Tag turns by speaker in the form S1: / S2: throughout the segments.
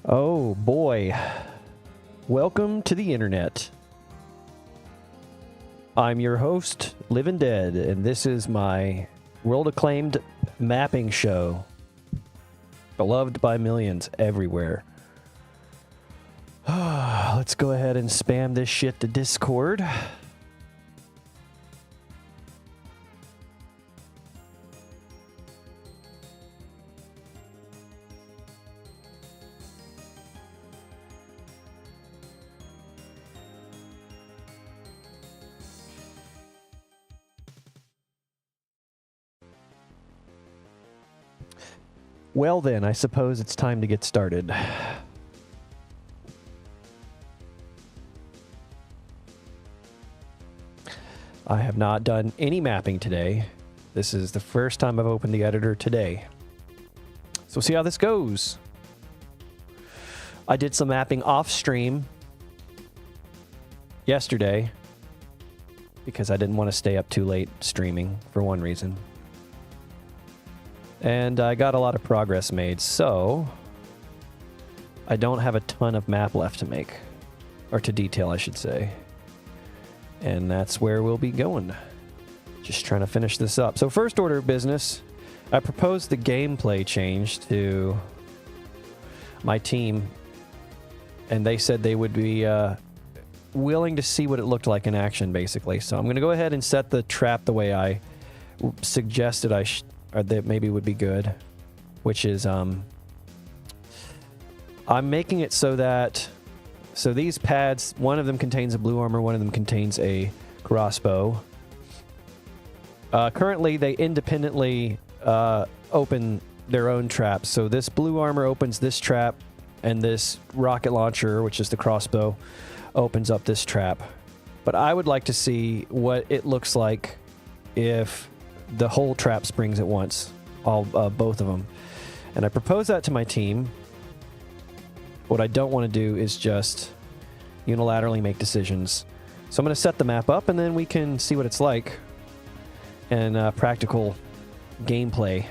S1: Oh boy. Welcome to the internet. I'm your host, Living Dead, and this is my world-acclaimed mapping show. Beloved by millions everywhere. Let's go ahead and spam this shit to Discord. Well then, I suppose it's time to get started. I have not done any mapping today. This is the first time I've opened the editor today. So we'll see how this goes. I did some mapping off stream yesterday because I didn't want to stay up too late streaming for one reason. And I got a lot of progress made, so I don't have a ton of map left to make, or to detail, I should say. And that's where we'll be going. Just trying to finish this up. So first order of business, I proposed the gameplay change to my team, and they said they would be willing to see what it looked like in action, basically. So I'm going to go ahead and set the trap the way I suggested or that maybe would be good, which is I'm making it so that these pads, one of them contains a blue armor, one of them contains a crossbow. Currently they independently open their own traps. So this blue armor opens this trap, and this rocket launcher, which is the crossbow, opens up this trap. But I would like to see what it looks like if the whole trap springs at once, both of them. And I propose that to my team. What I don't want to do is just unilaterally make decisions. So I'm going to set the map up, and then we can see what it's like in practical gameplay.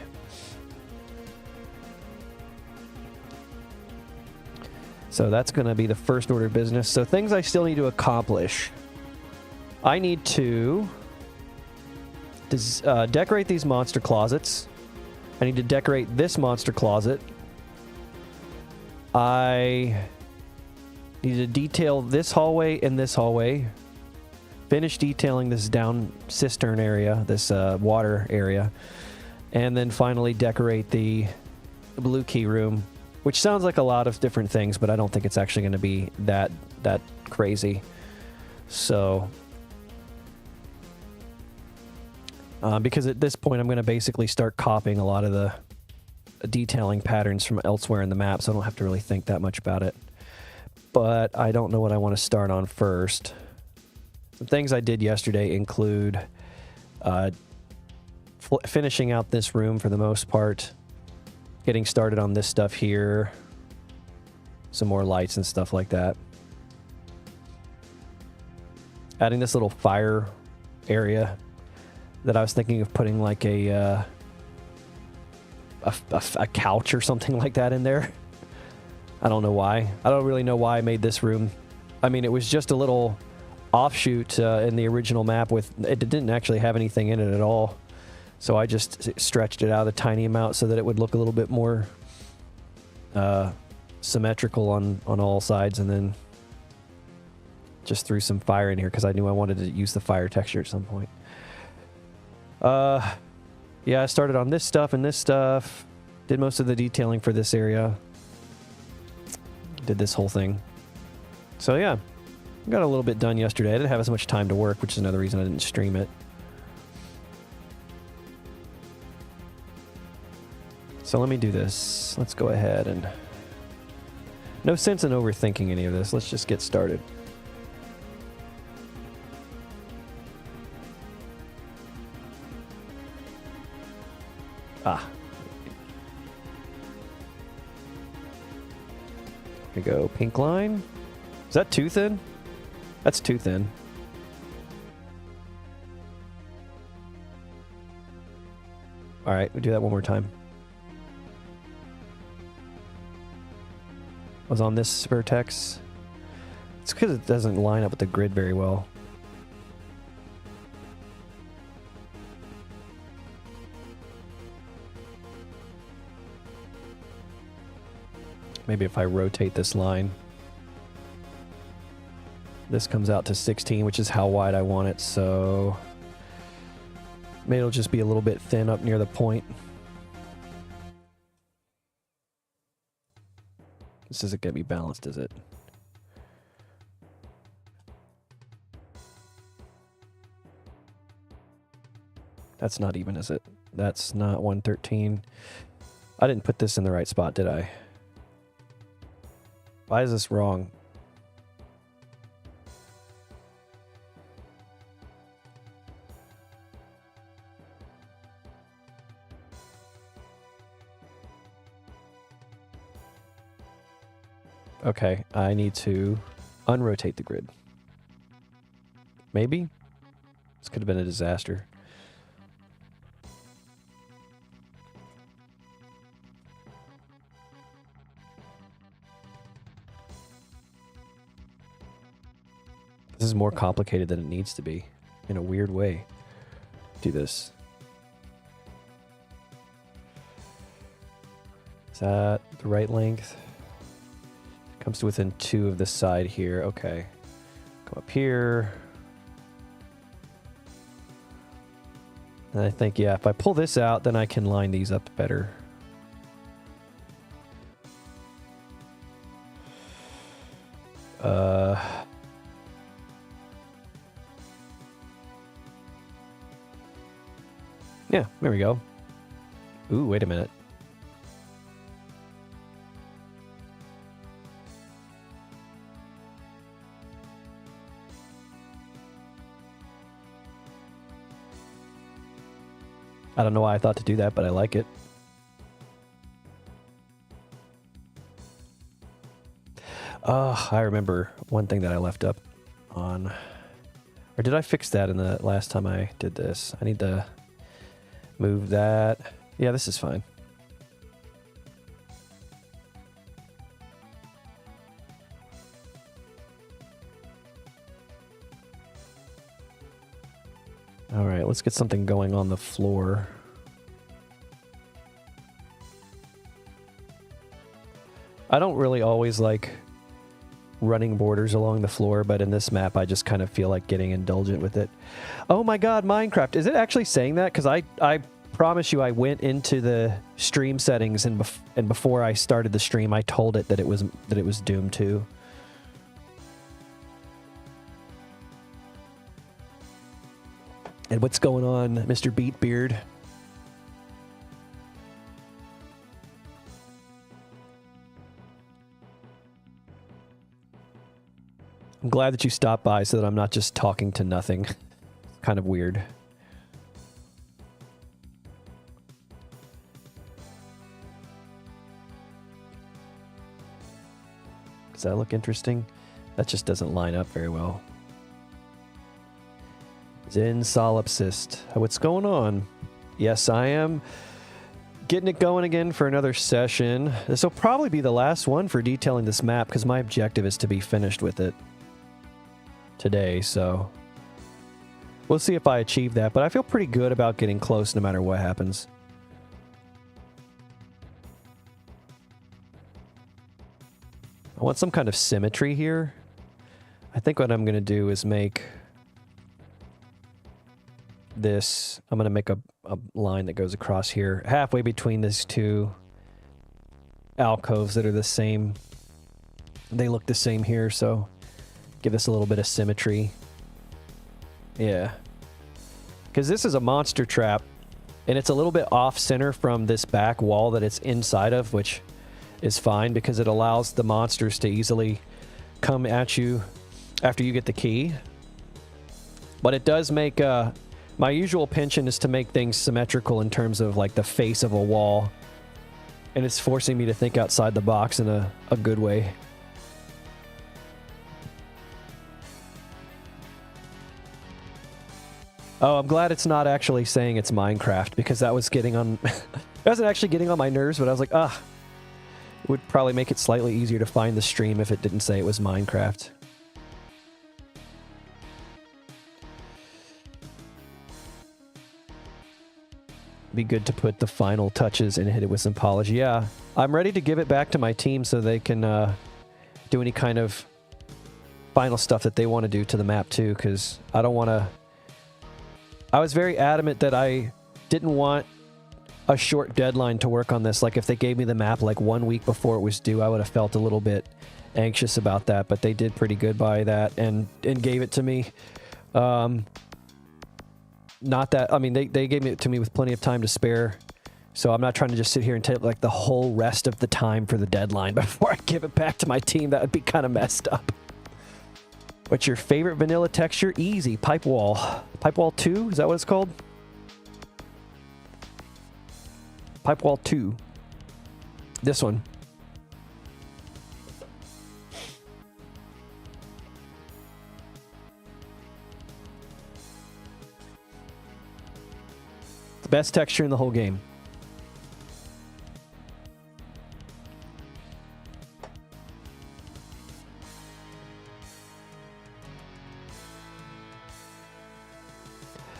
S1: So that's going to be the first order of business. So things I still need to accomplish. I need to decorate these monster closets. I need to decorate this monster closet. I need to detail this hallway and this hallway. Finish detailing this down cistern area, this water area. And then finally decorate the blue key room, which sounds like a lot of different things, but I don't think it's actually going to be that crazy. So because at this point I'm going to basically start copying a lot of the detailing patterns from elsewhere in the map, so I don't have to really think that much about it. But I don't know what I want to start on first. Some things I did yesterday include finishing out this room for the most part, getting started on this stuff here, some more lights and stuff like that. Adding this little fire area that I was thinking of putting like a couch or something like that in there. I don't know why. I don't really know why I made this room. I mean, it was just a little offshoot in the original map it didn't actually have anything in it at all. So I just stretched it out a tiny amount so that it would look a little bit more symmetrical on all sides, and then just threw some fire in here because I knew I wanted to use the fire texture at some point. Yeah, I started on this stuff and this stuff. Did most of the detailing for this area. Did this whole thing. So yeah, got a little bit done yesterday. I didn't have as much time to work, which is another reason I didn't stream it. So let me do this. Let's go ahead and... No sense in overthinking any of this. Let's just get started. Ah. Here we go. Pink line. Is that too thin? That's too thin. All right, we'll do that one more time. was on this vertex. It's because it doesn't line up with the grid very well. Maybe if I rotate this line, this comes out to 16, which is how wide I want it, so maybe it'll just be a little bit thin up near the point. This doesn't get me balanced, is it? That's not even, is it? That's not 113. I didn't put this in the right spot, did I? Why is this wrong? Okay, I need to unrotate the grid. Maybe? This could have been a disaster. This is more complicated than it needs to be, in a weird way. Do this. Is that the right length? Comes to within 2 of the side here. Okay. Come up here. And I think, yeah, if I pull this out, then I can line these up better. Yeah, there we go. Ooh, wait a minute. I don't know why I thought to do that, but I like it. Oh, I remember one thing that I left up on. Or did I fix that in the last time I did this? I need to move that. Yeah, this is fine. All right, let's get something going on the floor. I don't really always like running borders along the floor, but in this map, I just kind of feel like getting indulgent with it. Oh my God, Minecraft. Is it actually saying that? Because I promise you I went into the stream settings and before I started the stream, I told it that it was Doom 2. And what's going on, Mr. Beetbeard? I'm glad that you stopped by so that I'm not just talking to nothing. Kind of weird. Does that look interesting? That just doesn't line up very well. Zin solipsist. What's going on? Yes, I am getting it going again for another session. This will probably be the last one for detailing this map because my objective is to be finished with it today, so we'll see if I achieve that, but I feel pretty good about getting close no matter what happens. I want some kind of symmetry here. I think what I'm going to do is make this, I'm going to make a line that goes across here, halfway between these two alcoves that are the same. They look the same here, so give this a little bit of symmetry. Yeah. Because this is a monster trap, and it's a little bit off-center from this back wall that it's inside of, which is fine because it allows the monsters to easily come at you after you get the key. But it does make... my usual penchant is to make things symmetrical in terms of like the face of a wall. And it's forcing me to think outside the box in a good way. Oh, I'm glad it's not actually saying it's Minecraft because that was getting on... It wasn't actually getting on my nerves, but I was like, Would probably make it slightly easier to find the stream if it didn't say it was Minecraft. Be good to put the final touches and hit it with some polish. Yeah, I'm ready to give it back to my team so they can do any kind of final stuff that they want to do to the map too, because I don't want to... I was very adamant that I didn't want a short deadline to work on this. Like if they gave me the map like 1 week before it was due, I would have felt a little bit anxious about that, but they did pretty good by that and gave it to me. Not that, I mean, they gave it to me with plenty of time to spare, so I'm not trying to just sit here and take like the whole rest of the time for the deadline before I give it back to my team. That would be kind of messed up. What's your favorite vanilla texture? Easy. Pipe wall. Pipe wall 2? Is that what it's called? Pipe wall 2. This one. The best texture in the whole game.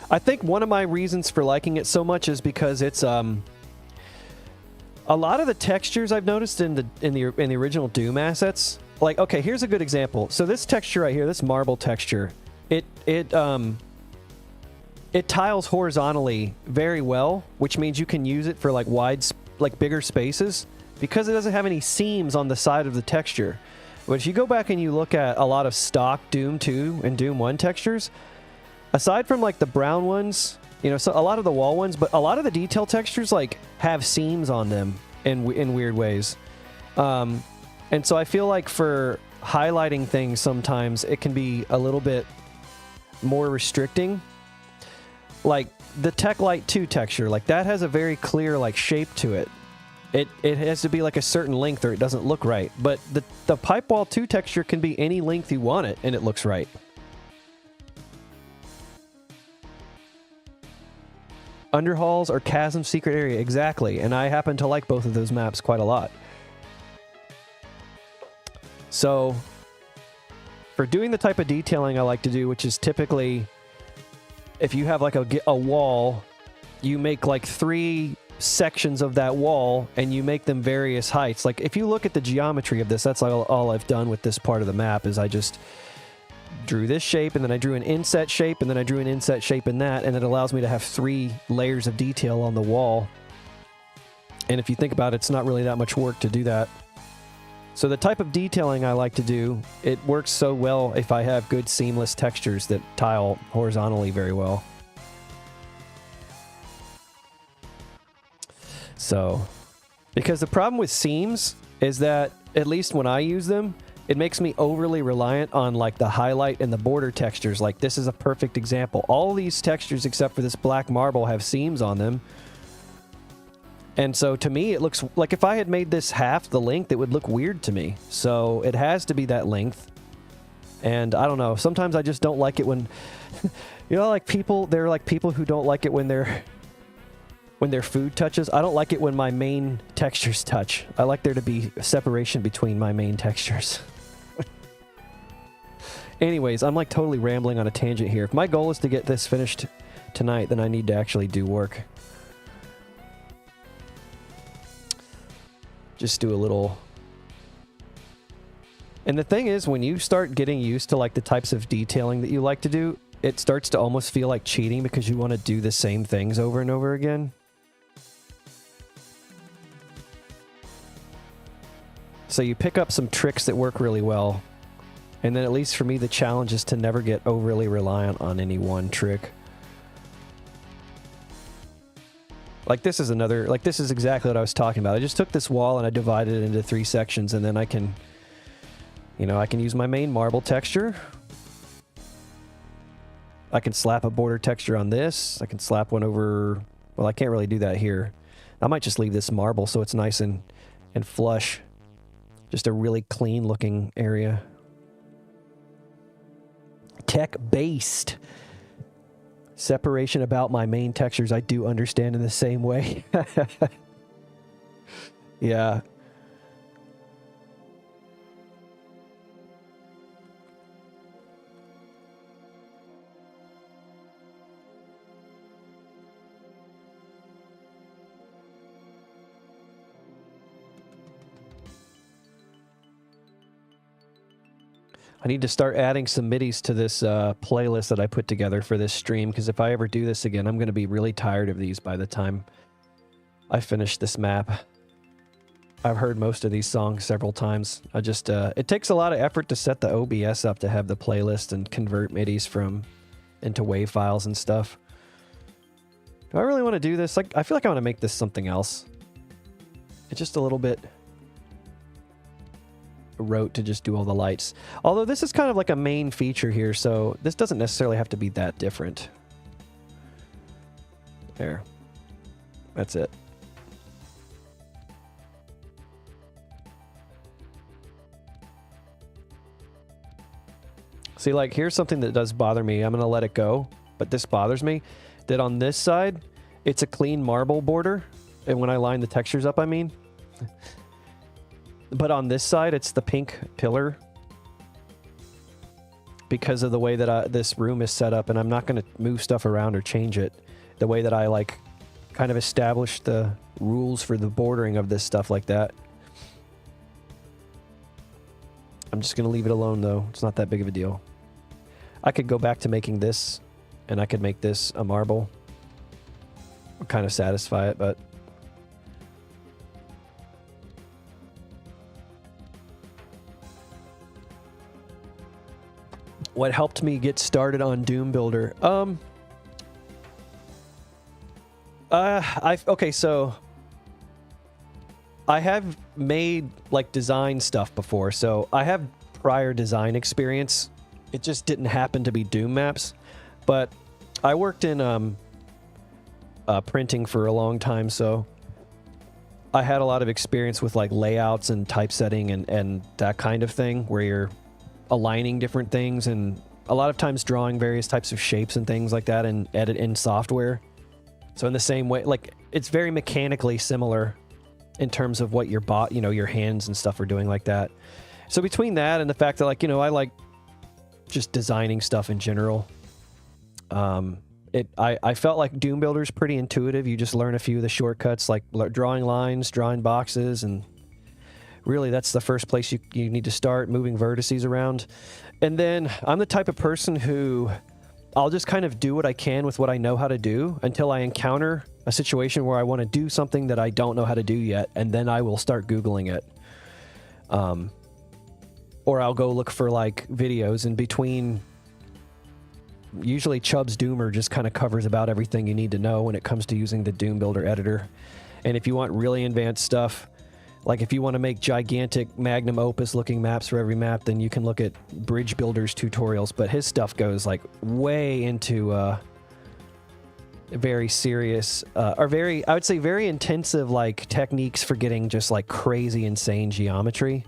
S1: I think one of my reasons for liking it so much is because it's a lot of the textures I've noticed in the original Doom assets. Like, okay, here's a good example. So this texture right here, this marble texture, it tiles horizontally very well, which means you can use it for like bigger spaces because it doesn't have any seams on the side of the texture. But if you go back and you look at a lot of stock Doom 2 and Doom 1 textures, aside from like the brown ones, you know, so a lot of the wall ones, but a lot of the detail textures like have seams on them in weird ways. And so I feel like for highlighting things sometimes it can be a little bit more restricting. Like the Tech Light 2 texture, like that has a very clear like shape to it. It has to be like a certain length or it doesn't look right. But the Pipe Wall 2 texture can be any length you want it and it looks right. Underhalls or Chasm Secret Area, exactly. And I happen to like both of those maps quite a lot. So for doing the type of detailing I like to do, which is typically if you have like a wall, you make like 3 sections of that wall and you make them various heights. Like if you look at the geometry of this, that's all I've done with this part of the map is I just drew this shape and then I drew an inset shape and then I drew an inset shape in that, and it allows me to have 3 layers of detail on the wall. And if you think about it, it's not really that much work to do that. So the type of detailing I like to do, it works so well if I have good seamless textures that tile horizontally very well. So, because the problem with seams is that, at least when I use them, it makes me overly reliant on like the highlight and the border textures. Like this is a perfect example. All these textures except for this black marble have seams on them. And so to me, it looks like if I had made this half the length, it would look weird to me. So it has to be that length. And I don't know, sometimes I just don't like it when, you know, like people, there are like people who don't like it when their food touches. I don't like it when my main textures touch. I like there to be a separation between my main textures. Anyways, I'm like totally rambling on a tangent here. If my goal is to get this finished tonight, then I need to actually do work. Just do a little... And the thing is, when you start getting used to like the types of detailing that you like to do, it starts to almost feel like cheating because you want to do the same things over and over again. So you pick up some tricks that work really well. And then at least for me, the challenge is to never get overly reliant on any one trick. Like this is another, like this is exactly what I was talking about. I just took this wall and I divided it into 3 sections, and then I can, you know, I can use my main marble texture. I can slap a border texture on this. I can slap one over, well, I can't really do that here. I might just leave this marble so it's nice and flush. Just a really clean looking area. Tech-based. Separation about my main textures, I do understand in the same way. Yeah. I need to start adding some midis to this playlist that I put together for this stream, because if I ever do this again, I'm going to be really tired of these by the time I finish this map. I've heard most of these songs several times. I just, it takes a lot of effort to set the OBS up to have the playlist and convert midis into WAV files and stuff. Do I really want to do this? Like, I feel like I want to make this something else. It's just a little bit rote to just do all the lights. Although this is kind of like a main feature here, so this doesn't necessarily have to be that different. There. That's it. See, like, here's something that does bother me. I'm going to let it go, but this bothers me. That on this side, it's a clean marble border. And when I line the textures up, I mean. But on this side, it's the pink pillar. Because of the way that this room is set up, and I'm not going to move stuff around or change it. The way that I, like, kind of establish the rules for the bordering of this stuff like that. I'm just going to leave it alone, though. It's not that big of a deal. I could go back to making this, and I could make this a marble. Kind of satisfy it, but... What helped me get started on Doom Builder? Okay, so... I have made, like, design stuff before, so I have prior design experience. It just didn't happen to be Doom maps. But I worked in printing for a long time, so I had a lot of experience with, like, layouts and typesetting and that kind of thing, where you're aligning different things and a lot of times drawing various types of shapes and things like that and edit in software. So in the same way, like, it's very mechanically similar in terms of what your your hands and stuff are doing like that. So between that and the fact that, like, I like just designing stuff in general, I felt like Doom Builder's pretty intuitive. You just learn a few of the shortcuts, like drawing lines, drawing boxes, and really that's the first place you need to start, moving vertices around. And then I'm the type of person who I'll just kind of do what I can with what I know how to do until I encounter a situation where I want to do something that I don't know how to do yet, and then I will start Googling it. Or I'll go look for, like, videos in between. Usually Chubb's Doomer just kind of covers about everything you need to know when it comes to using the Doom Builder editor. And if you want really advanced stuff, like if you want to make gigantic magnum opus looking maps for every map, then you can look at Bridge Builder's tutorials. But his stuff goes, like, way into very serious, or I would say very intensive, like, techniques for getting just, like, crazy insane geometry.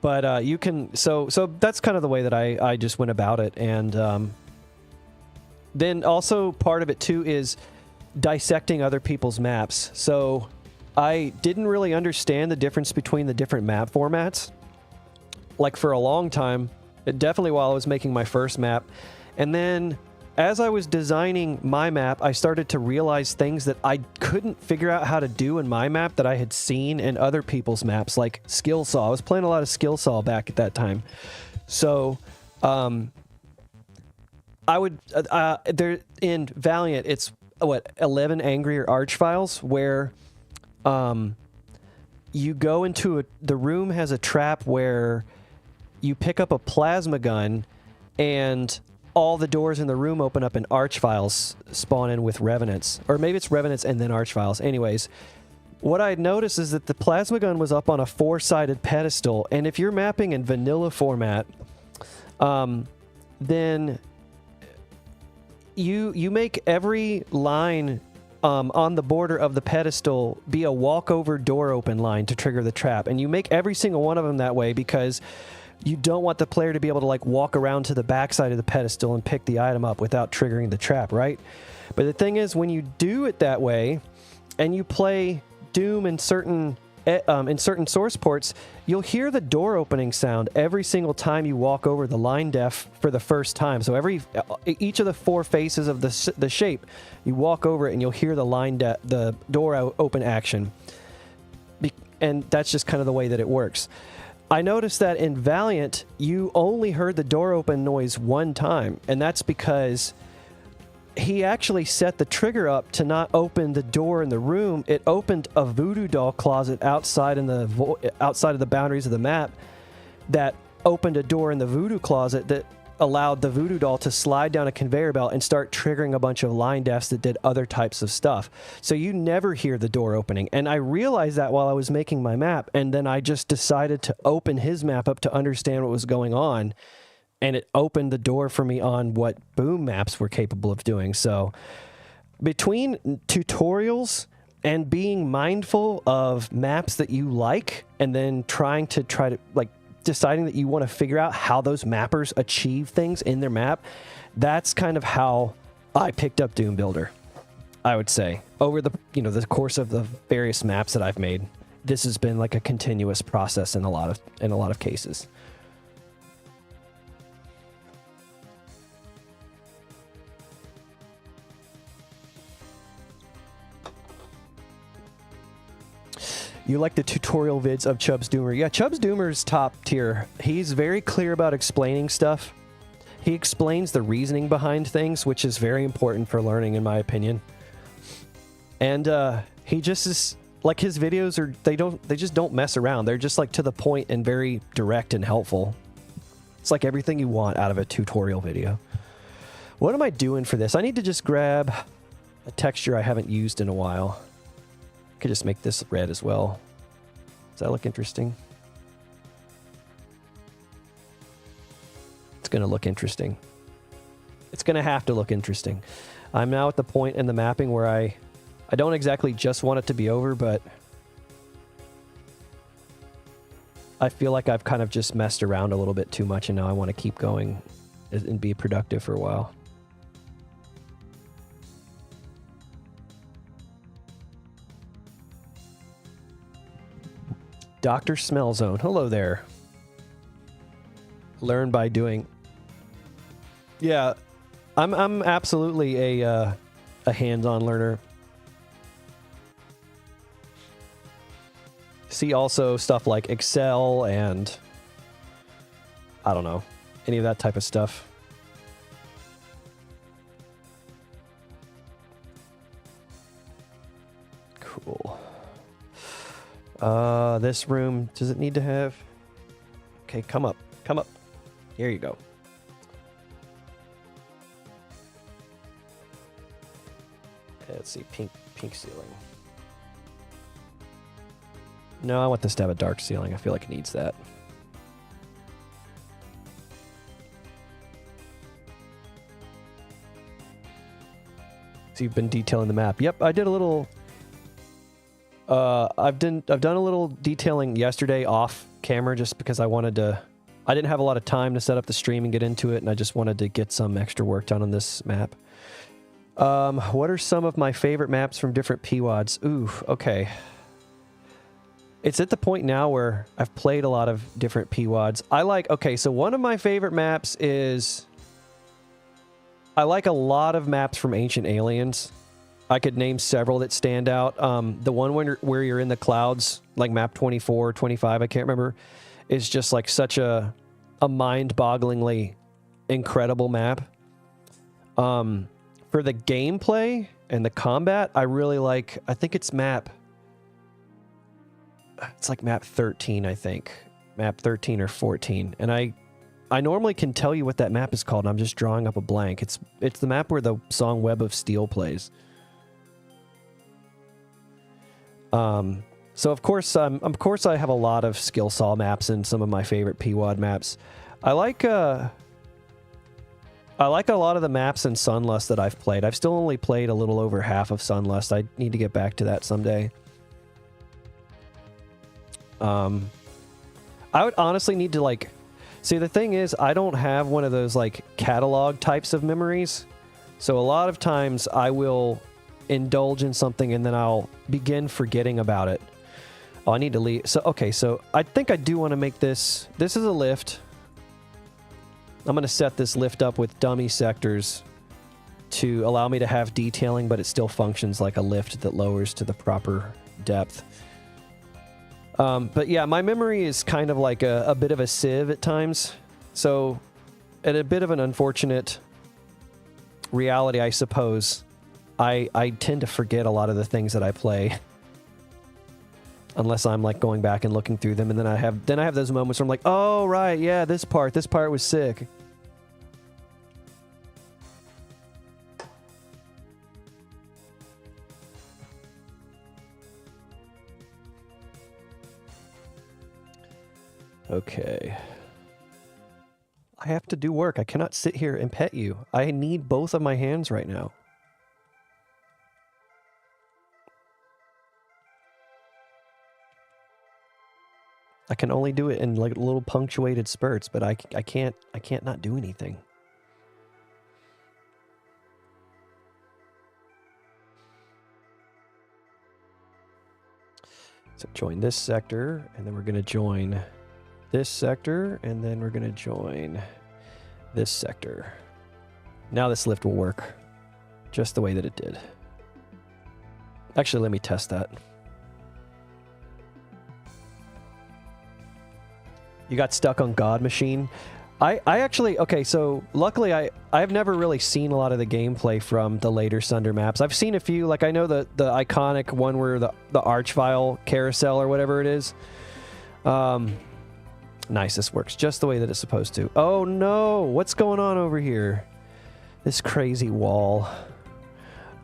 S1: But you can, so that's kind of the way that I just went about it. And then also part of it too is dissecting other people's maps. So I didn't really understand the difference between the different map formats, like, for a long time, definitely while I was making my first map. And then as I was designing my map, I started to realize things that I couldn't figure out how to do in my map that I had seen in other people's maps, like Skill Saw. I was playing a lot of Skill Saw back at that time. So I would, there in Valiant, it's, 11 Angrier Arch files, where you go into the room has a trap where you pick up a plasma gun and all the doors in the room open up and arch files spawn in with revenants. Or maybe it's revenants and then arch files. Anyways, what I noticed is that the plasma gun was up on a 4-sided pedestal, and if you're mapping in vanilla format, then you make every line on the border of the pedestal be a walkover door open line to trigger the trap. And you make every single one of them that way because you don't want the player to be able to, like, walk around to the backside of the pedestal and pick the item up without triggering the trap, right? But the thing is, when you do it that way and you play Doom in certain source ports, you'll hear the door opening sound every single time you walk over the line def for the first time. So each of the 4 faces of the shape, you walk over it and you'll hear the the door open action. and that's just kind of the way that it works. I noticed that in Valiant, you only heard the door open noise one time, and that's because he actually set the trigger up to not open the door in the room. It opened a voodoo doll closet outside outside of the boundaries of the map that opened a door in the voodoo closet that allowed the voodoo doll to slide down a conveyor belt and start triggering a bunch of line deaths that did other types of stuff. So you never hear the door opening. And I realized that while I was making my map, and then I just decided to open his map up to understand what was going on. And it opened the door for me on what Boom maps were capable of doing. So between tutorials and being mindful of maps that you like, and then trying to deciding that you want to figure out how those mappers achieve things in their map, that's kind of how I picked up Doom Builder, I would say. Over the course of the various maps that I've made, this has been like a continuous process in a lot of cases. You like the tutorial vids of Chubbs Doomer. Yeah, Chubbs Doomer's top tier. He's very clear about explaining stuff. He explains the reasoning behind things, which is very important for learning, in my opinion. And he just is like, his videos are, they just don't mess around. They're just like to the point and very direct and helpful. It's like everything you want out of a tutorial video. What am I doing for this? I need to just grab a texture I haven't used in a while. Could just make this red as well. Does that look interesting? It's going to look interesting. It's going to have to look interesting. I'm now at the point in the mapping where I don't exactly just want it to be over, but I feel like I've kind of just messed around a little bit too much, and now I want to keep going and be productive for a while. Dr. Smell Zone. Hello there. Learn by doing. Yeah, I'm absolutely a hands-on learner. See also stuff like Excel and I don't know, any of that type of stuff. Cool. This room, does it need to have... Okay, come up. Come up. Here you go. Let's see, pink ceiling. No, I want this to have a dark ceiling. I feel like it needs that. So you've been detailing the map. Yep, I did a little... I've done a little detailing yesterday off camera just because I wanted to... I didn't have a lot of time to set up the stream and get into it, and I just wanted to get some extra work done on this map. What are some of my favorite maps from different PWADs? Ooh, okay. It's at the point now where I've played a lot of different PWADs. Okay, so one of my favorite maps is... I like a lot of maps from Ancient Aliens. I could name several that stand out. The one where you're in the clouds, like map 24, 25, I can't remember, is just like such a mind-bogglingly incredible map. For the gameplay and the combat, I really like, I think it's map 13, I think. Map 13 or 14. And I normally can tell you what that map is called, and I'm just drawing up a blank. It's the map where the song Web of Steel plays. So of course I have a lot of skill saw maps in some of my favorite PWAD maps. I like a lot of the maps in Sunlust that I've played. I've still only played a little over half of Sunlust. I need to get back to that someday. I would honestly need to see, the thing is, I don't have one of those catalog types of memories. So a lot of times I will indulge in something and then I'll begin forgetting about it. Oh, I need to leave. So, okay, so I think I do want to make this. This is a lift. I'm going to set this lift up with dummy sectors to allow me to have detailing, but it still functions like a lift that lowers to the proper depth. But yeah, my memory is kind of like a bit of a sieve at times. So, at a bit of an unfortunate reality, I suppose, I tend to forget a lot of the things that I play. Unless I'm like going back and looking through them, and then I have those moments where I'm like, oh right, yeah, this part was sick. Okay. I have to do work. I cannot sit here and pet you. I need both of my hands right now. I can only do it in like little punctuated spurts, but I can't not do anything. So join this sector, and then we're going to join this sector, and then we're going to join this sector. Now this lift will work just the way that it did. Actually, let me test that. You got stuck on God Machine. I actually, okay, so luckily I've never really seen a lot of the gameplay from the later Sunder maps. I've seen a few, like I know the iconic one where the Archvile carousel or whatever it is. Nice, this works just the way that it's supposed to. Oh no, what's going on over here? This crazy wall.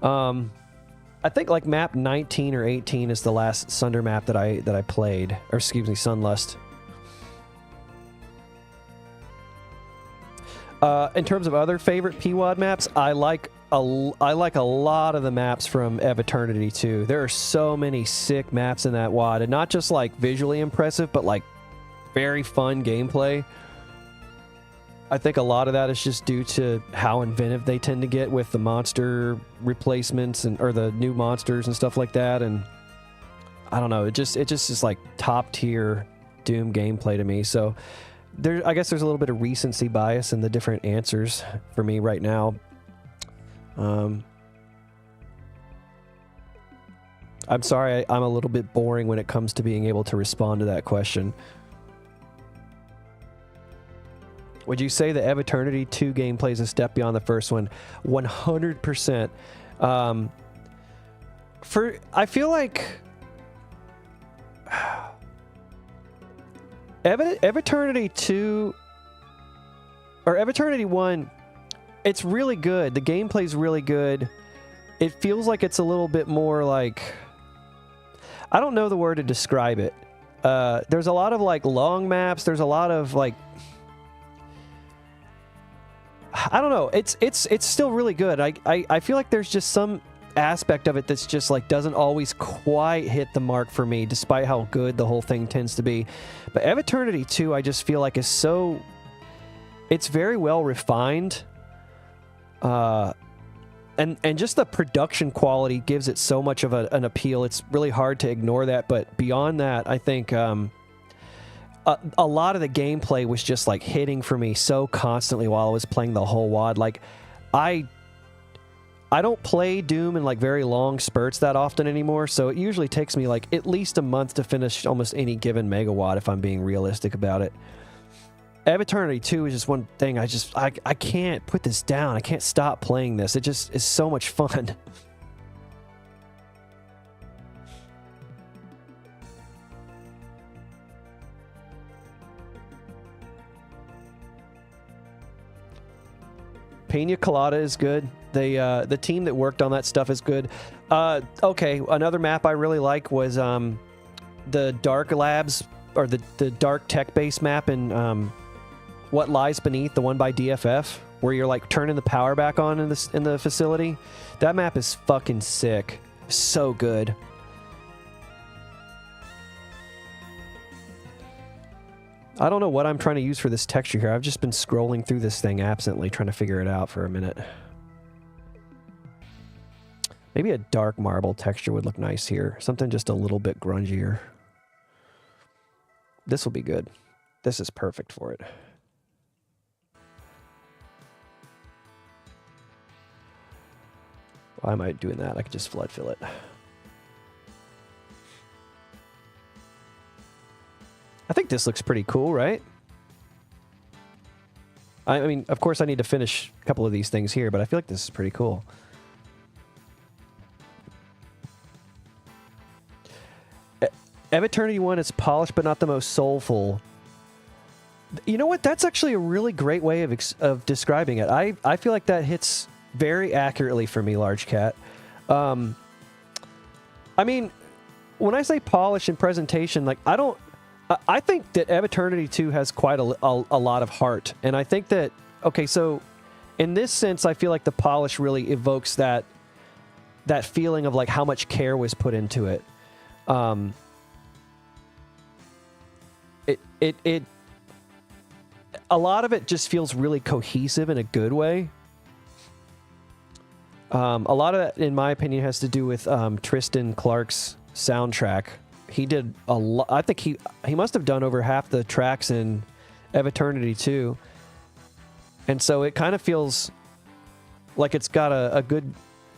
S1: I think like map 19 or 18 is the last Sunder map that I played, or excuse me, Sunlust. In terms of other favorite PWAD maps, I like a lot of the maps from Eve Eternity too. There are so many sick maps in that WAD, and not just like visually impressive, but like very fun gameplay. I think a lot of that is just due to how inventive they tend to get with the monster replacements or the new monsters and stuff like that. And I don't know, it just is like top tier Doom gameplay to me. So I guess there's a little bit of recency bias in the different answers for me right now. I'm sorry, I'm a little bit boring when it comes to being able to respond to that question. Would you say that Eve Eternity 2 gameplay is a step beyond the first one? 100%. I feel like Eve Eternity 2 or Eve Eternity 1, it's really good. The gameplay's really good. It feels like it's a little bit more like, I don't know the word to describe it. There's a lot of like long maps. There's a lot of like, I don't know. It's still really good. I feel like there's just some aspect of it that's just like doesn't always quite hit the mark for me, despite how good the whole thing tends to be. But Eve Eternity 2, I just feel like is so, it's very well refined. And just the production quality gives it so much of an appeal. It's really hard to ignore that. But beyond that, I think a lot of the gameplay was just like hitting for me so constantly while I was playing the whole WAD. Like I don't play Doom in like very long spurts that often anymore, so it usually takes me like at least a month to finish almost any given megawatt if I'm being realistic about it. Eve Eternity 2 is just one thing I can't put this down. I can't stop playing this. It just is so much fun. Pina Colada is good. The team that worked on that stuff is good. Okay, another map I really like was the Dark Labs, or the Dark Tech Base map in What Lies Beneath, the one by DFF, where you're like turning the power back on in the facility. That map is fucking sick. So good. I don't know what I'm trying to use for this texture here. I've just been scrolling through this thing absently, trying to figure it out for a minute. Maybe a dark marble texture would look nice here. Something just a little bit grungier. This will be good. This is perfect for it. Why am I doing that? I could just flood fill it. I think this looks pretty cool, right? I mean, of course I need to finish a couple of these things here, but I feel like this is pretty cool. Eve Eternity 1 is polished but not the most soulful. You know what? That's actually a really great way of describing it. I feel like that hits very accurately for me, Large Cat. I mean, when I say polish and presentation, like I think that Eve Eternity 2 has quite a lot of heart. And I think that, okay, so in this sense, I feel like the polish really evokes that feeling of like how much care was put into it. A lot of it just feels really cohesive in a good way. A lot of that, in my opinion, has to do with Tristan Clark's soundtrack. He did a lot. I think he must have done over half the tracks in Eve Eternity 2. And so it kind of feels like it's got a good,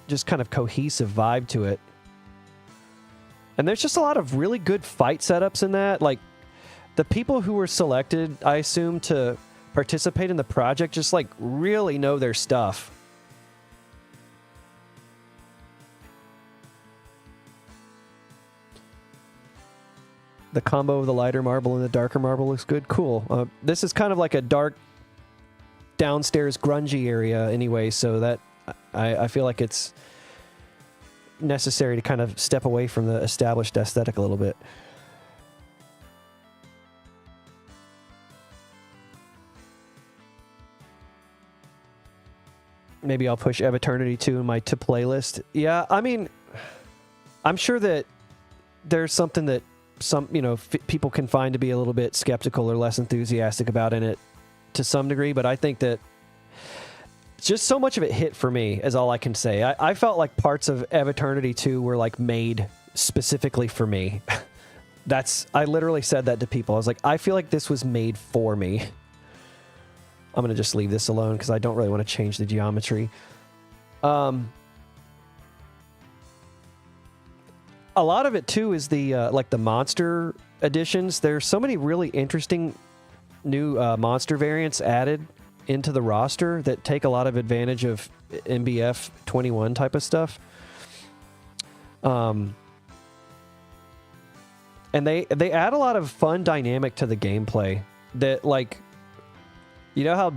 S1: just kind of cohesive vibe to it. And there's just a lot of really good fight setups in that. Like, the people who were selected, I assume, to participate in the project just, like, really know their stuff. The combo of the lighter marble and the darker marble looks good. Cool. This is kind of like a dark, downstairs, grungy area anyway, so that I feel like it's necessary to kind of step away from the established aesthetic a little bit. Maybe I'll push Eve Eternity 2 in my to playlist. Yeah, I mean, I'm sure that there's something that some, people can find to be a little bit skeptical or less enthusiastic about in it to some degree, but I think that just so much of it hit for me is all I can say. I felt like parts of Eve Eternity 2 were like made specifically for me. I literally said that to people. I was like, I feel like this was made for me. I'm going to just leave this alone because I don't really want to change the geometry. A lot of it, too, is the like the monster additions. There's so many really interesting new monster variants added into the roster that take a lot of advantage of MBF 21 type of stuff. And they add a lot of fun dynamic to the gameplay that, like, you know how,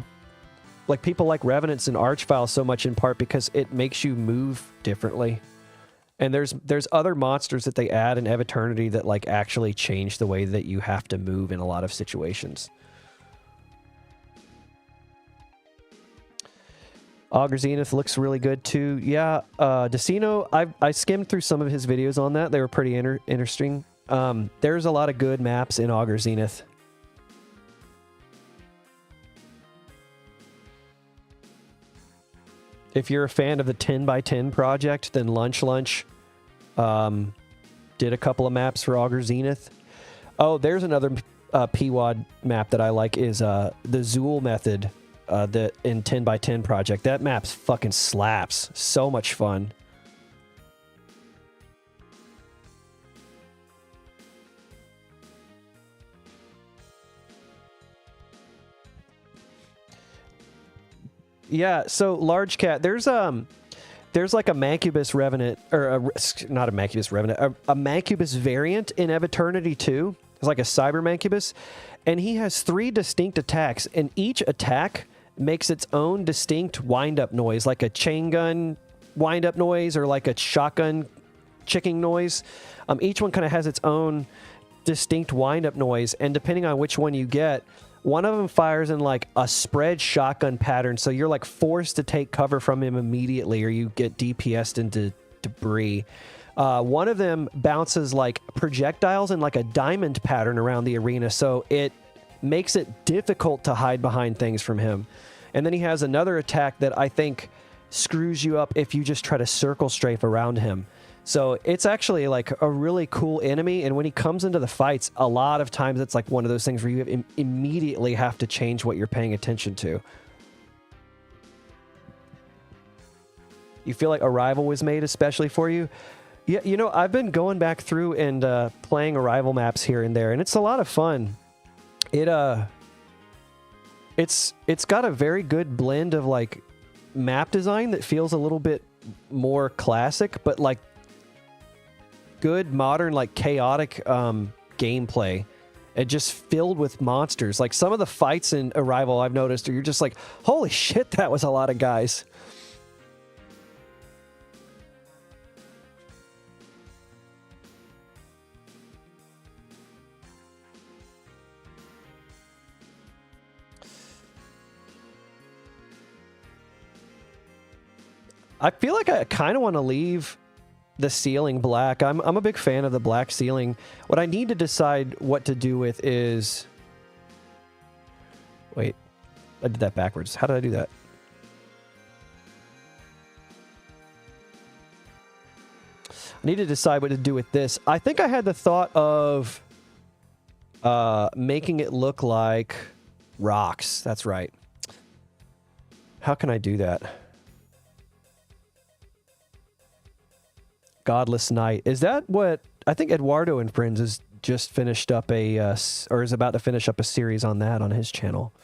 S1: like, people like Revenants and Archvile so much in part because it makes you move differently. And there's other monsters that they add in Eve Eternity that, like, actually change the way that you have to move in a lot of situations. Augur Zenith looks really good too. Yeah, Decino, I skimmed through some of his videos on that. They were pretty interesting. There's a lot of good maps in Augur Zenith. If you're a fan of the 10x10 project, then Lunch did a couple of maps for Augur Zenith. Oh, there's another PWAD map that I like is the Zool method that in 10x10 project. That map's fucking slaps. So much fun. Yeah, so Large Cat, there's like a Mancubus Revenant, or not a Mancubus Revenant, a Mancubus variant in Eve Eternity 2. It's like a Cyber Mancubus, and he has 3 distinct attacks, and each attack makes its own distinct wind-up noise, like a chain gun wind-up noise or like a shotgun chicking noise. Each one kind of has its own distinct wind-up noise, and depending on which one you get, one of them fires in like a spread shotgun pattern, so you're like forced to take cover from him immediately or you get DPS'd into debris. One of them bounces like projectiles in like a diamond pattern around the arena, so it makes it difficult to hide behind things from him. And then he has another attack that I think screws you up if you just try to circle strafe around him. So it's actually like a really cool enemy, and when he comes into the fights, a lot of times it's like one of those things where you immediately have to change what you're paying attention to. You feel like Arrival was made especially for you? Yeah, I've been going back through and playing Arrival maps here and there, and it's a lot of fun. It's got a very good blend of like map design that feels a little bit more classic, but like good modern, like chaotic gameplay, and just filled with monsters. Like some of the fights in Arrival I've noticed, you're just like, holy shit, that was a lot of guys. I feel like I kind of want to leave the ceiling black. I'm a big fan of the black ceiling. What I need to decide what to do with is... Wait, I did that backwards. How did I do that? I need to decide what to do with this. I think I had the thought of making it look like rocks. That's right. How can I do that? Godless Night. Is that what... I think Eduardo and Friends has just finished up a... or is about to finish up a series on that on his channel.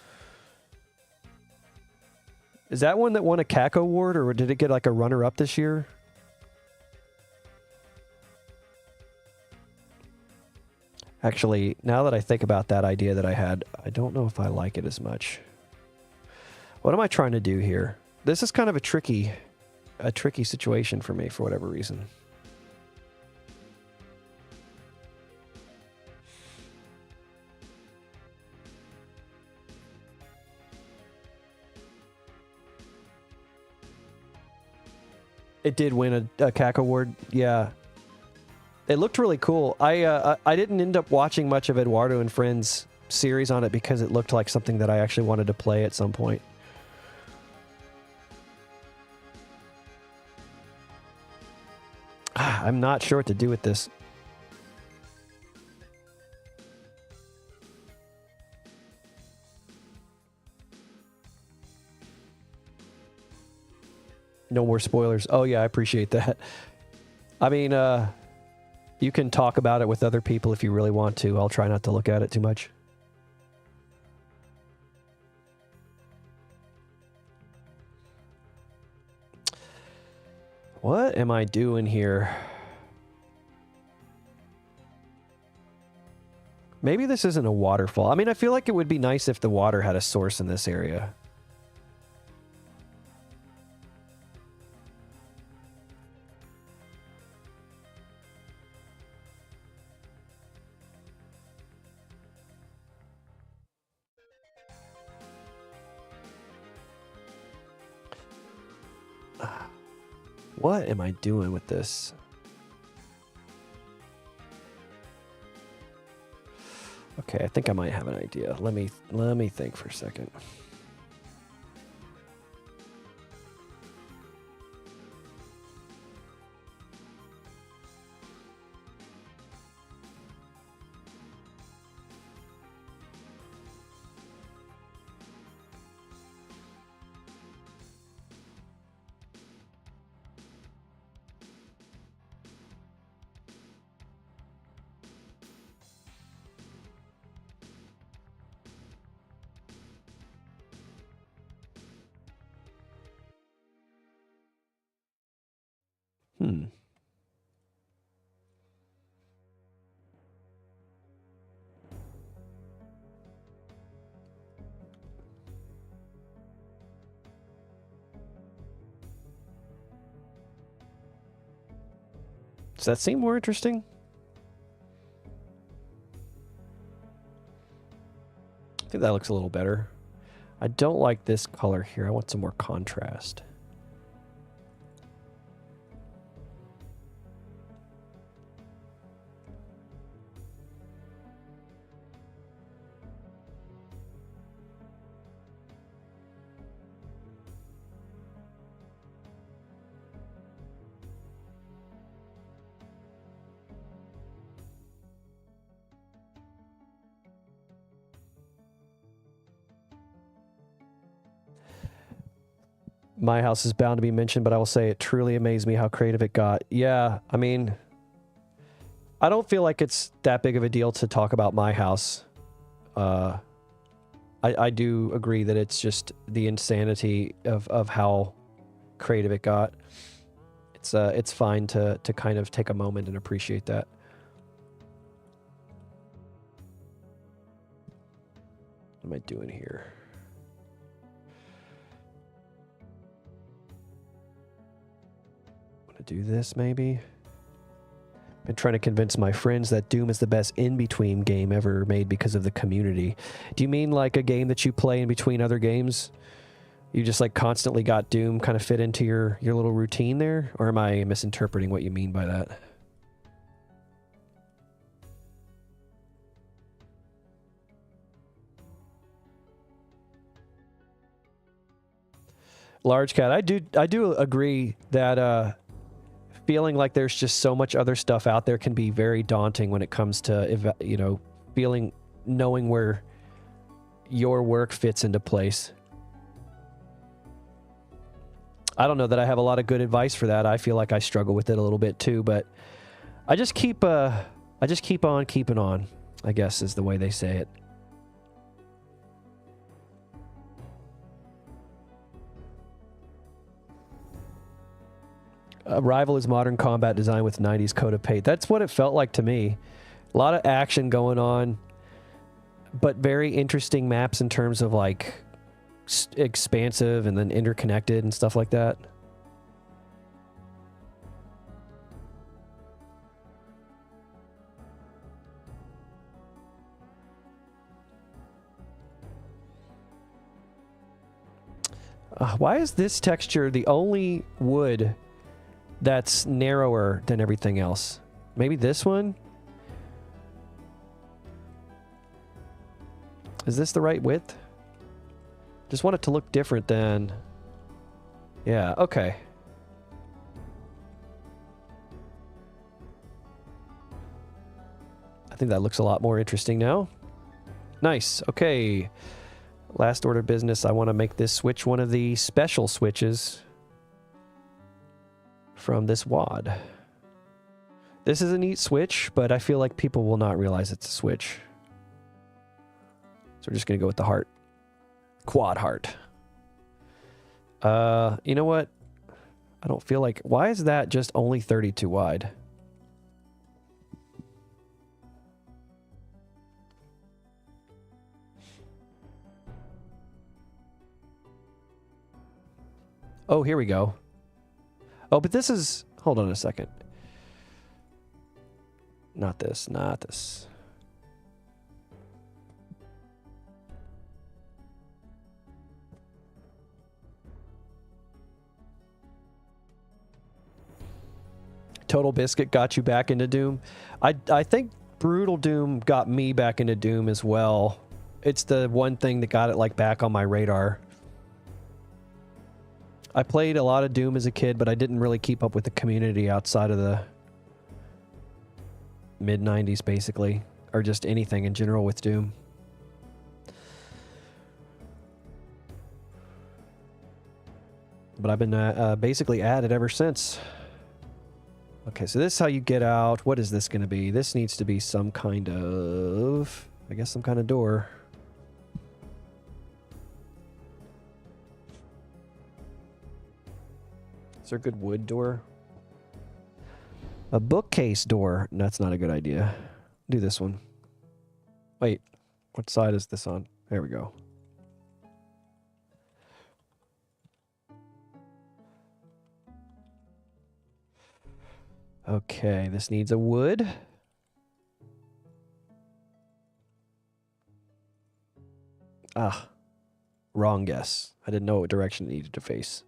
S1: Is that one that won a CAC award, or did it get like a runner-up this year? Actually, now that I think about that idea that I had, I don't know if I like it as much. What am I trying to do here? This is kind of a tricky situation for me for whatever reason. It did win a CAC award, yeah. It looked really cool. I didn't end up watching much of Eduardo and Friends series on it because it looked like something that I actually wanted to play at some point. I'm not sure what to do with this. No more spoilers. Oh, yeah, I appreciate that. I mean, you can talk about it with other people if you really want to. I'll try not to look at it too much. What am I doing here? Maybe this isn't a waterfall. I mean, I feel like it would be nice if the water had a source in this area. What am I doing with this? Okay, I think I might have an idea. Let me think for a second. Does that seem more interesting? I think that looks a little better. I don't like this color here. I want some more contrast. My house is bound to be mentioned, but I will say it truly amazed me how creative it got. Yeah, I mean, I don't feel like it's that big of a deal to talk about my house. I do agree that it's just the insanity of how creative it got. It's fine to kind of take a moment and appreciate that. What am I doing here? Want to do this maybe? Been trying to convince my friends that Doom is the best in-between game ever made because of the community. Do you mean like a game that you play in between other games? You just like constantly got Doom kind of fit into your little routine there? Or am I misinterpreting what you mean by that? Large Cat, I do agree that feeling like there's just so much other stuff out there can be very daunting when it comes to, you know, knowing where your work fits into place. I don't know that I have a lot of good advice for that. I feel like I struggle with it a little bit too, but I just keep on keeping on, I guess is the way they say it. Rival is modern combat design with 90s coat of paint. That's what it felt like to me. A lot of action going on, but very interesting maps in terms of like expansive and then interconnected and stuff like that. Why is this texture the only wood that's narrower than everything else? Maybe this one? Is this the right width? Just want it to look different than... Yeah, okay. I think that looks a lot more interesting now. Nice, okay. Last order of business, I want to make this switch one of the special switches from this wad. This is a neat switch, but I feel like people will not realize it's a switch. So we're just going to go with the heart. Quad heart. You know what? I don't feel like... Why is that just only 32 wide? Oh, here we go. Oh, but this is... Hold on a second. Not this, not this. Total Biscuit got you back into Doom. I think Brutal Doom got me back into Doom as well. It's the one thing that got it like back on my radar. I played a lot of Doom as a kid, but I didn't really keep up with the community outside of the mid-90s, basically. Or just anything in general with Doom. But I've been basically at it ever since. Okay, so this is how you get out. What is this going to be? This needs to be some kind of... I guess some kind of door. Is there a good wood door? A bookcase door. That's not a good idea. Do this one. Wait, what side is this on? There we go. Okay, this needs a wood. Ah, wrong guess. I didn't know what direction it needed to face.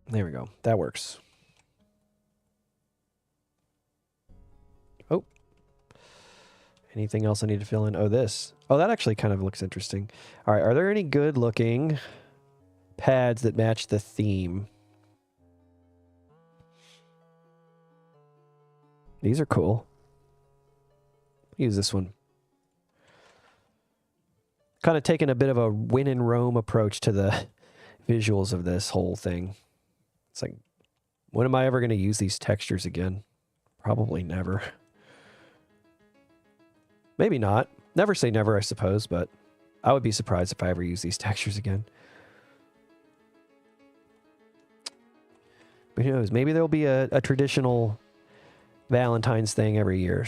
S1: There we go. That works. Oh. Anything else I need to fill in? Oh, this. Oh, that actually kind of looks interesting. All right, are there any good looking pads that match the theme? These are cool. Use this one. Kind of taking a bit of a win in Rome approach to the visuals of this whole thing. It's like When am I ever going to use these textures again? Probably never. Maybe not. Never say never, I suppose, but I would be surprised if I ever use these textures again. But who knows? Maybe there'll be a traditional Valentine's thing every year.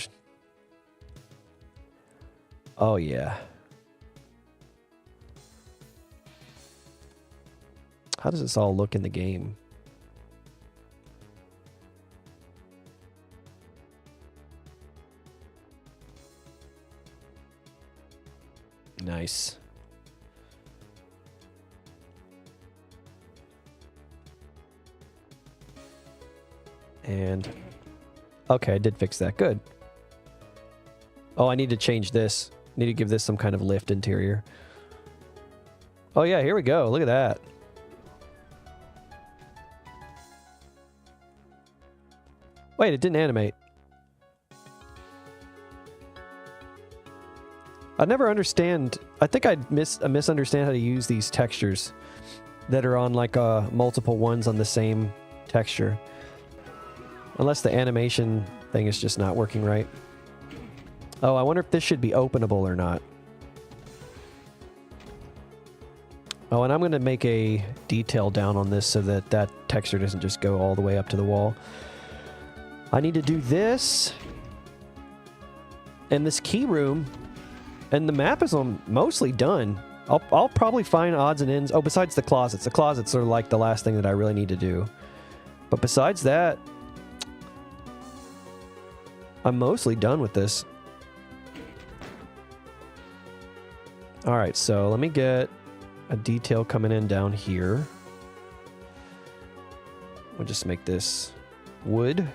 S1: Oh, yeah. How does this all look in the game? Nice. And okay, I did fix that. Good. Oh, I need to change this. Need to give this some kind of lift interior. Oh yeah, here we go. Look at that. Wait, it didn't animate. I never understand. I think I misunderstand how to use these textures that are on like multiple ones on the same texture. Unless the animation thing is just not working right. Oh, I wonder if this should be openable or not. Oh, and I'm going to make a detail down on this so that that texture doesn't just go all the way up to the wall. I need to do this. And this key room. And the map is mostly done. I'll probably find odds and ends. Oh, besides the closets. The closets are like the last thing that I really need to do. But besides that, I'm mostly done with this. Alright, so let me get a detail coming in down here. We'll just make this wood.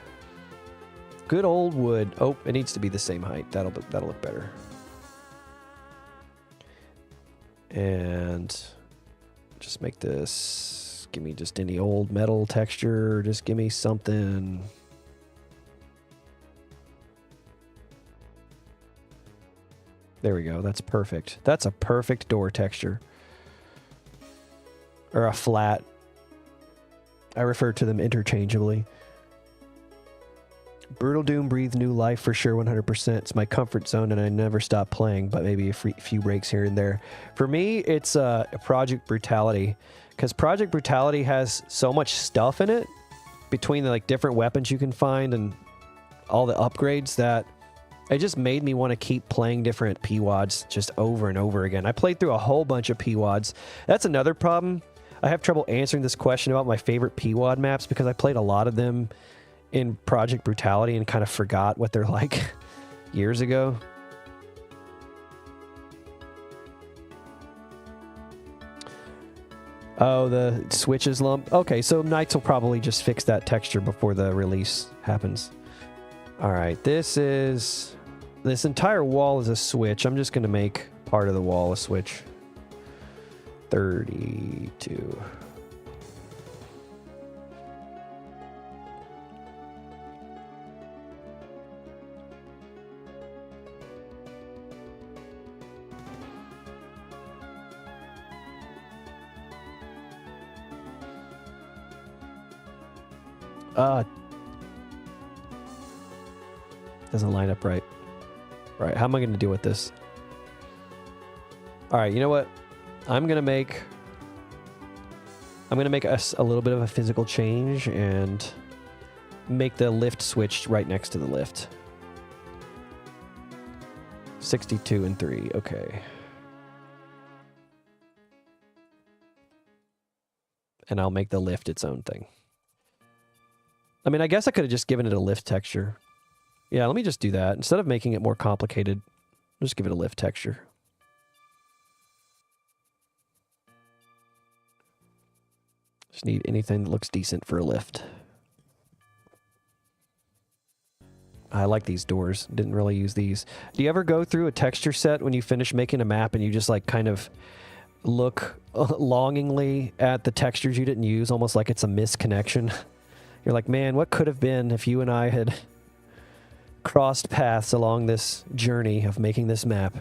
S1: Good old wood. Oh, it needs to be the same height. That'll look better. And just make this, give me just any old metal texture, just give me something. There we go, that's perfect. That's a perfect door texture. Or a flat. I refer to them interchangeably. Brutal Doom breathed new life for sure, 100%. It's my comfort zone and I never stop playing, but maybe a few breaks here and there. For me, it's Project Brutality, because Project Brutality has so much stuff in it, between the like different weapons you can find and all the upgrades, that it just made me want to keep playing different PWADs just over and over again. I played through a whole bunch of PWADs. That's another problem. I have trouble answering this question about my favorite PWAD maps because I played a lot of them in Project Brutality and kind of forgot what they're like years ago. Oh, the switches lump. Okay, so Knights will probably just fix that texture before the release happens. All right, this entire wall is a switch. I'm just going to make part of the wall a switch. 32. Doesn't line up right. Right, how am I going to deal with this? All right, you know what? I'm going to make a little bit of a physical change and make the lift switch right next to the lift. 62 and 3, okay. And I'll make the lift its own thing. I mean, I guess I could have just given it a lift texture. Yeah, let me just do that. Instead of making it more complicated, I'll just give it a lift texture. Just need anything that looks decent for a lift. I like these doors. Didn't really use these. Do you ever go through a texture set when you finish making a map and you just like kind of look longingly at the textures you didn't use, almost like it's a misconnection? You're like, man, what could have been if you and I had crossed paths along this journey of making this map?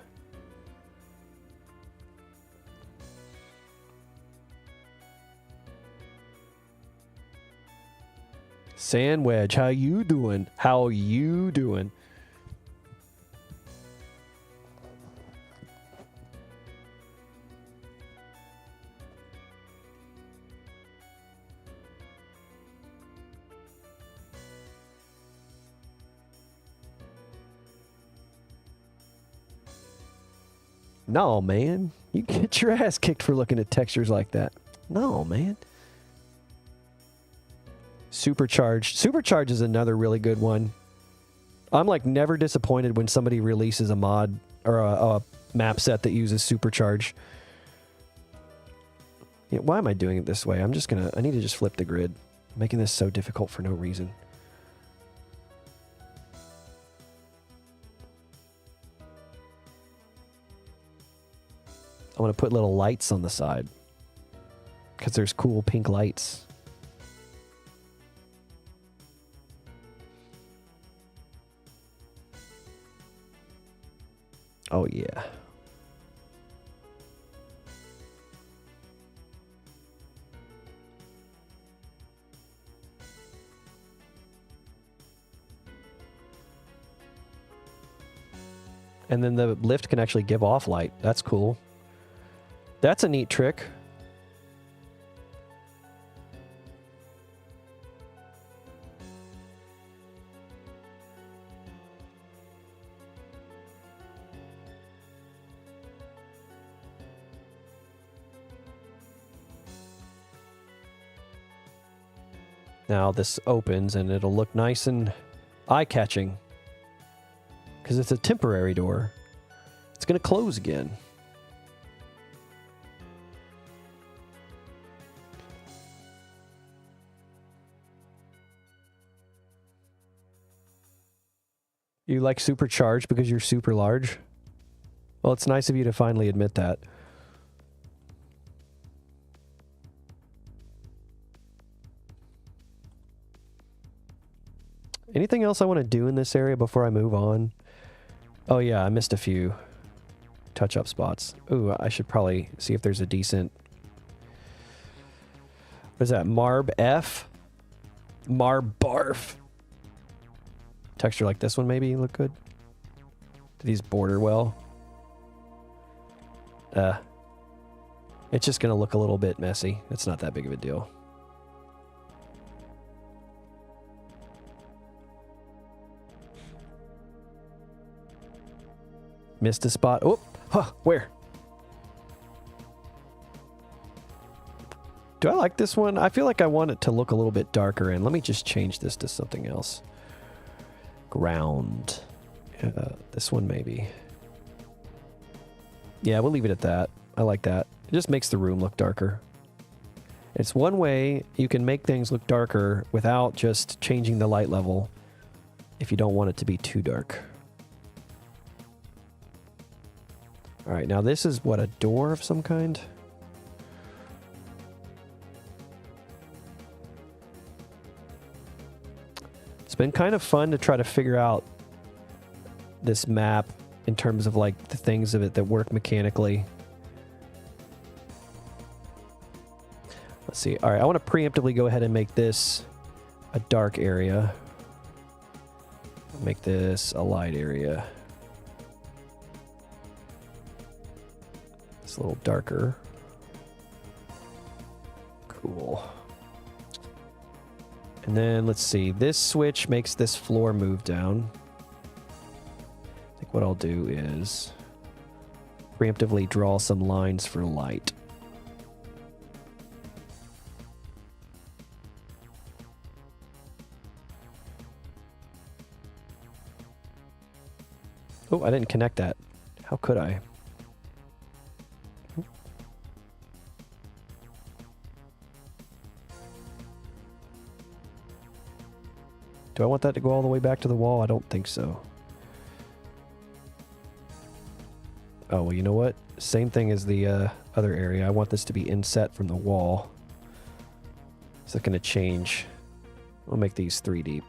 S1: Sandwich, how you doing? How you doing? No, man. You get your ass kicked for looking at textures like that. No, man. Supercharged. Supercharged is another really good one. I'm like never disappointed when somebody releases a mod or a map set that uses Supercharge. Yeah, why am I doing it this way? I need to just flip the grid. I'm making this so difficult for no reason. I want to put little lights on the side because there's cool pink lights. Oh, yeah. And then the lift can actually give off light. That's cool. That's a neat trick. Now this opens and it'll look nice and eye-catching because it's a temporary door. It's going to close again. You like supercharged because you're super large? Well, it's nice of you to finally admit that. Anything else I want to do in this area before I move on? Oh yeah, I missed a few touch-up spots. Ooh, I should probably see if there's a decent... What is that? Marb F? Marb Barf. Texture like this one maybe look good. Do these border well? It's just gonna look a little bit messy. It's not that big of a deal. Missed a spot. Oh, huh, where? Do I like this one? I feel like I want it to look a little bit darker, and let me just change this to something else. Ground. This one maybe. Yeah, we'll leave it at that. I like that. It just makes the room look darker. It's one way you can make things look darker without just changing the light level if you don't want it to be too dark. All right, now this is what, a door of some kind? It's been kind of fun to try to figure out this map in terms of like the things of it that work mechanically. Let's see. All right, I want to preemptively go ahead and make this a dark area. Make this a light area. It's a little darker. Cool. And then let's see. This switch makes this floor move down. I think what I'll do is preemptively draw some lines for light. Oh, I didn't connect that. How could I? Do I want that to go all the way back to the wall? I don't think so. Oh, well, you know what? Same thing as the other area. I want this to be inset from the wall. Is that going to change? I'll make these 3 deep.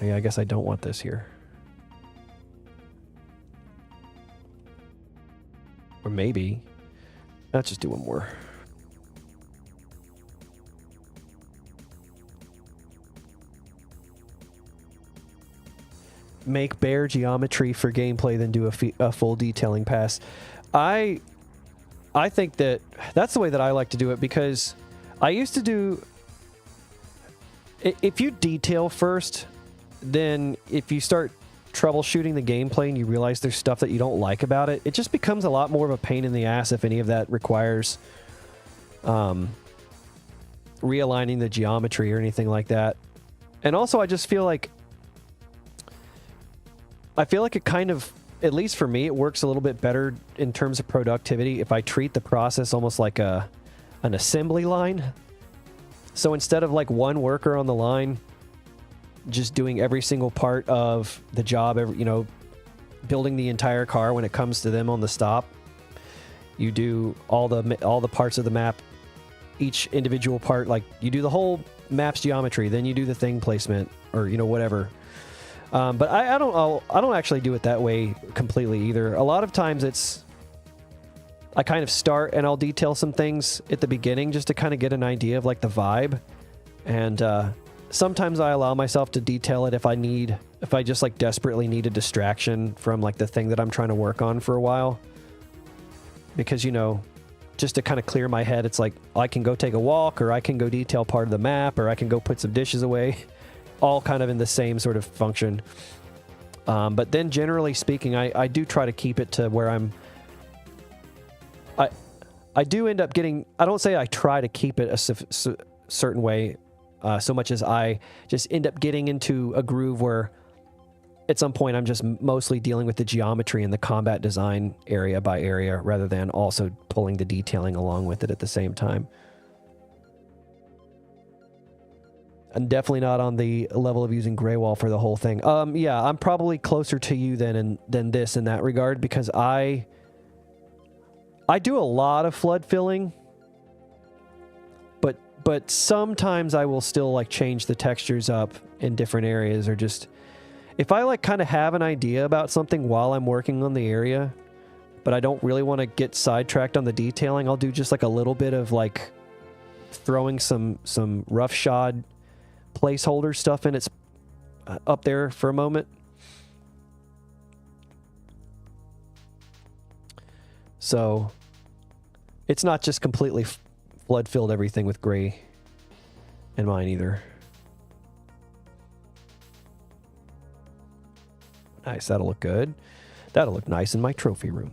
S1: Yeah, I guess I don't want this here. Or maybe. Let's just do one more. make bare geometry for gameplay than do a full detailing pass. I think that that's the way that I like to do it, because I used to do... If you detail first, then if you start troubleshooting the gameplay and you realize there's stuff that you don't like about it, it just becomes a lot more of a pain in the ass if any of that requires realigning the geometry or anything like that. And also, I just feel like... it kind of, at least for me, it works a little bit better in terms of productivity if I treat the process almost like an assembly line. So instead of like one worker on the line just doing every single part of the job, building the entire car when it comes to them on the stop, you do all the parts of the map, each individual part. Like, you do the whole map's geometry, then you do the thing placement, or whatever. But I don't actually do it that way completely either. A lot of times I kind of start and I'll detail some things at the beginning just to kind of get an idea of like the vibe. And sometimes I allow myself to detail it if I just like desperately need a distraction from like the thing that I'm trying to work on for a while. Because, just to kind of clear my head, it's like I can go take a walk, or I can go detail part of the map, or I can go put some dishes away. All kind of in the same sort of function. But then generally speaking, I do try to keep it to where I do end up getting... I don't say I try to keep it a certain way so much as I just end up getting into a groove where at some point I'm just mostly dealing with the geometry and the combat design area by area, rather than also pulling the detailing along with it at the same time. I'm definitely not on the level of using gray wall for the whole thing. Yeah, I'm probably closer to you than this in that regard, because I do a lot of flood filling, but sometimes I will still like change the textures up in different areas, or just if I like kind of have an idea about something while I'm working on the area, but I don't really want to get sidetracked on the detailing, I'll do just like a little bit of like throwing some roughshod placeholder stuff in its up there for a moment. So it's not just completely flood filled everything with gray in mine either. Nice, that'll look good. That'll look nice in my trophy room.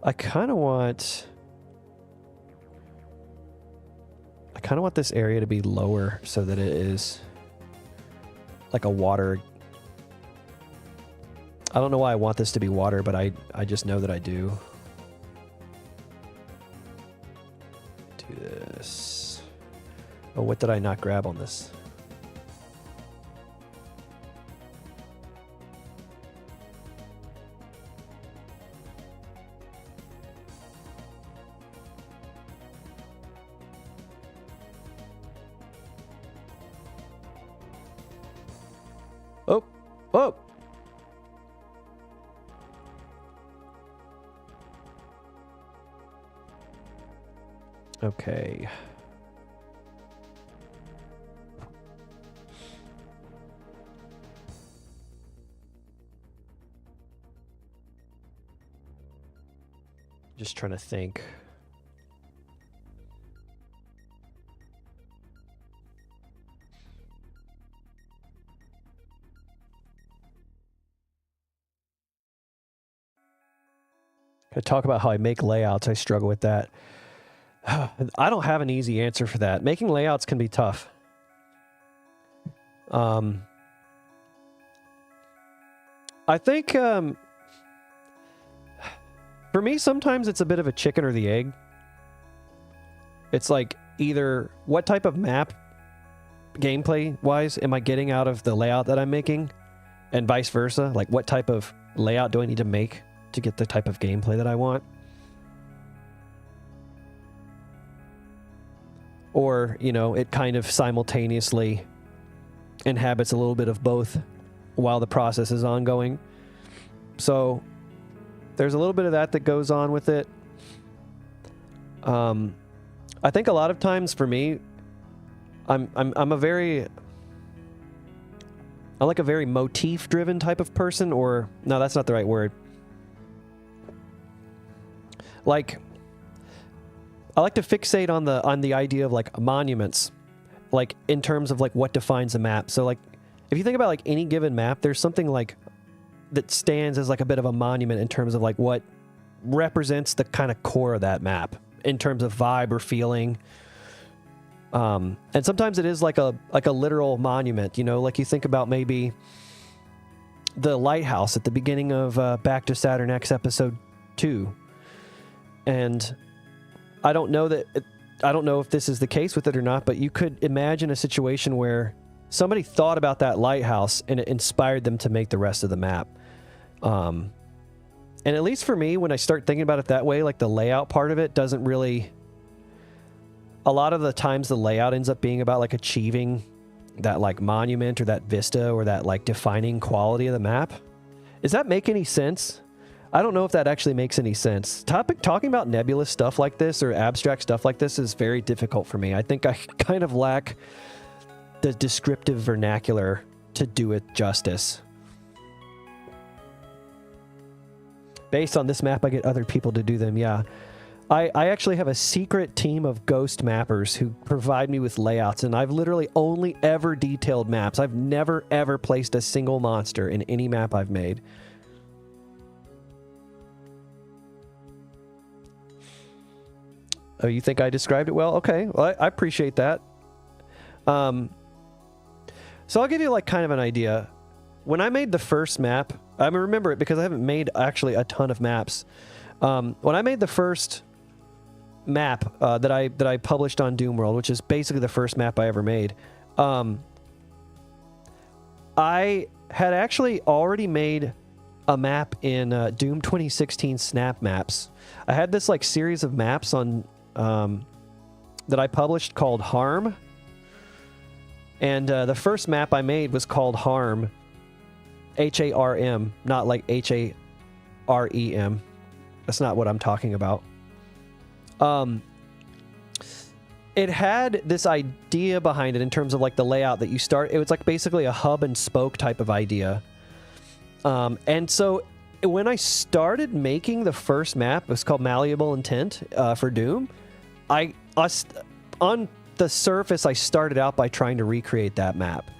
S1: I kind of want this area to be lower so that it is like a water. I don't know why I want this to be water, but I just know that I do. Do this. Oh, what did I not grab on this? Oh, oh. Okay. Just trying to think. I talk about how I make layouts. I struggle with that. I don't have an easy answer for that. Making layouts can be tough. I think for me, sometimes it's a bit of a chicken or the egg. It's like either what type of map, gameplay-wise, am I getting out of the layout that I'm making, and vice versa. Like, what type of layout do I need to make to get the type of gameplay that I want? Or, you know, it kind of simultaneously inhabits a little bit of both while the process is ongoing. So there's a little bit of that goes on with it. I think a lot of times for me, I'm like a very motif-driven type of person, or no, that's not the right word. Like, I like to fixate on the idea of like monuments, like in terms of like what defines a map. So like, if you think about like any given map, there's something like that stands as like a bit of a monument in terms of like what represents the kind of core of that map in terms of vibe or feeling. And sometimes it is like a literal monument, you know, like you think about maybe the lighthouse at the beginning of Back to Saturn X episode 2. And I don't know if this is the case with it or not, but you could imagine a situation where somebody thought about that lighthouse and it inspired them to make the rest of the map. And at least for me, when I start thinking about it that way, like the layout part of it doesn't really... A lot of the times the layout ends up being about like achieving that like monument or that vista or that like defining quality of the map. Does that make any sense? I don't know if that actually makes any sense. Talking about nebulous stuff like this or abstract stuff like this is very difficult for me. I think I kind of lack the descriptive vernacular to do it justice. Based on this map, I get other people to do them, yeah. I actually have a secret team of ghost mappers who provide me with layouts, and I've literally only ever detailed maps. I've never, ever placed a single monster in any map I've made. Oh, you think I described it well? Okay, well, I appreciate that. So I'll give you like kind of an idea. When I made the first map, I remember it because I haven't made actually a ton of maps. When I made the first map that I published on Doomworld, which is basically the first map I ever made, I had actually already made a map in Doom 2016 Snap Maps. I had this like series of maps on that I published called Harm, and the first map I made was called Harm, H-A-R-M, not like H-A-R-E-M. That's not what I'm talking about. It had this idea behind it in terms of like the layout that you start. It was like basically a hub and spoke type of idea. And so when I started making the first map, it was called Malleable Intent for Doom. On the surface, I started out by trying to recreate that map.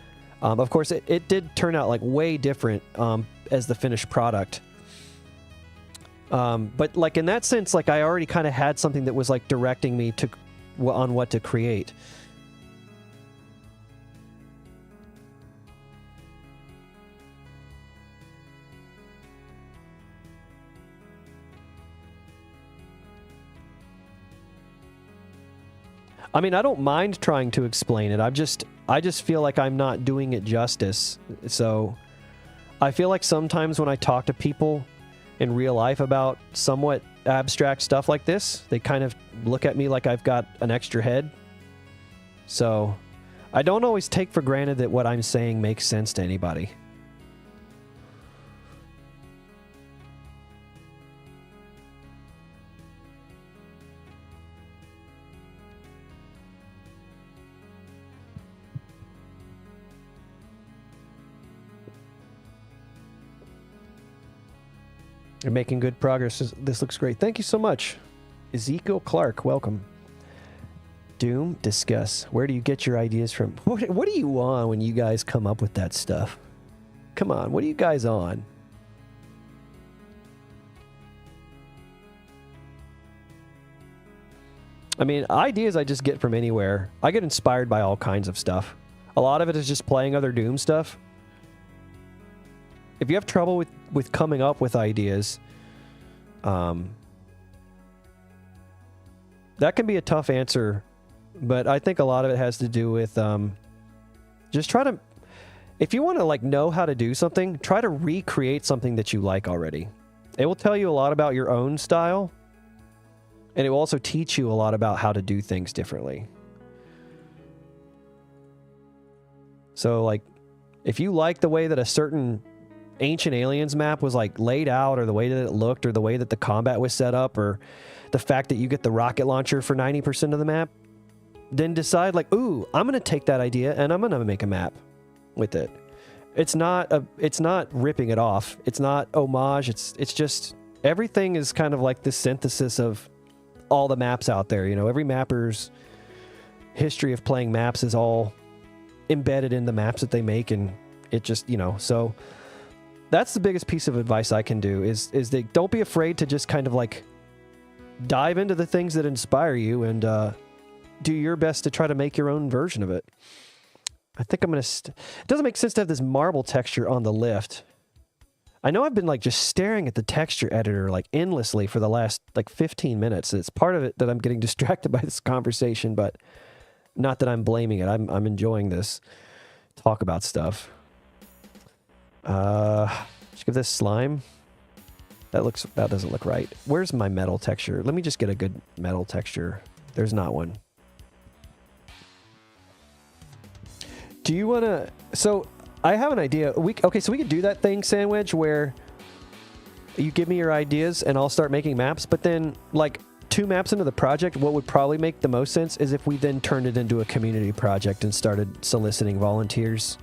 S1: Of course, it did turn out like way different as the finished product. But like in that sense, like I already kind of had something that was like directing me on what to create. I mean, I don't mind trying to explain it. I just feel like I'm not doing it justice. So I feel like sometimes when I talk to people in real life about somewhat abstract stuff like this, they kind of look at me like I've got an extra head. So I don't always take for granted that what I'm saying makes sense to anybody. You're making good progress. This looks great. Thank you so much. Ezekiel Clark, welcome. Doom, discuss. Where do you get your ideas from? What are you on when you guys come up with that stuff? Come on, what are you guys on? I mean, ideas I just get from anywhere. I get inspired by all kinds of stuff. A lot of it is just playing other Doom stuff. If you have trouble with coming up with ideas, that can be a tough answer, but I think a lot of it has to do with just try to, if you want to like know how to do something, try to recreate something that you like already. It will tell you a lot about your own style, and it will also teach you a lot about how to do things differently. So like, if you like the way that a certain Ancient Aliens map was like laid out, or the way that it looked, or the way that the combat was set up, or the fact that you get the rocket launcher for 90% of the map, then decide like, ooh, I'm going to take that idea and I'm going to make a map with it. It's not ripping it off. It's not homage. It's just everything is kind of like this synthesis of all the maps out there. You know, every mapper's history of playing maps is all embedded in the maps that they make, and it just, you know, so that's the biggest piece of advice I can do is that don't be afraid to just kind of like dive into the things that inspire you and do your best to try to make your own version of it. I think I'm going to... It doesn't make sense to have this marble texture on the lift. I know I've been like just staring at the texture editor like endlessly for the last like 15 minutes. It's part of it that I'm getting distracted by this conversation, but not that I'm blaming it. I'm enjoying this talk about stuff. Let's give this slime. That doesn't look right. Where's my metal texture? Let me just get a good metal texture. There's not one. Do you want to... So, I have an idea. Okay, so we could do that thing, Sandwich, where you give me your ideas and I'll start making maps, but then, like, 2 maps into the project, what would probably make the most sense is if we then turned it into a community project and started soliciting volunteers.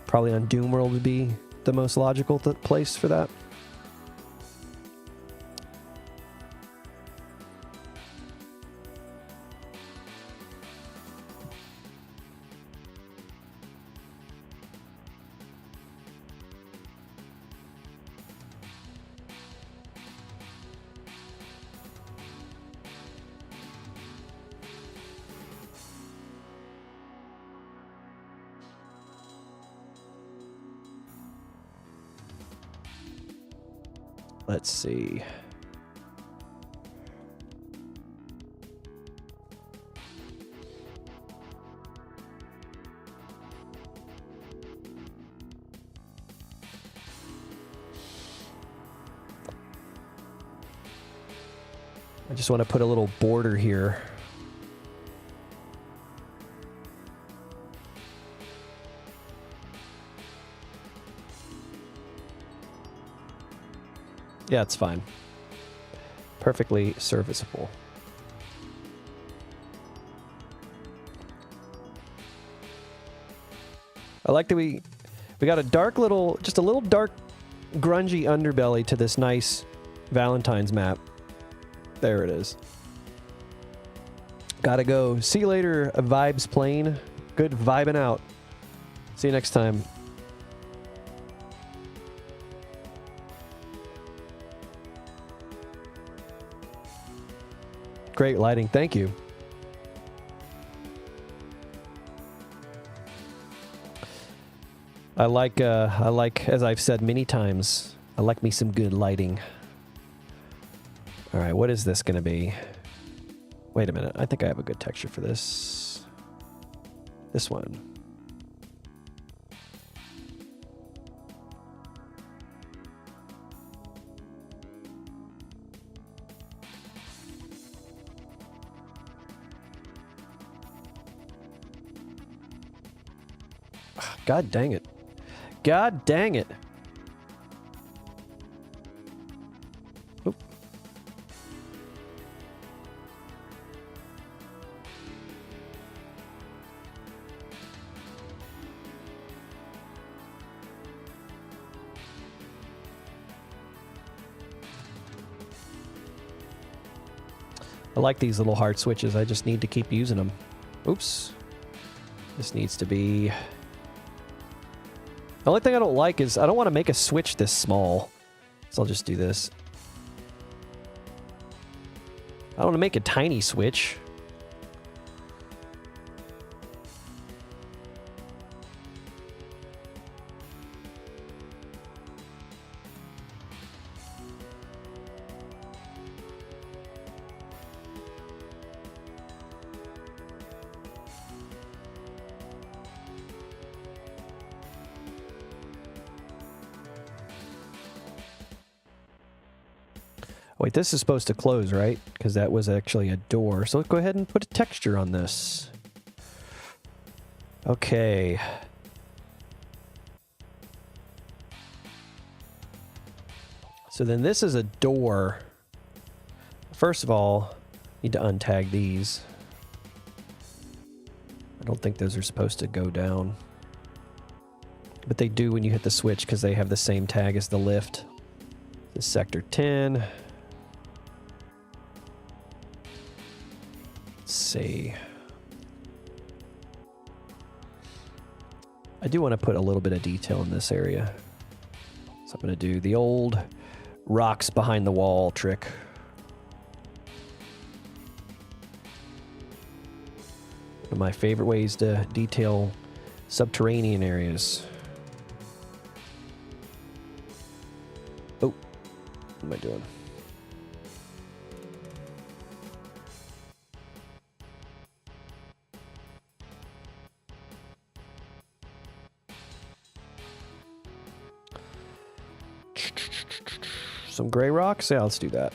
S1: Probably on Doomworld would be the most logical place for that. Let's see. I just want to put a little border here. Yeah, it's fine. Perfectly serviceable. I like that we got a dark little, just a little dark, grungy underbelly to this nice Valentine's map. There it is. Gotta go. See you later, Vibes Plane. Good vibing out. See you next time. Great lighting, thank you. I like, as I've said many times, I like me some good lighting. All right, what is this gonna be? Wait a minute, I think I have a good texture for this. This one. God dang it. God dang it. Oop. I like these little heart switches. I just need to keep using them. Oops. This needs to be... The only thing I don't like is I don't want to make a switch this small. So I'll just do this. I don't want to make a tiny switch. Wait, this is supposed to close, right? Because that was actually a door. So let's go ahead and put a texture on this. Okay. So then this is a door. First of all, need to untag these. I don't think those are supposed to go down. But they do when you hit the switch because they have the same tag as the lift. This is sector 10. Let's see. I do want to put a little bit of detail in this area. So I'm going to do the old rocks behind the wall trick. One of my favorite ways to detail subterranean areas. Oh, what am I doing? Some gray rocks? Yeah, let's do that.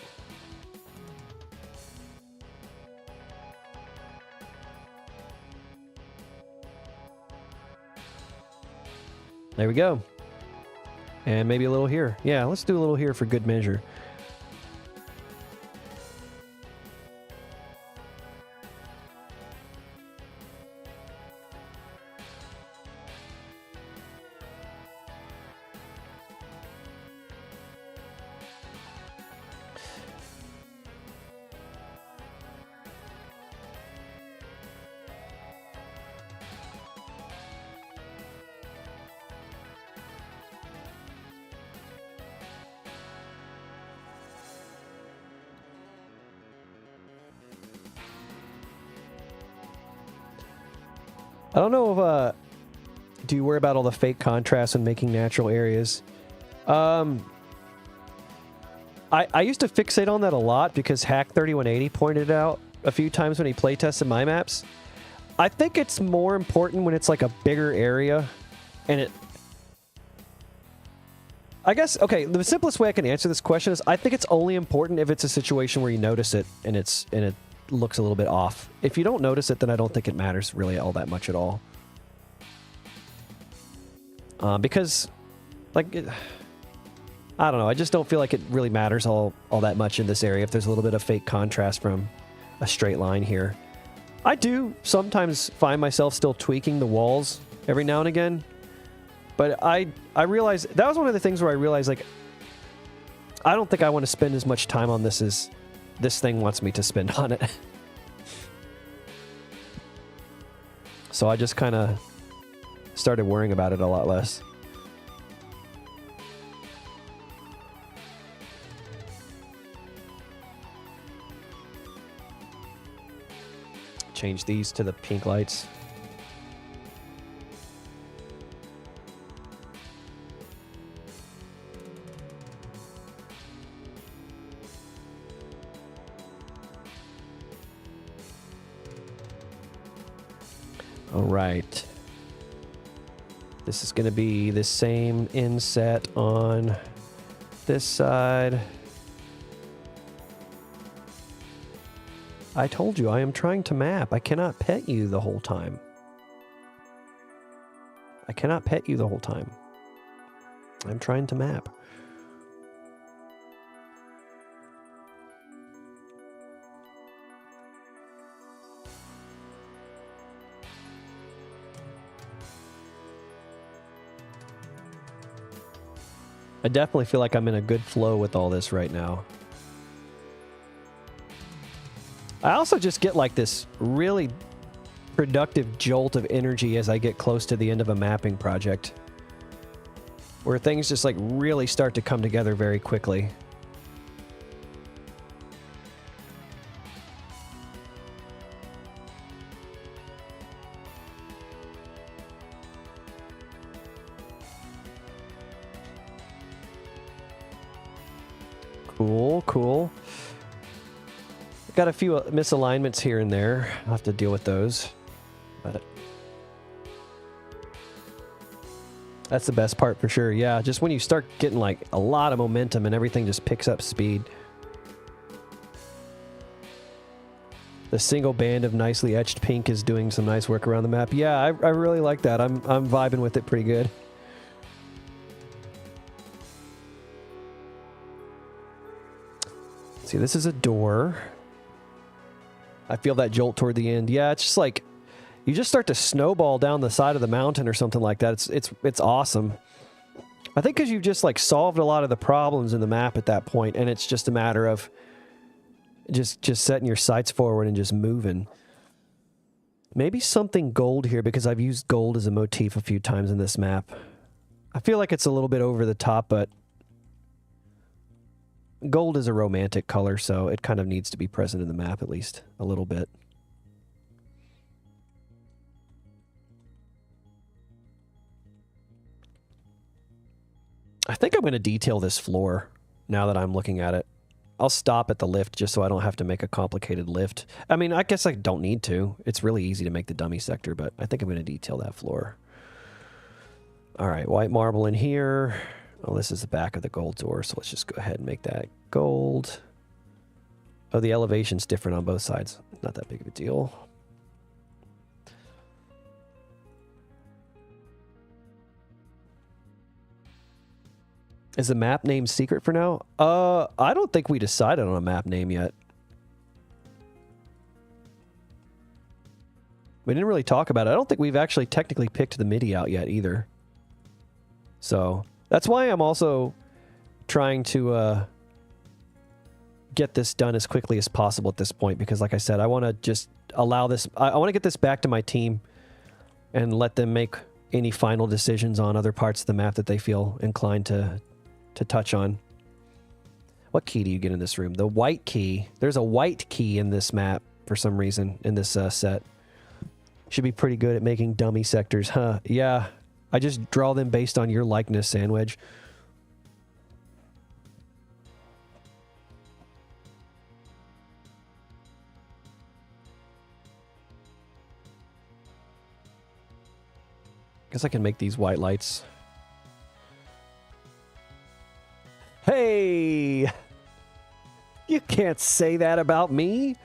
S1: There we go. And maybe a little here. Yeah, let's do a little here for good measure. I don't know if, do you worry about all the fake contrast when making natural areas? I used to fixate on that a lot because Hack3180 pointed it out a few times when he playtested my maps. I think it's more important when it's like a bigger area and it... I guess, okay, the simplest way I can answer this question is I think it's only important if it's a situation where you notice it and it looks a little bit off. If you don't notice it, then I don't think it matters really all that much at all. Because, like, I don't know, I just don't feel like it really matters all that much in this area if there's a little bit of fake contrast from a straight line here. I do sometimes find myself still tweaking the walls every now and again, but I realize, that was one of the things where I realized, like, I don't think I want to spend as much time on this as this thing wants me to spend on it. So I just kind of started worrying about it a lot less. Change these to the pink lights. All right. This is going to be the same inset on this side. I told you I am trying to map. I cannot pet you the whole time. I cannot pet you the whole time. I'm trying to map. I definitely feel like I'm in a good flow with all this right now. I also just get like this really productive jolt of energy as I get close to the end of a mapping project, where things just like really start to come together very quickly. Cool, cool. Got a few misalignments here and there. I'll have to deal with those. But that's the best part for sure. Yeah, just when you start getting like a lot of momentum and everything just picks up speed. The single band of nicely etched pink is doing some nice work around the map. Yeah, I really like that. I'm vibing with it pretty good. See, this is a door. I feel that jolt toward the end. Yeah, it's just like you just start to snowball down the side of the mountain or something like that. It's awesome. I think because you've just like solved a lot of the problems in the map at that point, and it's just a matter of just setting your sights forward and just moving. Maybe something gold here because I've used gold as a motif a few times in this map. I feel like it's a little bit over the top, but gold is a romantic color, so it kind of needs to be present in the map at least a little bit. I think I'm going to detail this floor now that I'm looking at it. I'll stop at the lift just so I don't have to make a complicated lift. I mean, I guess I don't need to. It's really easy to make the dummy sector, but I think I'm going to detail that floor. All right, white marble in here. Oh, this is the back of the gold door, so let's just go ahead and make that gold. Oh, the elevation's different on both sides. Not that big of a deal. Is the map name secret for now? I don't think we decided on a map name yet. We didn't really talk about it. I don't think we've actually technically picked the MIDI out yet either. So that's why I'm also trying to get this done as quickly as possible at this point, because like I said, I want to just allow this. I want to get this back to my team and let them make any final decisions on other parts of the map that they feel inclined to touch on. What key do you get in this room? The white key. There's a white key in this map for some reason in this set. Should be pretty good at making dummy sectors, huh? Yeah. I just draw them based on your likeness, Sandwich. Guess I can make these white lights. Hey! You can't say that about me!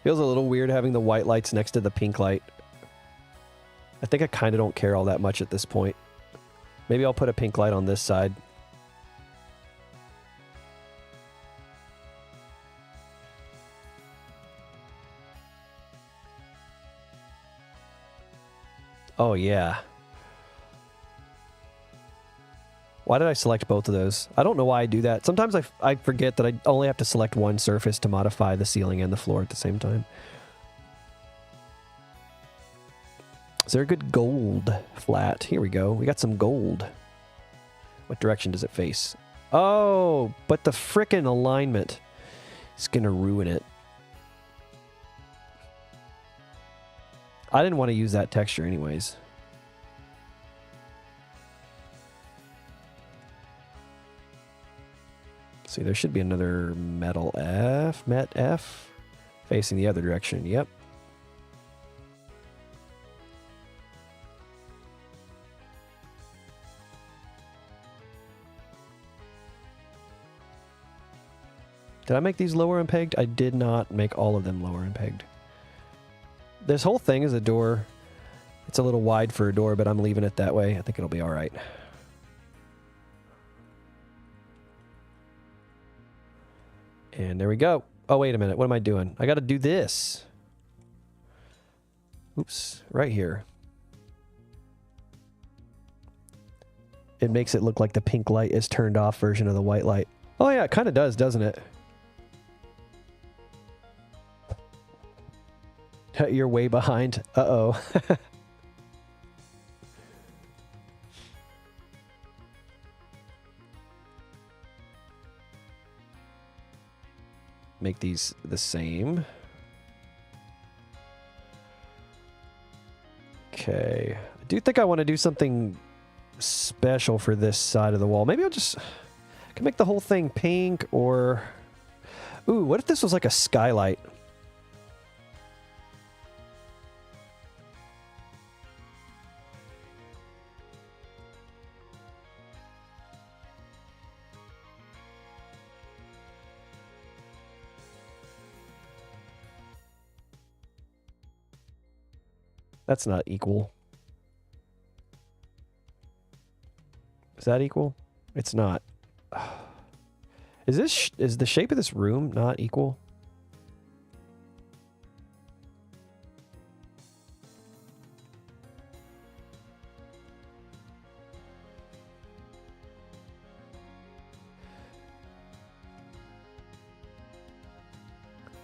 S1: Feels a little weird having the white lights next to the pink light. I think I kind of don't care all that much at this point. Maybe I'll put a pink light on this side. Oh, yeah. Why did I select both of those? I don't know why I do that. Sometimes I forget that I only have to select one surface to modify the ceiling and the floor at the same time. Is there a good gold flat? Here we go. We got some gold. What direction does it face? Oh, but the frickin' alignment is going to ruin it. I didn't want to use that texture anyways. See, there should be another metal F, met F, facing the other direction. Yep. Did I make these lower and pegged? I did not make all of them lower and pegged. This whole thing is a door. It's a little wide for a door, but I'm leaving it that way. I think it'll be all right. And there we go. Oh, wait a minute. What am I doing? I got to do this. Oops. Right here. It makes it look like the pink light is turned off version of the white light. Oh, yeah. It kind of does, doesn't it? You're way behind. Uh-oh. Make these the same. Okay. I do think I want to do something special for this side of the wall. Maybe I can make the whole thing pink or... Ooh, what if this was like a skylight? That's not equal. Is that equal? It's not. Is the shape of this room not equal?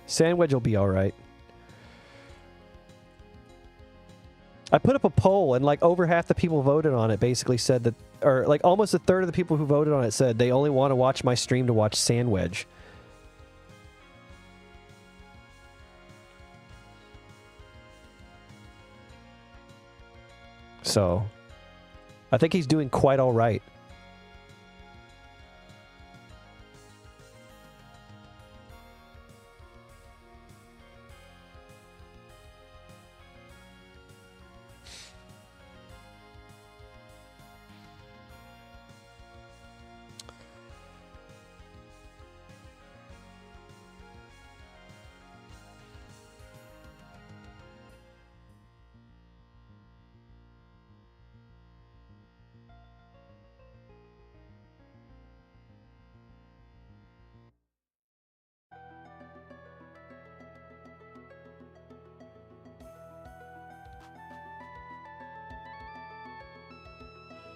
S1: Sandwich will be all right. I put up a poll and like over half the people voted on it basically said that, or like almost a third of the people who voted on it said they only want to watch my stream to watch Sandwich. So, I think he's doing quite all right.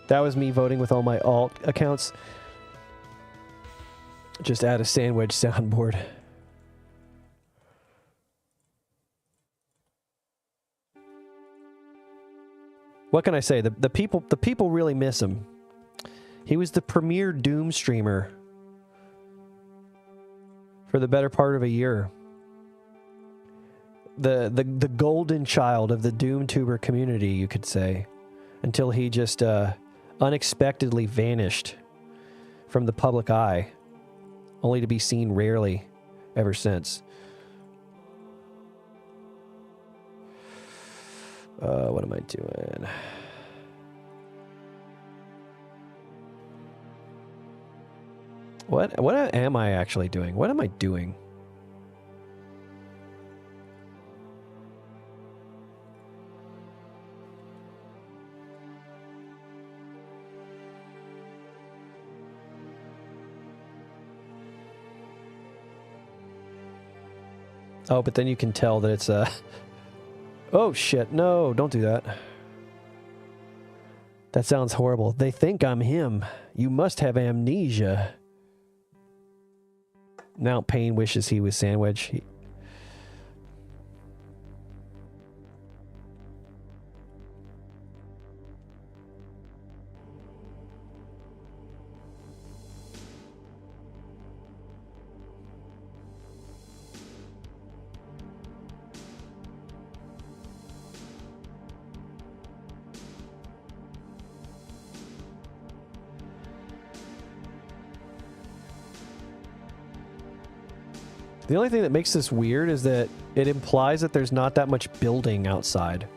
S1: That was me voting with all my alt accounts. Just add a Sandwich soundboard. What can I say? The people really miss him. He was the premier Doom streamer for the better part of a year. The golden child of the Doom tuber community, you could say, until he just unexpectedly vanished from the public eye, only to be seen rarely ever since. What am I doing? What am I actually doing? What am I doing? Oh, but then you can tell that it's a... Oh, shit. No, don't do that. That sounds horrible. They think I'm him. You must have amnesia. Now Payne wishes he was Sandwich. The only thing that makes this weird is that it implies that there's not that much building outside.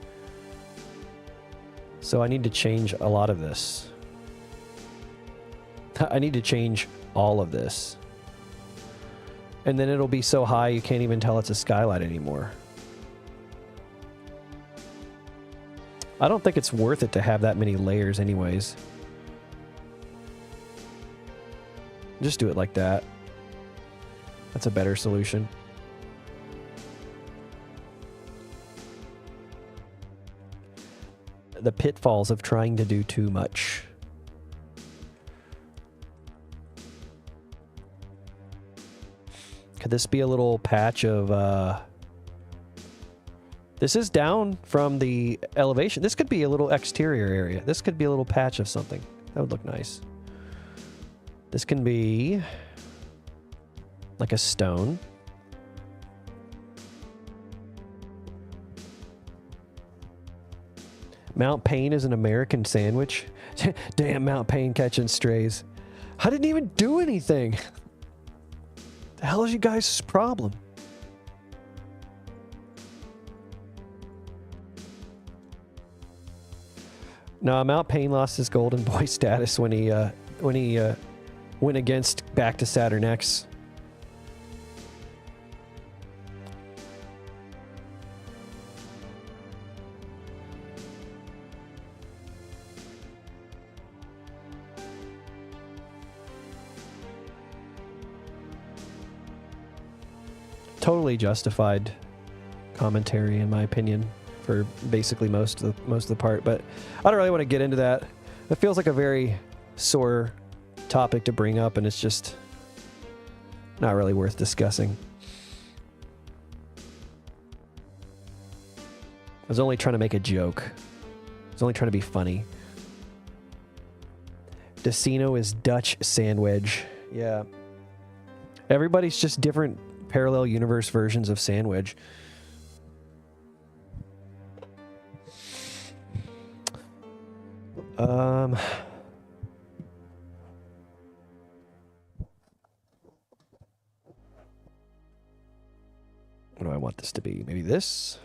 S1: So I need to change a lot of this. I need to change all of this. And then it'll be so high you can't even tell it's a skylight anymore. I don't think it's worth it to have that many layers anyways. Just do it like that. That's a better solution. The pitfalls of trying to do too much. Could this be a little patch of... This is down from the elevation. This could be a little exterior area. This could be a little patch of something. That would look nice. This can be... like a stone. Mount Payne is an American sandwich. Damn, Mount Payne catching strays. I didn't even do anything. The hell is you guys' problem? No, Mount Payne lost his golden boy status when he went against Back to Saturn X. totally justified commentary in my opinion for basically most of the part, but I don't really want to get into that. It feels like a very sore topic to bring up, and it's just not really worth discussing. I was only trying to make a joke. I was only trying to be funny. Decino is Dutch sandwich. Yeah. Everybody's just different parallel universe versions of sandwich. What do I want this to be? Maybe this?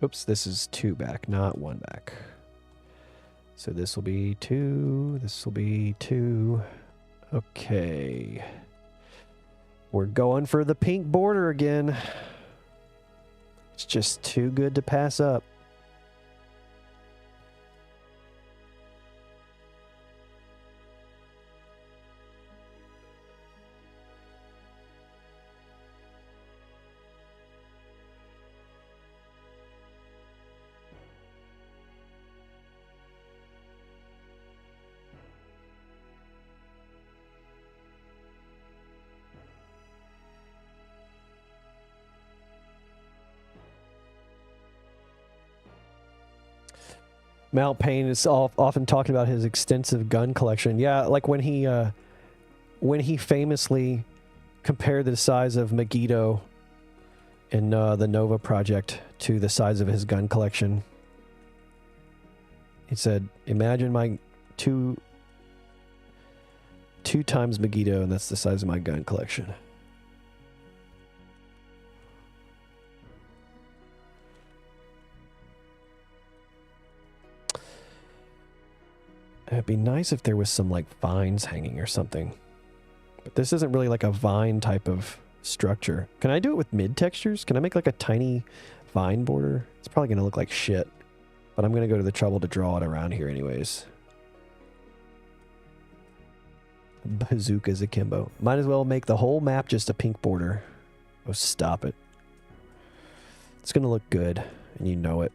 S1: Oops, this is 2 back, not 1 back. So this will be 2, this will be 2. Okay. We're going for the pink border again. It's just too good to pass up. Mount Payne is often talking about his extensive gun collection. Yeah, like when he famously compared the size of Megiddo in the Nova project to the size of his gun collection. He said, imagine my two times Megiddo, and that's the size of my gun collection. It'd be nice if there was some like vines hanging or something. But this isn't really like a vine type of structure. Can I do it with mid textures? Can I make like a tiny vine border? It's probably going to look like shit. But I'm going to go to the trouble to draw it around here anyways. Bazooka's akimbo. Might as well make the whole map just a pink border. Oh, stop it. It's going to look good, and you know it.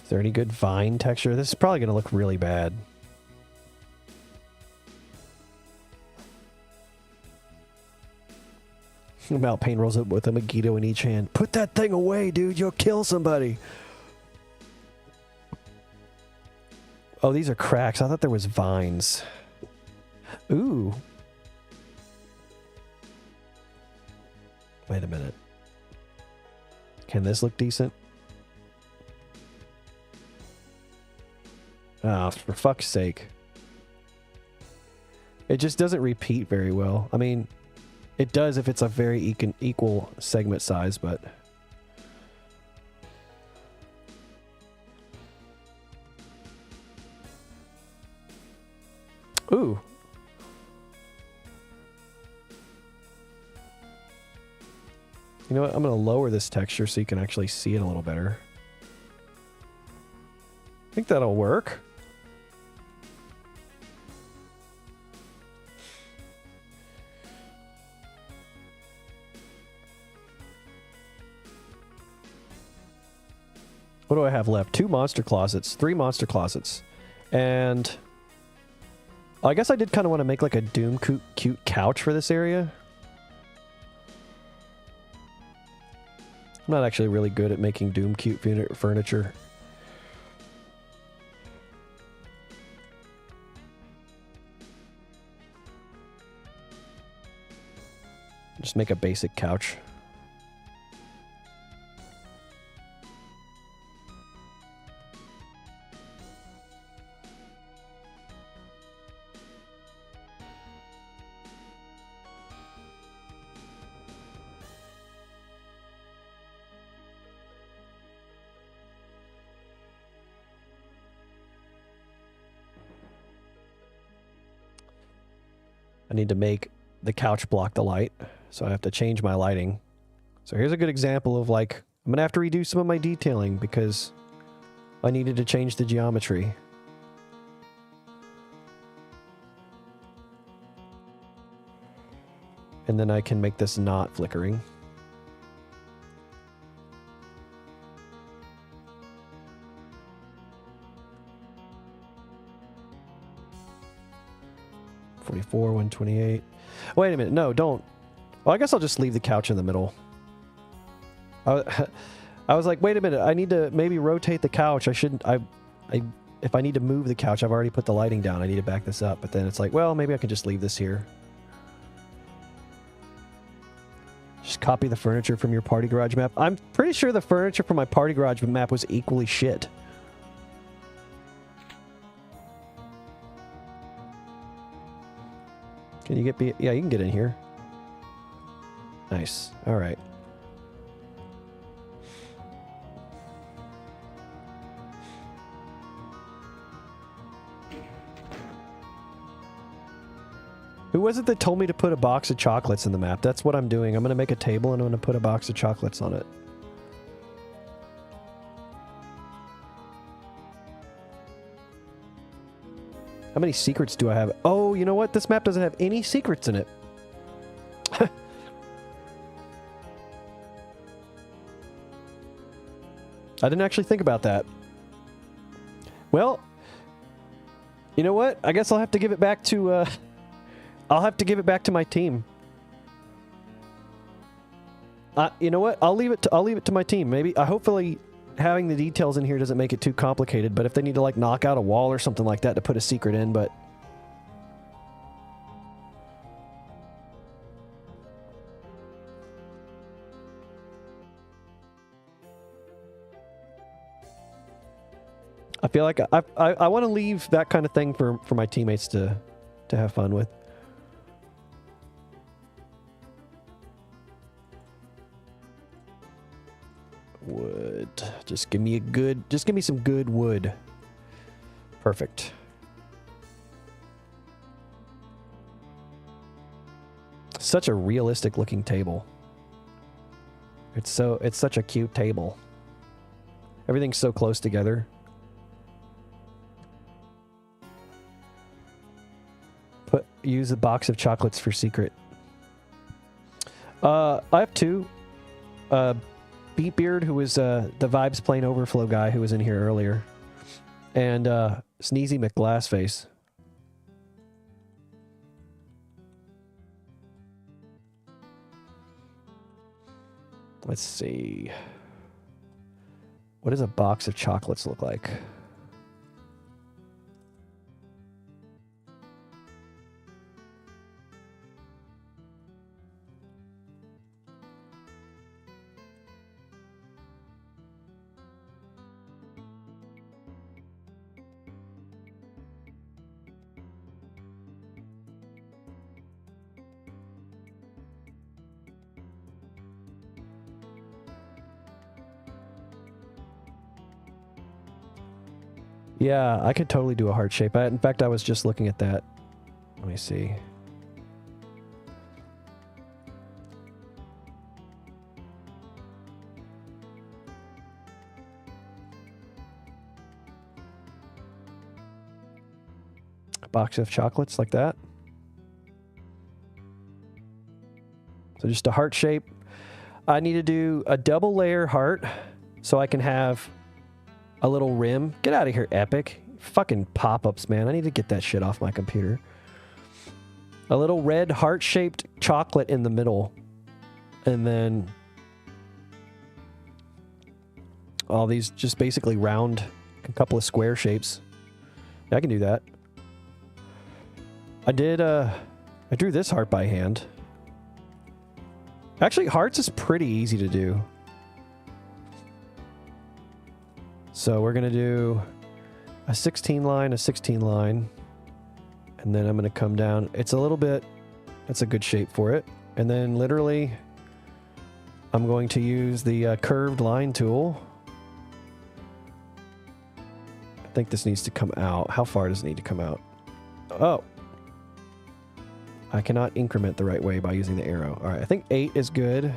S1: Is there any good vine texture? This is probably going to look really bad. Mount Payne rolls up with a Megiddo in each hand. Put that thing away, dude. You'll kill somebody. Oh, these are cracks. I thought there was vines. Ooh. Wait a minute. Can this look decent? Oh, for fuck's sake. It just doesn't repeat very well. I mean, it does if it's a very equal segment size, but... Ooh. You know what? I'm going to lower this texture so you can actually see it a little better. I think that'll work. What do I have left? 2 monster closets, 3 monster closets. And I guess I did kind of want to make like a Doom cute couch for this area. I'm not actually really good at making Doom cute furniture. Just make a basic couch. I need to make the couch block the light, so I have to change my lighting. So here's a good example of like, I'm gonna have to redo some of my detailing because I needed to change the geometry. And then I can make this not flickering. $44, $128. Wait a minute, no, don't. Well, I guess I'll just leave the couch in the middle. I was like, wait a minute, I need to maybe rotate the couch. I shouldn't, if I need to move the couch, I've already put the lighting down. I need to back this up. But then it's like, well, maybe I can just leave this here. Just copy the furniture from your party garage map. I'm pretty sure the furniture from my party garage map was equally shit. Can you get yeah, you can get in here. Nice. All right. Who was it that told me to put a box of chocolates in the map? That's what I'm doing. I'm going to make a table and I'm going to put a box of chocolates on it. How many secrets do I have? Oh, you know what? This map doesn't have any secrets in it. I didn't actually think about that. Well, you know what? I guess I'll have to give it back to, I'll have to give it back to my team. You know what? I'll leave it to my team. Maybe, hopefully having the details in here doesn't make it too complicated, but if they need to like knock out a wall or something like that to put a secret in, but I feel like I want to leave that kind of thing for my teammates to have fun with. Wood. Just give me some good wood. Perfect. Such a realistic looking table. It's such a cute table. Everything's so close together. Use a box of chocolates for secret. I have two. Beetbeard, who was the Vibes Plane Overflow guy who was in here earlier. And Sneezy McGlassface. Let's see. What does a box of chocolates look like? Yeah, I could totally do a heart shape. In fact, I was just looking at that. Let me see. A box of chocolates like that. So just a heart shape. I need to do a double layer heart so I can have a little rim. Get out of here, Epic. Fucking pop-ups, man. I need to get that shit off my computer. A little red heart-shaped chocolate in the middle. And then all these just basically round, a couple of square shapes. Yeah, I can do that. I drew this heart by hand. Actually, hearts is pretty easy to do. So we're going to do a 16 line, a 16 line. And then I'm going to come down. It's a little bit, that's a good shape for it. And then literally, I'm going to use the curved line tool. I think this needs to come out. How far does it need to come out? Oh. I cannot increment the right way by using the arrow. All right, I think 8 is good.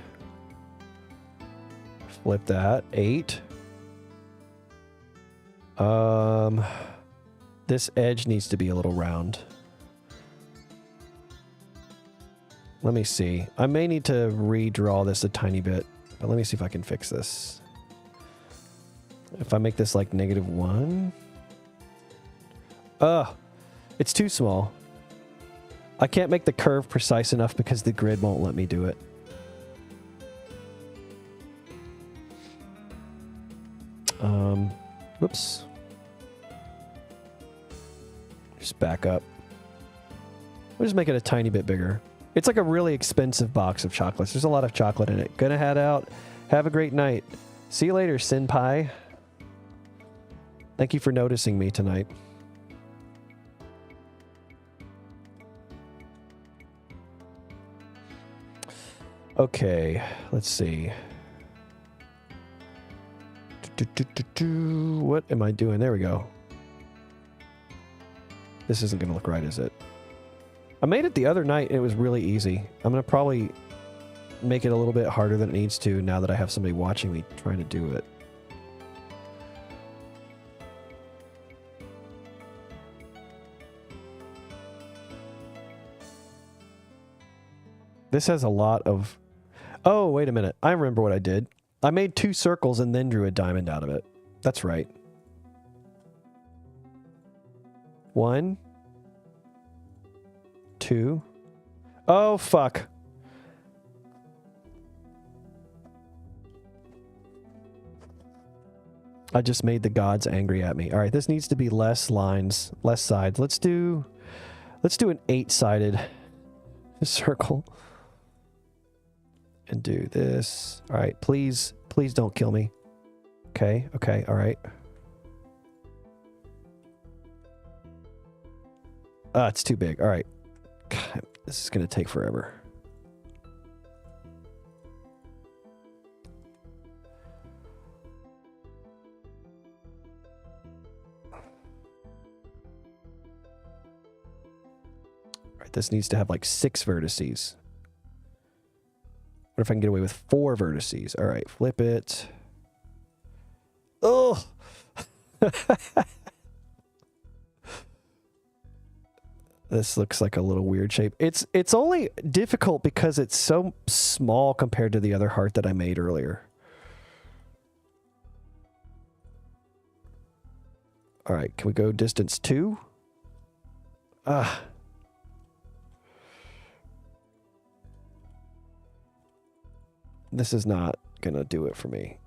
S1: Flip that. 8. This edge needs to be a little round. Let me see. I may need to redraw this a tiny bit, but let me see if I can fix this. If I make this like -1. It's too small. I can't make the curve precise enough because the grid won't let me do it. Whoops. Just back up. We'll just make it a tiny bit bigger. It's like a really expensive box of chocolates. There's a lot of chocolate in it. Gonna head out. Have a great night. See you later, Senpai. Thank you for noticing me tonight. Okay, let's see. What am I doing? There we go. This isn't going to look right, is it? I made it the other night and it was really easy. I'm going to probably make it a little bit harder than it needs to now that I have somebody watching me trying to do it. This has a lot of... Oh, wait a minute. I remember what I did. I made 2 circles and then drew a diamond out of it. That's right. 1, 2. Oh, fuck. I just made the gods angry at me. All right, this needs to be less lines, less sides. Let's do an 8-sided circle. And do this. All right, please don't kill me. Okay, all right. It's too big. All right. God, this is going to take forever. All right, this needs to have like 6 vertices. What if I can get away with 4 vertices? All right, flip it. Oh! This looks like a little weird shape. It's only difficult because it's so small compared to the other heart that I made earlier. All right, can we go distance 2? This is not gonna do it for me.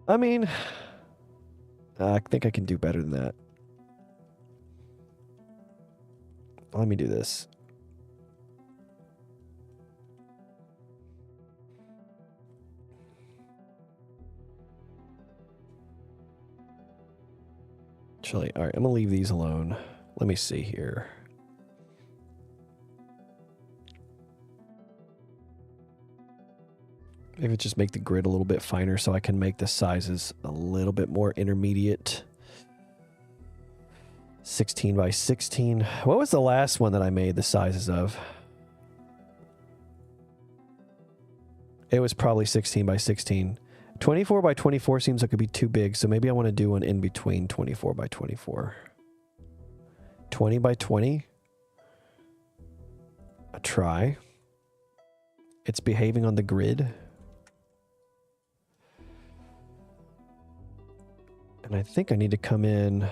S1: I mean, I think I can do better than that. Let me do this. Actually, all right, I'm gonna leave these alone. Let me see here. Maybe just make the grid a little bit finer so I can make the sizes a little bit more intermediate. 16 by 16. What was the last one that I made the sizes of? It was probably 16 by 16. 24 by 24 seems like it'd be too big, so maybe I want to do one in between 24 by 24. 20 by 20. A try. It's behaving on the grid. And I think I need to come in.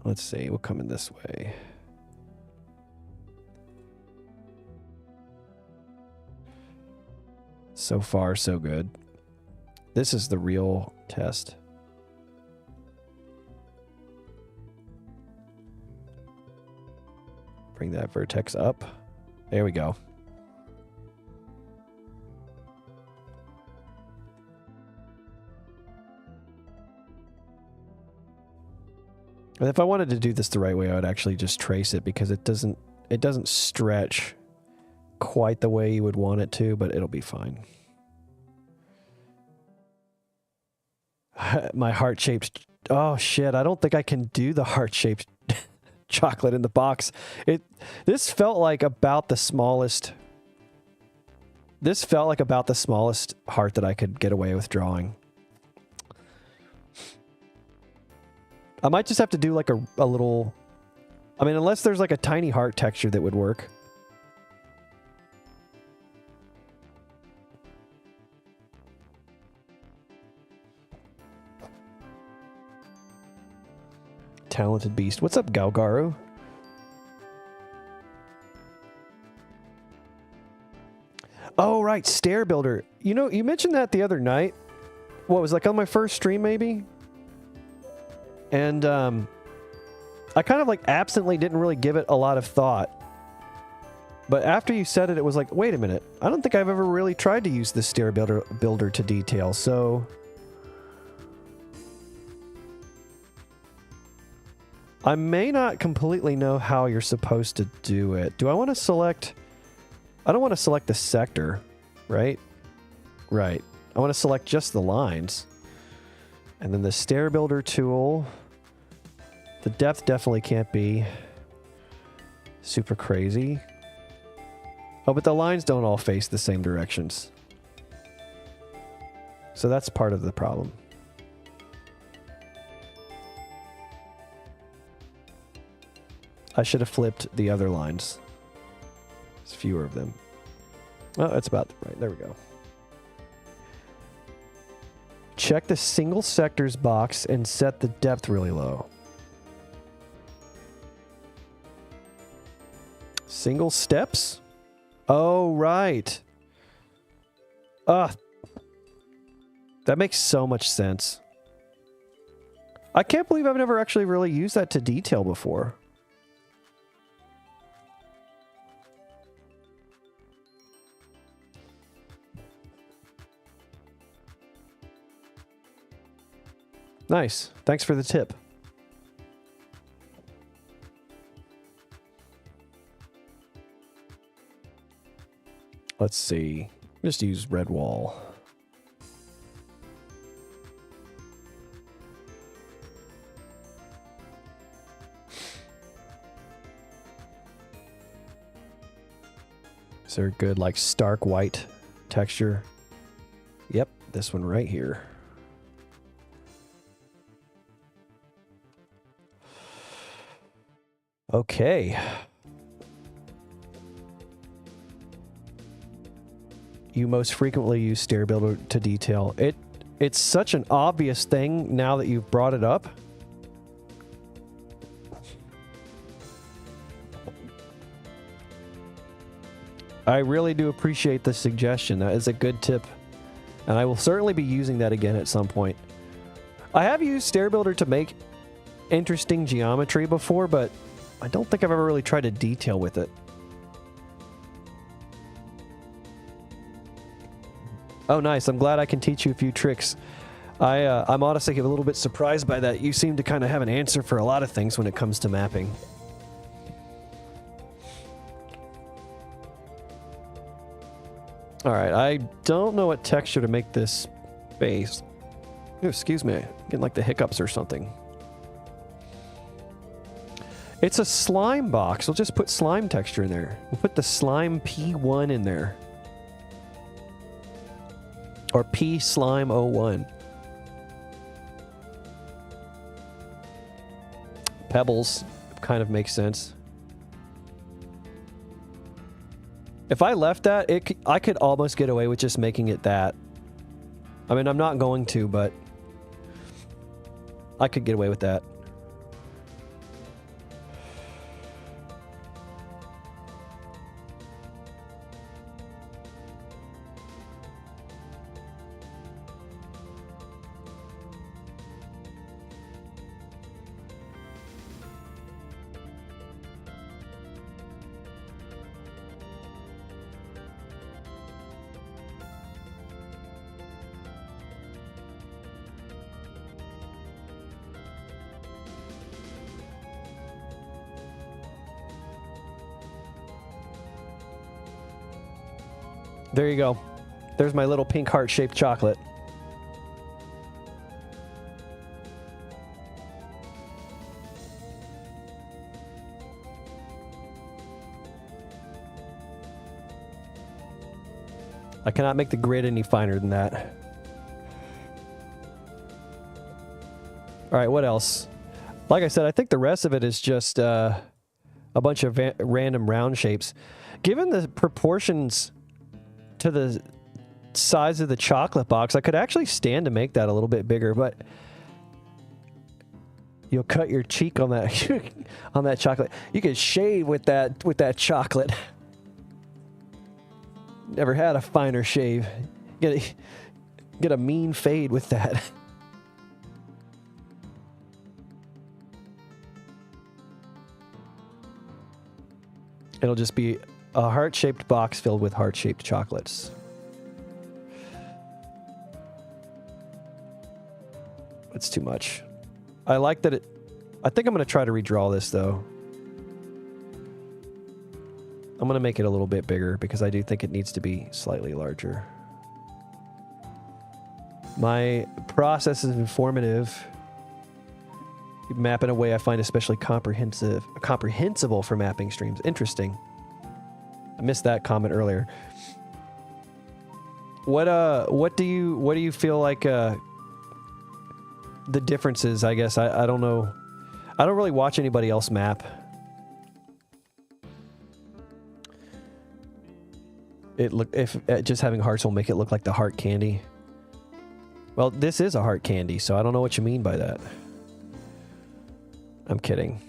S1: Let's see, we'll come in this way. So far, so good. This is the real test. Bring that vertex up. There we go. And if I wanted to do this the right way, I would actually just trace it because it doesn't stretch quite the way you would want it to, but it'll be fine. My heart-shaped... Oh, shit. I don't think I can do the heart-shaped chocolate in the box. This felt like about the smallest... This felt like about the smallest heart that I could get away with drawing. I might just have to do like a little... I mean, unless there's like a tiny heart texture that would work. Talented beast. What's up, Galgaru? Oh, right. Stair Builder. You know, you mentioned that the other night. What, was like on my first stream, maybe? And, I kind of like absently didn't really give it a lot of thought. But after you said it, it was like, wait a minute. I don't think I've ever really tried to use the Stair Builder to detail, so... I may not completely know how you're supposed to do it. Do I want to select... I don't want to select the sector, right? Right. I want to select just the lines. And then the Stair Builder tool. The depth definitely can't be super crazy. Oh, but the lines don't all face the same directions. So that's part of the problem. I should have flipped the other lines. There's fewer of them. Oh, that's about right. There we go. Check the single sectors box and set the depth really low. Single steps? Oh, right. That makes so much sense. I can't believe I've never actually really used that to detail before. Nice. Thanks for the tip. Let's see. Just use red wall. Is there a good, like, stark white texture? Yep, this one right here. Okay. You most frequently use Stair Builder to detail. It's such an obvious thing now that you've brought it up. I really do appreciate the suggestion. That is a good tip. And I will certainly be using that again at some point. I have used Stair Builder to make interesting geometry before, but I don't think I've ever really tried to detail with it. Oh, nice. I'm glad I can teach you a few tricks. I'm honestly a little bit surprised by that. You seem to kind of have an answer for a lot of things when it comes to mapping. All right, I don't know what texture to make this base. Ooh, excuse me, getting like the hiccups or something. It's a slime box. We'll just put slime texture in there. We'll put the slime P1 in there. Or P slime 01. Pebbles kind of makes sense. If I left that, I could almost get away with just making it that. I mean, I'm not going to, but I could get away with that. There you go. There's my little pink heart-shaped chocolate. I cannot make the grid any finer than that. All right, what else? Like I said, I think the rest of it is just a bunch of random round shapes. Given the proportions to the size of the chocolate box, I could actually stand to make that a little bit bigger, but you'll cut your cheek on that on that chocolate. You could shave with that chocolate. Never had a finer shave. Get a mean fade with that. It'll just be a heart-shaped box filled with heart-shaped chocolates. It's too much. I like that it... I think I'm going to try to redraw this, though. I'm going to make it a little bit bigger because I do think it needs to be slightly larger. My process is informative. You map in a way I find especially comprehensible for mapping streams. Interesting. I missed that comment earlier. What do you feel like the differences? I guess I don't know. I don't really watch anybody else map. If just having hearts will make it look like the heart candy. Well, this is a heart candy, so I don't know what you mean by that. I'm kidding.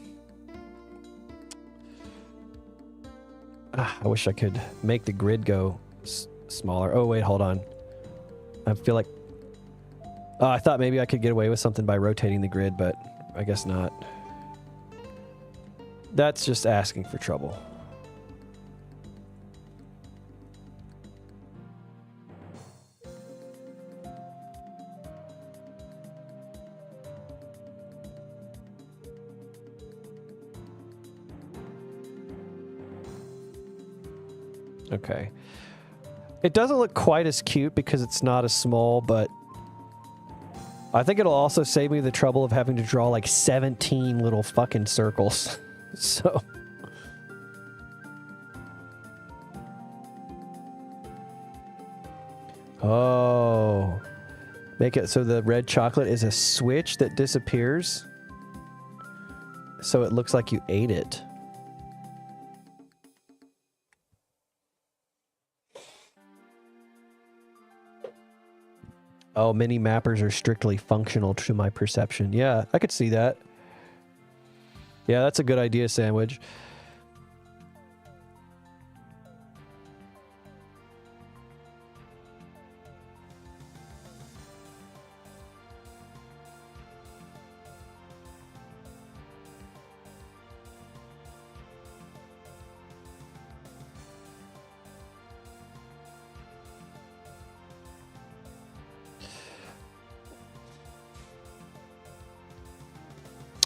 S1: I wish I could make the grid go smaller. Oh, wait, hold on. I feel like... I thought maybe I could get away with something by rotating the grid, but I guess not. That's just asking for trouble. Okay. It doesn't look quite as cute because it's not as small, but I think it'll also save me the trouble of having to draw like 17 little fucking circles. So... Oh. Make it so the red chocolate is a switch that disappears. So it looks like you ate it. Oh, mini mappers are strictly functional to my perception. Yeah, I could see that. Yeah, that's a good idea, Sandwich.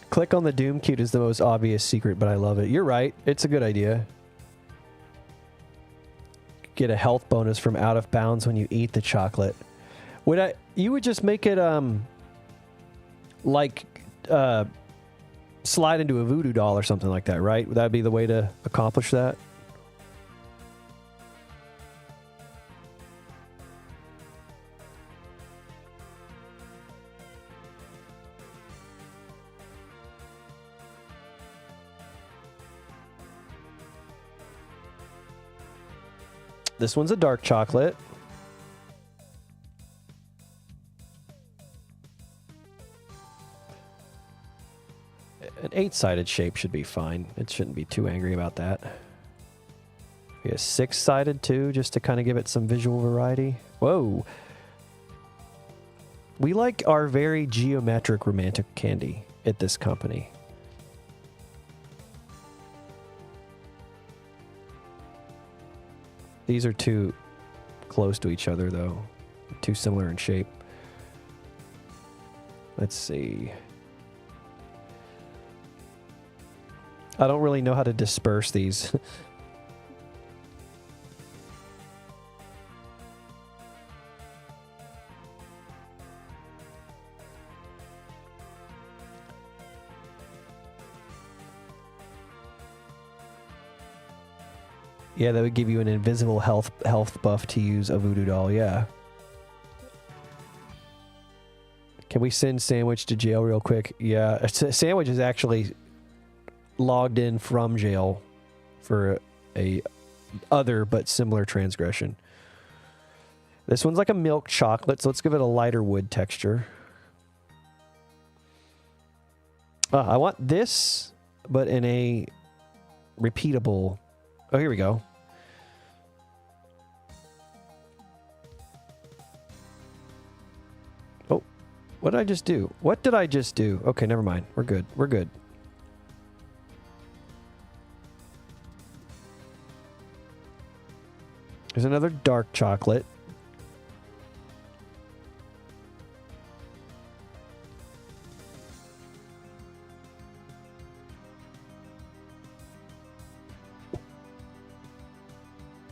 S1: Click on the Doom cute is the most obvious secret, but I love it. You're right. It's a good idea. Get a health bonus from out of bounds when you eat the chocolate. You would just make it like slide into a voodoo doll or something like that, right? Would that be the way to accomplish that? This one's a dark chocolate. An 8-sided shape should be fine. It shouldn't be too angry about that. Maybe a 6-sided too, just to kind of give it some visual variety. Whoa. We like our very geometric romantic candy at this company. These are too close to each other, though. Too similar in shape. Let's see. I don't really know how to disperse these. Yeah, that would give you an invisible health buff to use a voodoo doll, yeah. Can we send Sandwich to jail real quick? Yeah, Sandwich is actually logged in from jail for a other but similar transgression. This one's like a milk chocolate, so let's give it a lighter wood texture. I want this, but in a repeatable... Oh, here we go. Oh, what did I just do? What did I just do? Okay, never mind. We're good. We're good. There's another dark chocolate.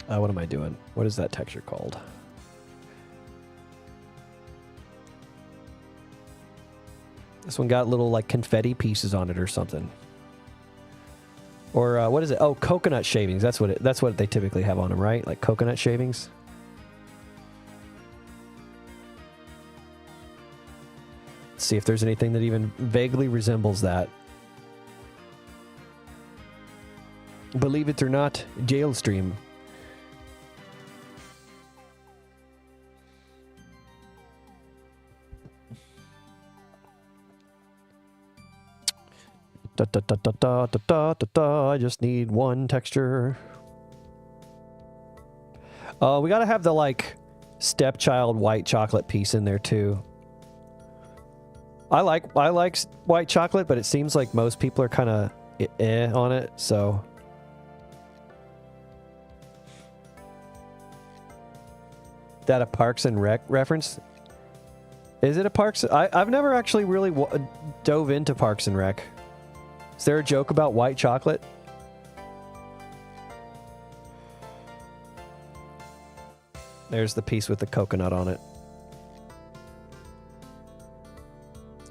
S1: What am I doing? What is that texture called? This one got little like confetti pieces on it or something. Or what is it? Oh, coconut shavings. That's what they typically have on them, right? Like coconut shavings. Let's see if there's anything that even vaguely resembles that. Believe it or not, jail stream. Da, da, da, da, da, da, da, da, da. I just need one texture. We gotta have the like stepchild white chocolate piece in there too. I like white chocolate, but it seems like most people are kind of on it, so. That a Parks and Rec reference? Is it a Parks? I've never actually really dove into Parks and Rec. Is there a joke about white chocolate? There's the piece with the coconut on it.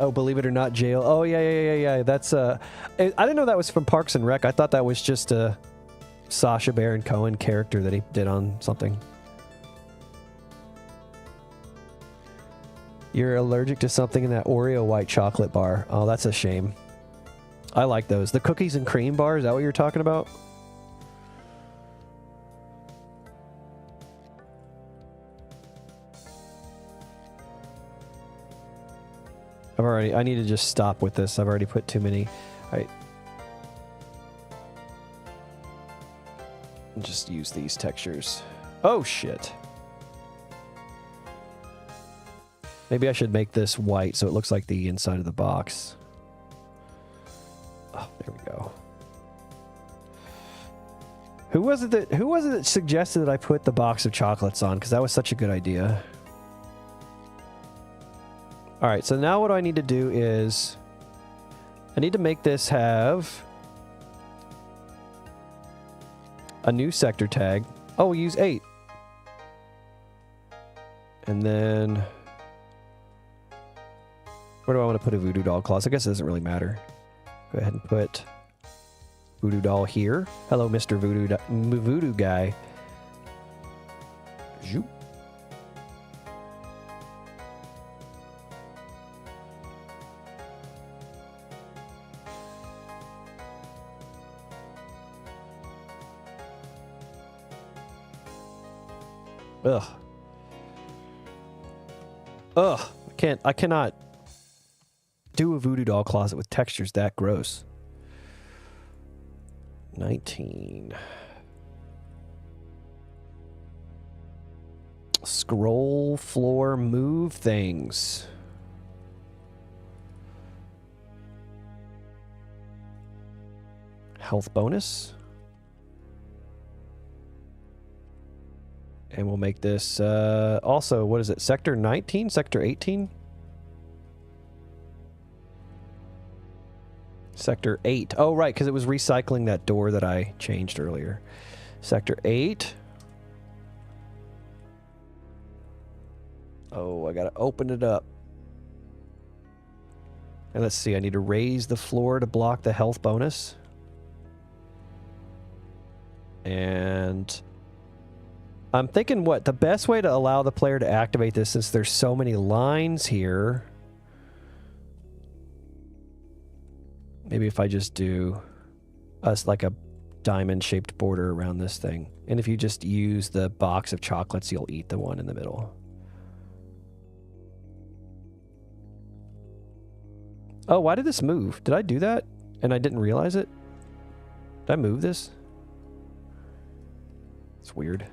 S1: Oh, believe it or not, jail. Oh, yeah. That's I didn't know that was from Parks and Rec. I thought that was just a Sacha Baron Cohen character that he did on something. You're allergic to something in that Oreo white chocolate bar. Oh, that's a shame. I like those. The cookies and cream bar, is that what you're talking about? I need to just stop with this. I've already put too many. All right. Just use these textures. Oh, shit. Maybe I should make this white so it looks like the inside of the box. Oh, there we go. Who was it that suggested that I put the box of chocolates on? Because that was such a good idea. All right, so now what I need to do is I need to make this have a new sector tag. Oh, we'll use 8. And then where do I want to put a voodoo doll clause? I guess it doesn't really matter. Go ahead and put voodoo doll here. Hello, Mr. Voodoo guy. Zoop. Ugh. I cannot do a voodoo doll closet with textures that gross. 19. Scroll, floor, move things. Health bonus. And we'll make this also, what is it? Sector 19? Sector 18? Sector 8. Oh, right, because it was recycling that door that I changed earlier. Sector 8. Oh, I gotta open it up. And let's see, I need to raise the floor to block the health bonus. And And I'm thinking what the best way to allow the player to activate this, since there's so many lines here. Maybe if I just do us like a diamond-shaped border around this thing. And if you just use the box of chocolates, you'll eat the one in the middle. Oh, why did this move? Did I do that and I didn't realize it? Did I move this? It's weird.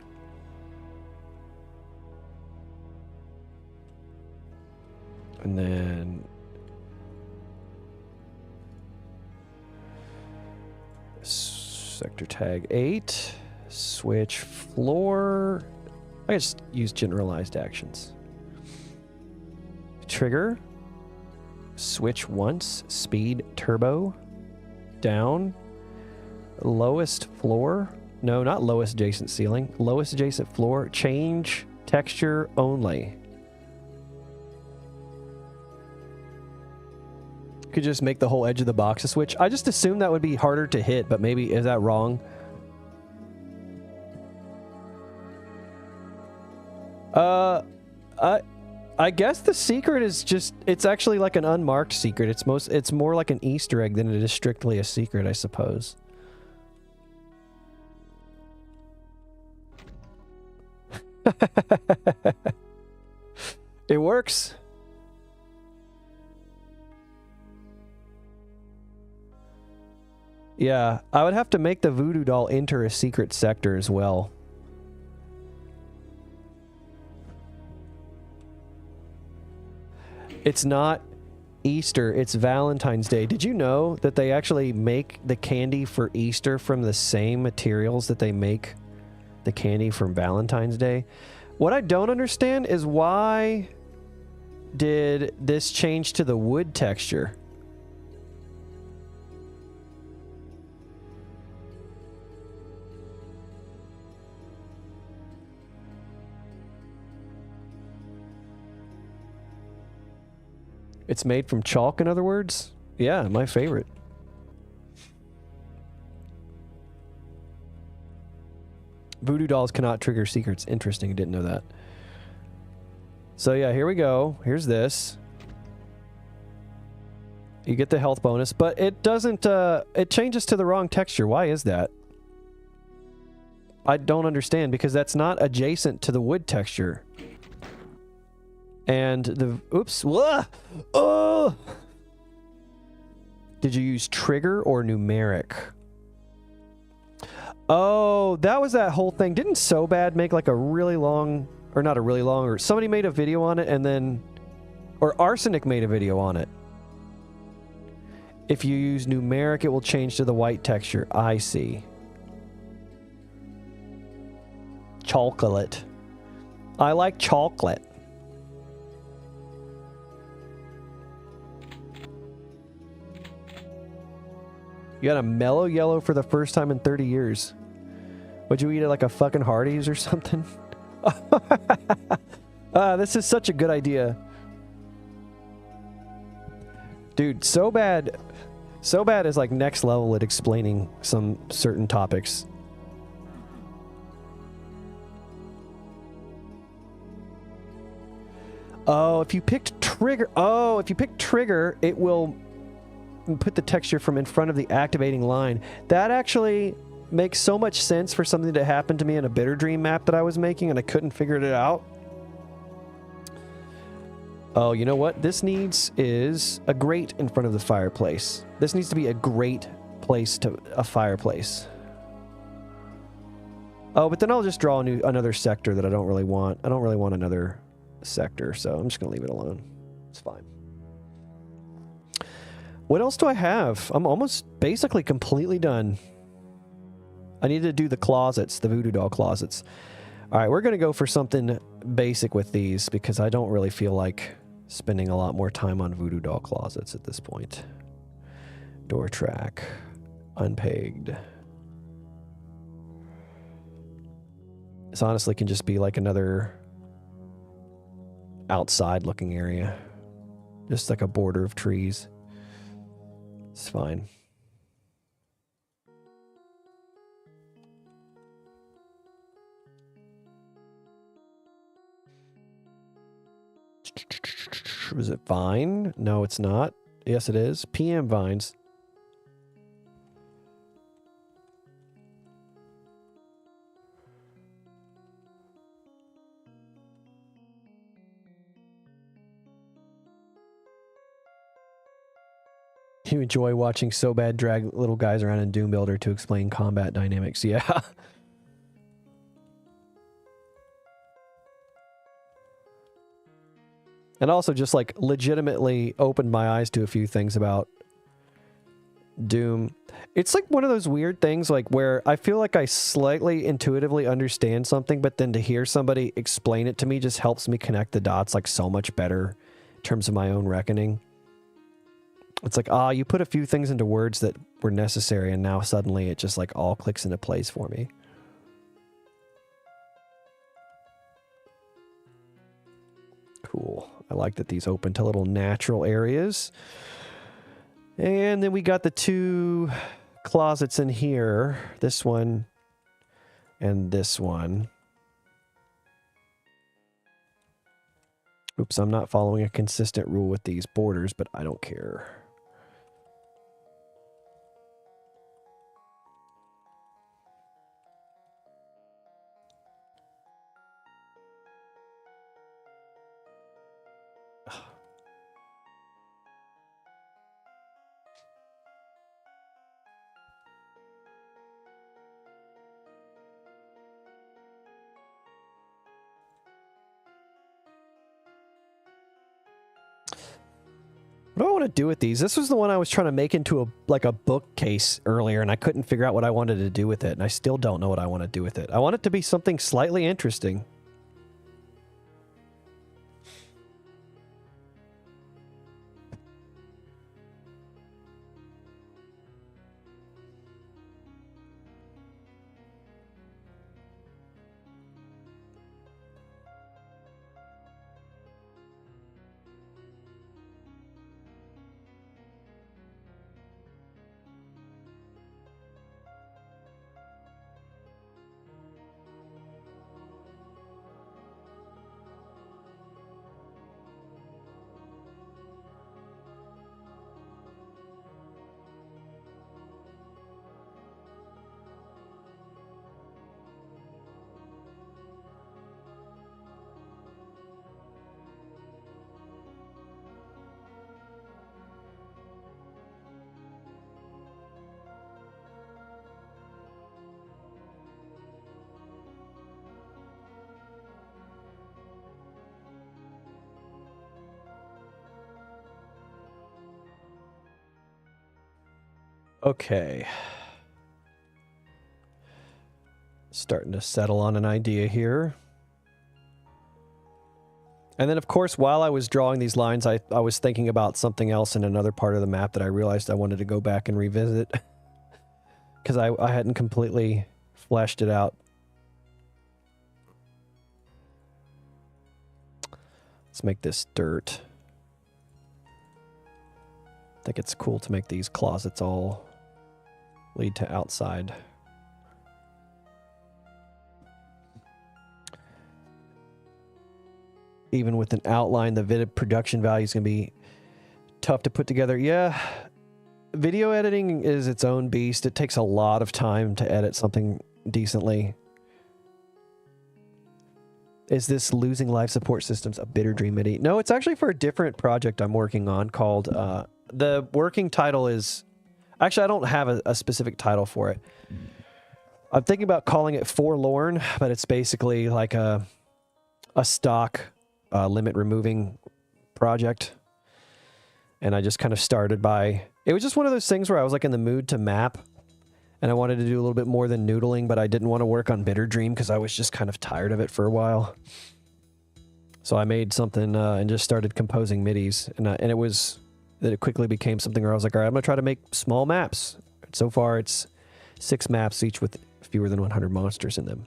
S1: And then sector tag 8, switch floor. I just use generalized actions. Trigger, switch once, speed turbo, down, lowest floor. No, not lowest adjacent ceiling. Lowest adjacent floor, change texture only. Could just make the whole edge of the box a switch. I just assumed that would be harder to hit, but maybe is that wrong? I guess the secret is just, it's actually like an unmarked secret. It's more like an Easter egg than it is strictly a secret, I suppose. It works. Yeah, I would have to make the voodoo doll enter a secret sector as well. It's not Easter, it's Valentine's Day. Did you know that they actually make the candy for Easter from the same materials that they make the candy from Valentine's Day? What I don't understand is why did this change to the wood texture? It's made from chalk, in other words? Yeah, my favorite. Voodoo dolls cannot trigger secrets. Interesting, didn't know that. So yeah, here we go. Here's this. You get the health bonus, but it doesn't, it changes to the wrong texture. Why is that? I don't understand, because that's not adjacent to the wood texture. And the... Oops. Whoa! Oh! Did you use trigger or numeric? Oh, that was that whole thing. Didn't So Bad make like a really long... Or not a really long... Or somebody made a video on it and then... Or Arsenic made a video on it. If you use numeric, it will change to the white texture. I see. Chocolate. I like chocolate. You got a mellow yellow for the first time in 30 years. Would you eat it like a fucking Hardee's or something? This is such a good idea. Dude, So Bad is like next level at explaining some certain topics. Oh, if you picked trigger... Oh, if you pick trigger, it will... put the texture from in front of the activating line. That actually makes so much sense for something that happened to me in a Bitter Dream map that I was making and I couldn't figure it out. Oh, you know what this needs is a grate in front of the fireplace. This needs to be a great place to a fireplace. Oh, but then I'll just draw another sector that I don't really want. I don't really want another sector, so I'm just gonna leave it alone. It's fine. What else do I have? I'm almost basically completely done. I need to do the closets, the voodoo doll closets. All right, we're going to go for something basic with these because I don't really feel like spending a lot more time on voodoo doll closets at this point. Door track, unpegged. This honestly can just be like another outside looking area. Just like a border of trees. It's fine. Was it Vine? No, it's not. Yes, it is. PM Vines. You enjoy watching So Bad drag little guys around in Doom Builder to explain combat dynamics. Yeah. And also just like legitimately opened my eyes to a few things about Doom. It's like one of those weird things like where I feel like I slightly intuitively understand something, but then to hear somebody explain it to me just helps me connect the dots like so much better in terms of my own reckoning. It's like, you put a few things into words that were necessary and now suddenly it just like all clicks into place for me. Cool. I like that these open to little natural areas. And then we got the two closets in here. This one and this one. Oops, I'm not following a consistent rule with these borders, but I don't care. What do I want to do with these? This was the one I was trying to make into a bookcase earlier, and I couldn't figure out what I wanted to do with it, and I still don't know what I want to do with it. I want it to be something slightly interesting. Okay. Starting to settle on an idea here. And then, of course, while I was drawing these lines, I was thinking about something else in another part of the map that I realized I wanted to go back and revisit. Because I hadn't completely fleshed it out. Let's make this dirt. I think it's cool to make these closets all lead to outside. Even with an outline, the video production value is going to be tough to put together. Yeah, video editing is its own beast. It takes a lot of time to edit something decently. Is this Losing Life Support Systems a Bitter Dream MIDI? No, it's actually for a different project I'm working on called... the working title is... Actually, I don't have a specific title for it. I'm thinking about calling it Forlorn, but it's basically like a stock limit removing project. And I just kind of started by... It was just one of those things where I was like in the mood to map. And I wanted to do a little bit more than noodling, but I didn't want to work on Bitter Dream because I was just kind of tired of it for a while. So I made something and just started composing MIDIs. And it was... that it quickly became something where I was like, all right, I'm going to try to make small maps. So far, it's 6 maps, each with fewer than 100 monsters in them.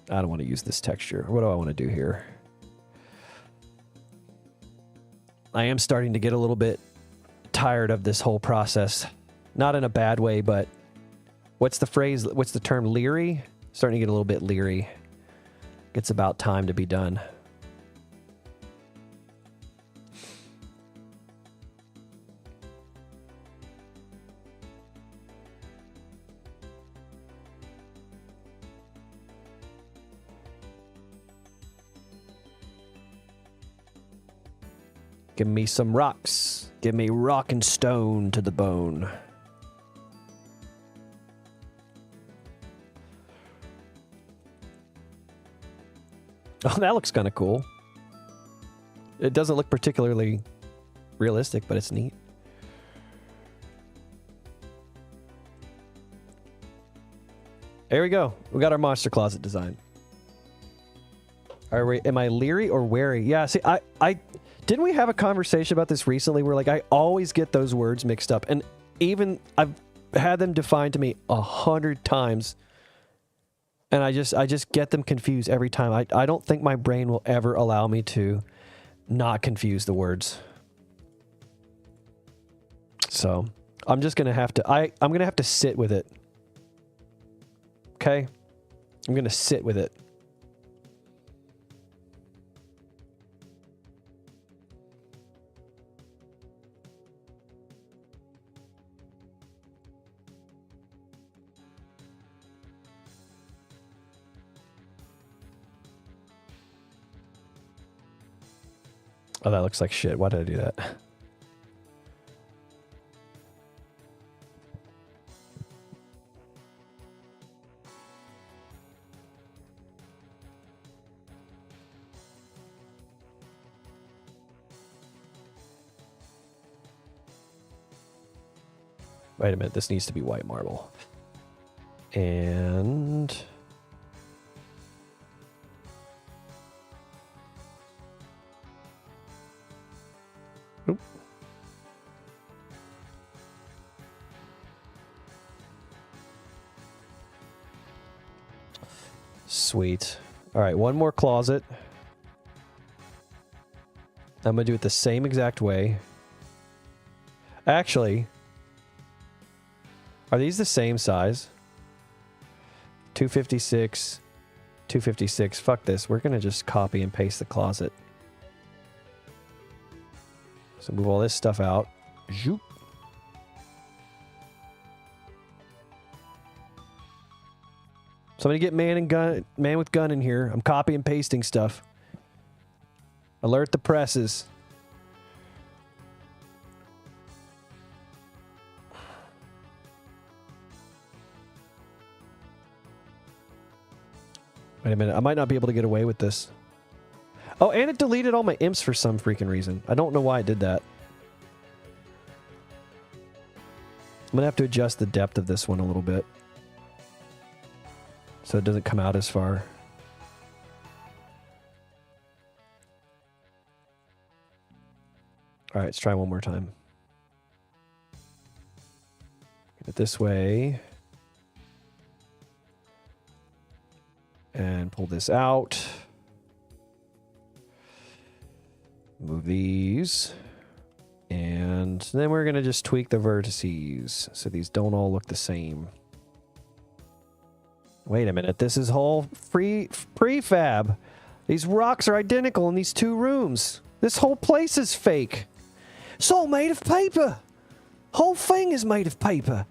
S1: I don't want to use this texture. What do I want to do here? I am starting to get a little bit tired of this whole process. Not in a bad way, but what's the phrase? What's the term? Leery? Starting to get a little bit leery. It's about time to be done. Give me some rocks. Give me rock and stone to the bone. Oh, that looks kind of cool. It doesn't look particularly realistic, but it's neat. There we go. We got our monster closet design. Am I leery or wary? Yeah, see, I didn't we have a conversation about this recently where, like, I always get those words mixed up, and even I've had them defined to me 100 times, and I just get them confused every time. I don't think my brain will ever allow me to not confuse the words. So I'm just gonna have to I'm gonna have to sit with it. Okay? I'm gonna sit with it. Oh, that looks like shit. Why did I do that? Wait a minute. This needs to be white marble. And... Oop. Sweet. All right, one more closet. I'm going to do it the same exact way. Actually, are these the same size? 256, 256. Fuck this. We're going to just copy and paste the closet. So move all this stuff out. Zoop. Somebody get man with gun in here. I'm copy and pasting stuff. Alert the presses. Wait a minute. I might not be able to get away with this. Oh, and it deleted all my imps for some freaking reason. I don't know why it did that. I'm going to have to adjust the depth of this one a little bit, so it doesn't come out as far. All right, let's try one more time. Get it this way. And pull this out. Move these. And then we're going to just tweak the vertices so these don't all look the same. Wait a minute. This is whole prefab. These rocks are identical in these two rooms. This whole place is fake. It's all made of paper. Whole thing is made of paper.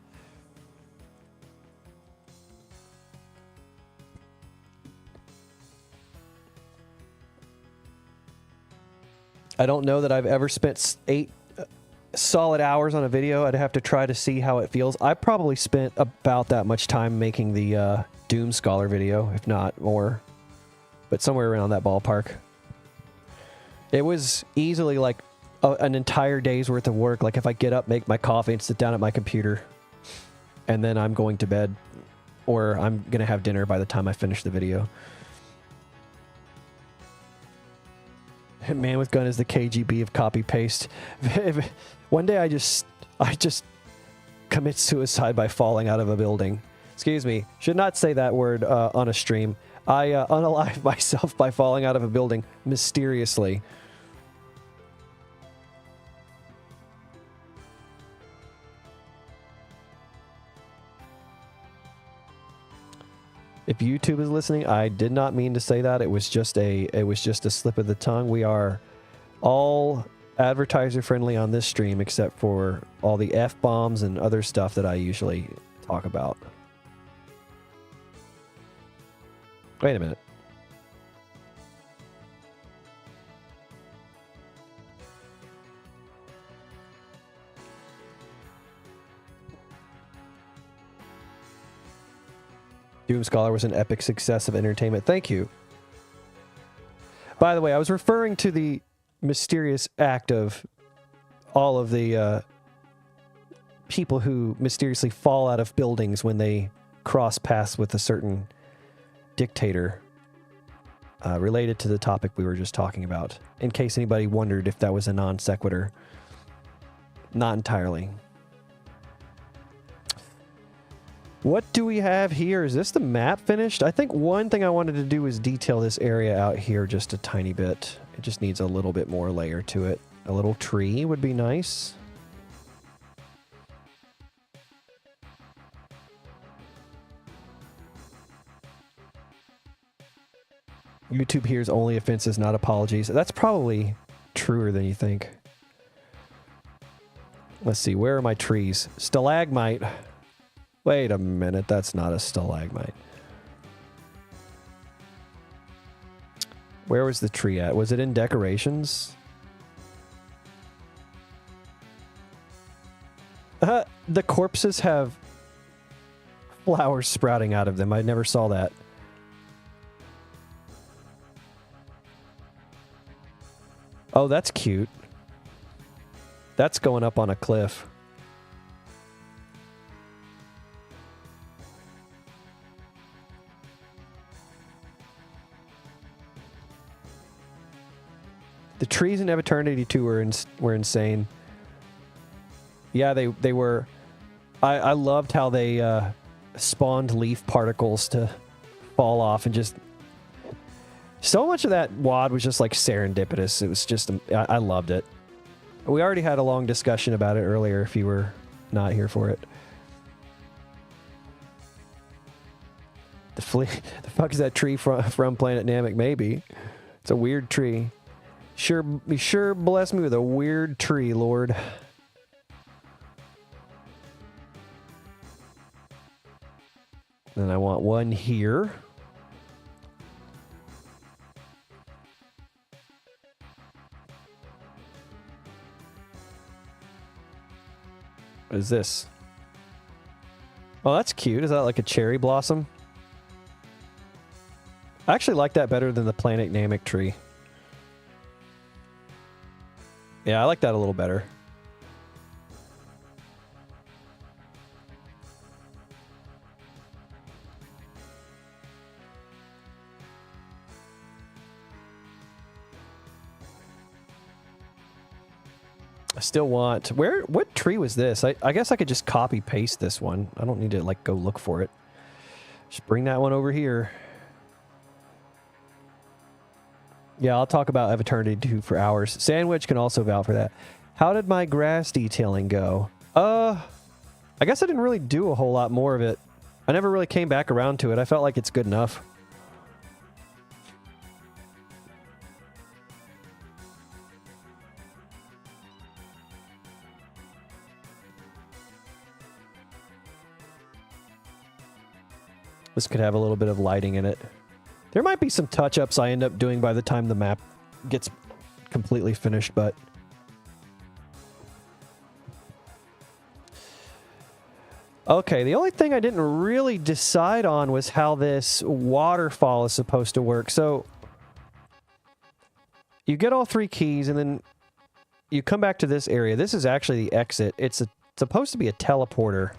S1: I don't know that I've ever spent 8 solid hours on a video. I'd have to try to see how it feels. I probably spent about that much time making the Doom Scholar video, if not more. But somewhere around that ballpark. It was easily like an entire day's worth of work. Like if I get up, make my coffee, and sit down at my computer, and then I'm going to bed, or I'm going to have dinner by the time I finish the video. Man with gun is the KGB of copy paste. One day I just commit suicide by falling out of a building. Excuse me, should not say that word on a stream. I unalive myself by falling out of a building mysteriously. If YouTube is listening, I did not mean to say that. It was just a slip of the tongue. We are all advertiser friendly on this stream except for all the F-bombs and other stuff that I usually talk about. Wait a minute. Doom Scholar was an epic success of entertainment. Thank you. By the way, I was referring to the mysterious act of all of the people who mysteriously fall out of buildings when they cross paths with a certain dictator, related to the topic we were just talking about. In case anybody wondered if that was a non sequitur. Not entirely. What do we have here? Is this the map finished? I think one thing I wanted to do is detail this area out here just a tiny bit. It just needs a little bit more layer to it. A little tree would be nice. YouTube hears only offenses, not apologies. That's probably truer than you think. Let's see, where are my trees? Stalagmite. Wait a minute, that's not a stalagmite. Where was the tree at? Was it in decorations? The corpses have flowers sprouting out of them. I never saw that. Oh, that's cute. That's going up on a cliff. The trees in Eternity 2 were insane. Yeah, they were. I loved how they spawned leaf particles to fall off and just... So much of that WOD was just like serendipitous. It was just... I loved it. We already had a long discussion about it earlier if you were not here for it. The fuck is that tree from Planet Namek? Maybe. It's a weird tree. Sure bless me with a weird tree, Lord. And I want one here. What is this? Oh, that's cute. Is that like a cherry blossom? I actually like that better than the Planet Namek tree. Yeah, I like that a little better. I still want... What tree was this? I guess I could just copy paste this one. I don't need to like go look for it. Just bring that one over here. Yeah, I'll talk about Eternity 2 for hours. Sandwich can also vouch for that. How did my grass detailing go? I guess I didn't really do a whole lot more of it. I never really came back around to it. I felt like it's good enough. This could have a little bit of lighting in it. There might be some touch-ups I end up doing by the time the map gets completely finished, but... Okay, the only thing I didn't really decide on was how this waterfall is supposed to work. So, you get all 3 keys, and then you come back to this area. This is actually the exit. It's supposed to be a teleporter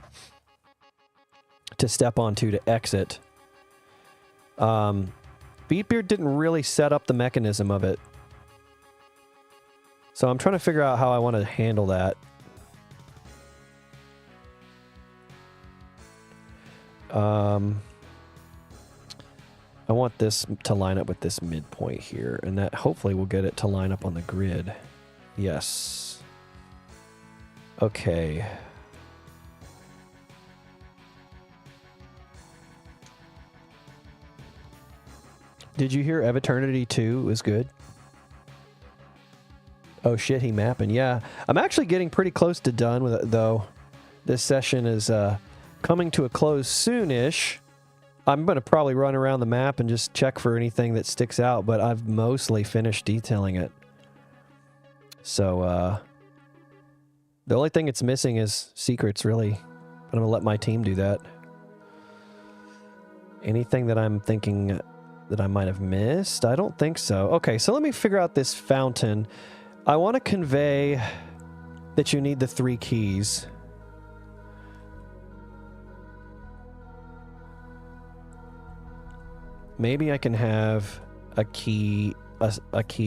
S1: to step onto to exit. Beetbeard didn't really set up the mechanism of it. So I'm trying to figure out how I want to handle that. I want this to line up with this midpoint here, and that hopefully will get it to line up on the grid. Yes. Okay. Did you hear Ev Eternity 2 was good? Oh shit, he mapping. Yeah, I'm actually getting pretty close to done with it, though. This session is coming to a close soonish. I'm going to probably run around the map and just check for anything that sticks out, but I've mostly finished detailing it. So, the only thing it's missing is secrets, really. But I'm going to let my team do that. Anything that I'm thinking that I might have missed? I don't think so. Okay, so let me figure out this fountain. I want to convey that you need the 3 keys. Maybe I can have a key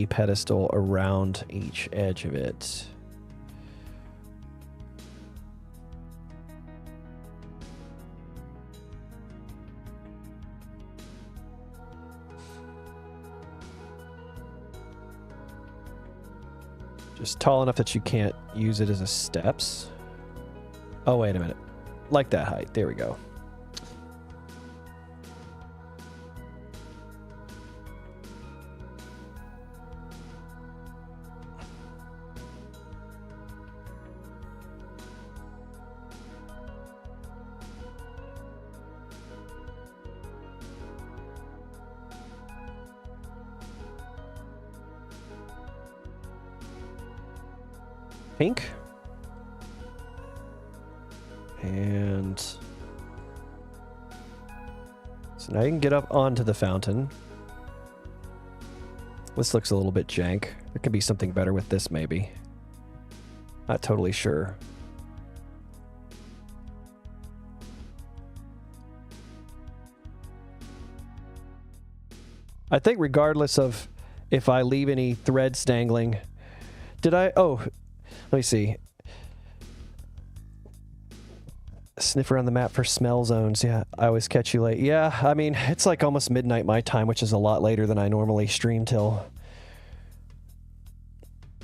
S1: pedestal around each edge of it. Just tall enough that you can't use it as a steps. Oh, wait a minute. Like that height. There we go. Pink. And so now you can get up onto the fountain. This looks a little bit jank. There could be something better with this, maybe. Not totally sure. I think regardless of if I leave any threads dangling, did I? Oh, let me see. Sniff around the map for smell zones. Yeah, I always catch you late. Yeah, I mean, it's like almost midnight my time, which is a lot later than I normally stream till.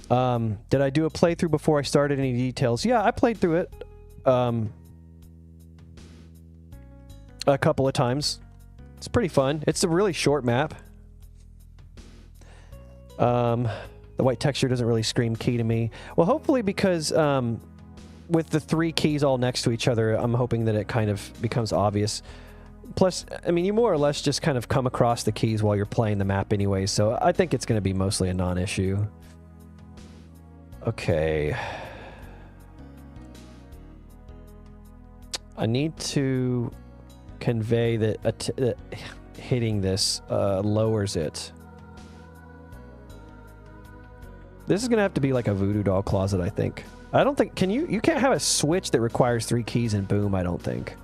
S1: Did I do a playthrough before I started any details? Yeah, I played through it a couple of times. It's pretty fun. It's a really short map. The white texture doesn't really scream key to me. Well, hopefully because with the 3 keys all next to each other, I'm hoping that it kind of becomes obvious. Plus, I mean, you more or less just kind of come across the keys while you're playing the map anyway, so I think it's going to be mostly a non-issue. Okay. I need to convey that hitting this lowers it. This is going to have to be like a voodoo doll closet, I think. I don't think... You can't have a switch that requires 3 keys and boom, I don't think.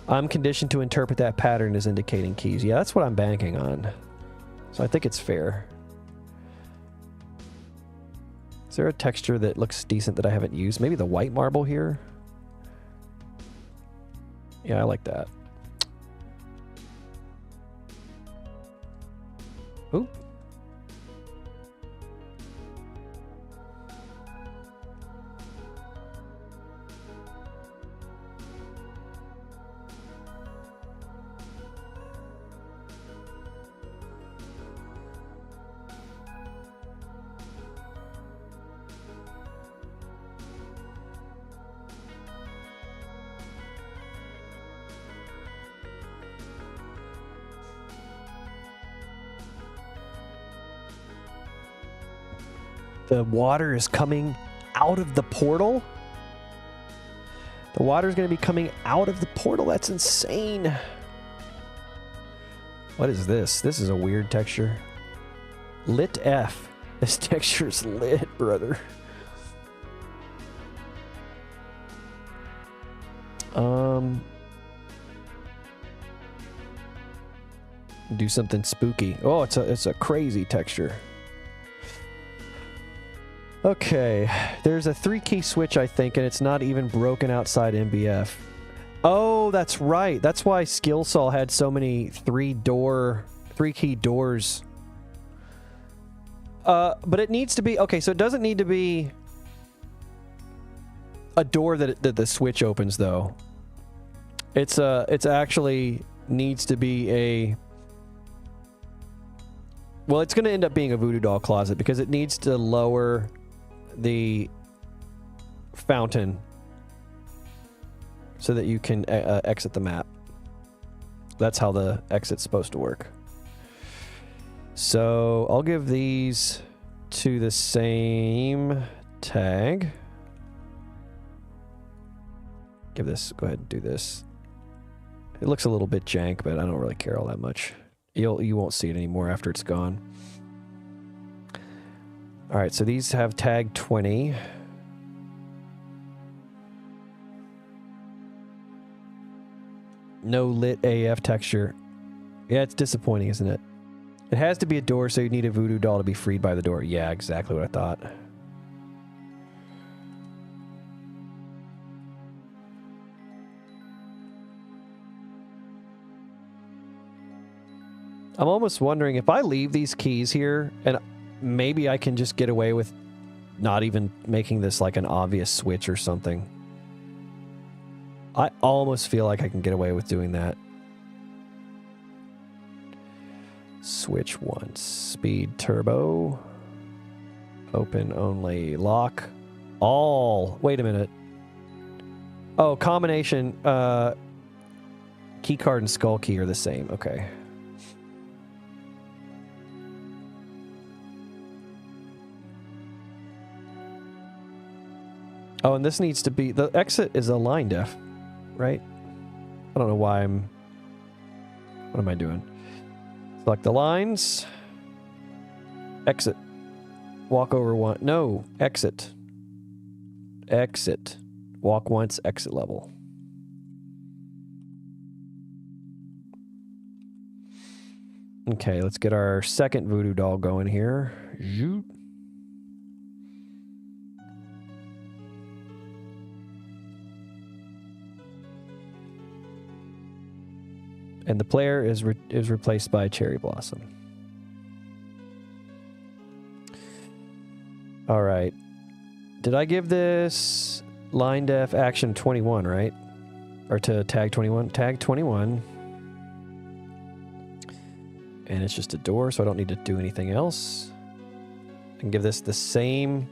S1: I'm conditioned to interpret that pattern as indicating keys. Yeah, that's what I'm banking on. So I think it's fair. Is there a texture that looks decent that I haven't used? Maybe the white marble here? Yeah, I like that. Ooh. The water is coming out of the portal? The water is going to be coming out of the portal? That's insane. What is this? This is a weird texture. Lit F. This texture's lit, brother. Do something spooky. Oh, it's a crazy texture. Okay, there's a 3-key switch, I think, and it's not even broken outside MBF. Oh, that's right. That's why Skillsaw had so many 3-key doors. But it needs to be... Okay, so it doesn't need to be a door that the switch opens, though. It's actually needs to be Well, it's going to end up being a voodoo doll closet because it needs to lower the fountain so that you can exit the map. That's how the exit's supposed to work. So I'll give these to the same tag. Give this, go ahead and do this. It looks a little bit jank, but I don't really care all that much. You won't see it anymore after it's gone. All right, so these have tag 20. No lit AF texture. Yeah, it's disappointing, isn't it? It has to be a door, so you need a voodoo doll to be freed by the door. Yeah, exactly what I thought. I'm almost wondering if I leave these keys here, and maybe I can just get away with not even making this like an obvious switch or something. I almost feel like I can get away with doing that. Switch once. Speed turbo. Open only. Lock. All. Wait a minute. Oh, combination. Key card and skull key are the same. Okay. Oh, and this needs to be... The exit is a line def, right? I don't know why I'm... What am I doing? Select the lines. Exit. Walk over one... No, exit. Exit. Walk once, exit level. Okay, let's get our second voodoo doll going here. Zoop. And the player is replaced by Cherry Blossom. All right. Did I give this line def action 21, right? Or to tag 21? Tag 21. And it's just a door, so I don't need to do anything else. I can give this the same.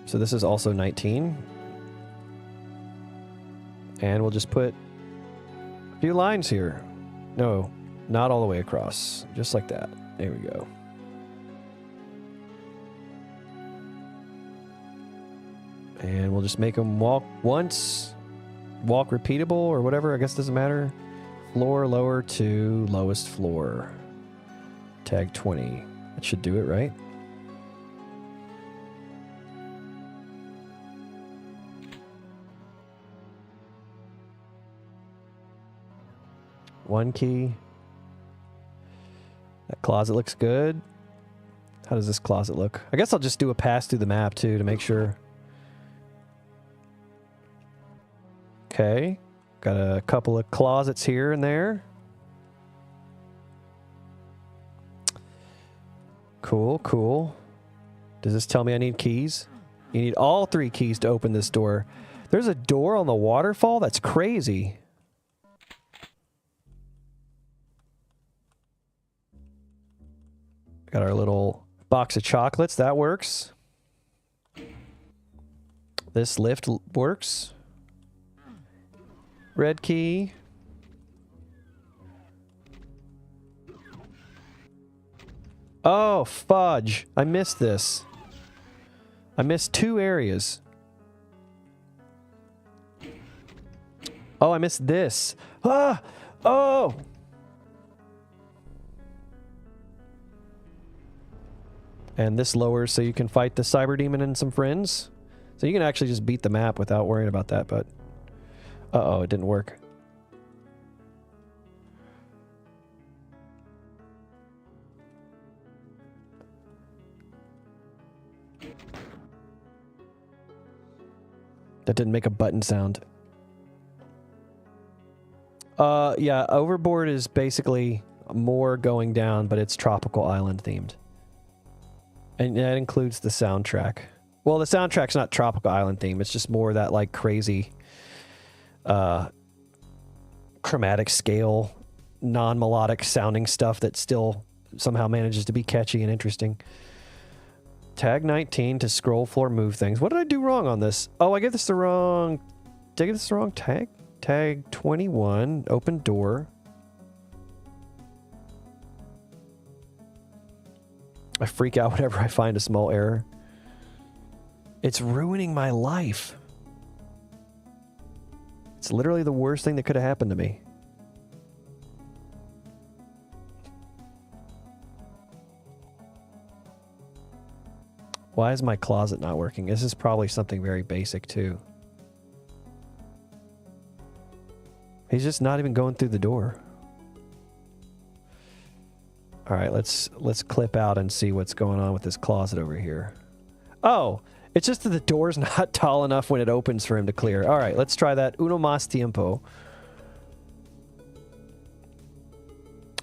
S1: So this is also 19. And we'll just put a few lines here. No, not all the way across. Just like that. There we go. And we'll just make them walk once. Walk repeatable or whatever. I guess it doesn't matter. Floor lower to lowest floor. Tag 20. That should do it, right? One key. That closet looks good. How does this closet look? I guess I'll just do a pass through the map too to make sure. Okay. Got a couple of closets here and there. Cool, cool. Does this tell me I need keys? You need all 3 keys to open this door. There's a door on the waterfall? That's crazy. Got our little box of chocolates. That works. This lift works. Red key. Oh, fudge. I missed this. I missed 2 areas. Oh, I missed this. Ah! Oh! And this lowers so you can fight the cyber demon and some friends. So you can actually just beat the map without worrying about that, but... Uh-oh, it didn't work. That didn't make a button sound. Yeah, Overboard is basically more going down, but it's tropical island themed. And that includes the soundtrack. Well, the soundtrack's not tropical island theme. It's just more that like crazy chromatic scale non-melodic sounding stuff that still somehow manages to be catchy and interesting. Tag 19 to scroll floor move things. What did I do wrong on this? Oh, I gave this the wrong... Did I give this the wrong tag? Tag 21, open door. I freak out whenever I find a small error. It's ruining my life. It's literally the worst thing that could have happened to me. Why is my closet not working? This is probably something very basic too. He's just not even going through the door. All right, let's clip out and see what's going on with this closet over here. Oh, it's just that the door's not tall enough when it opens for him to clear. All right, let's try that. Uno más tiempo.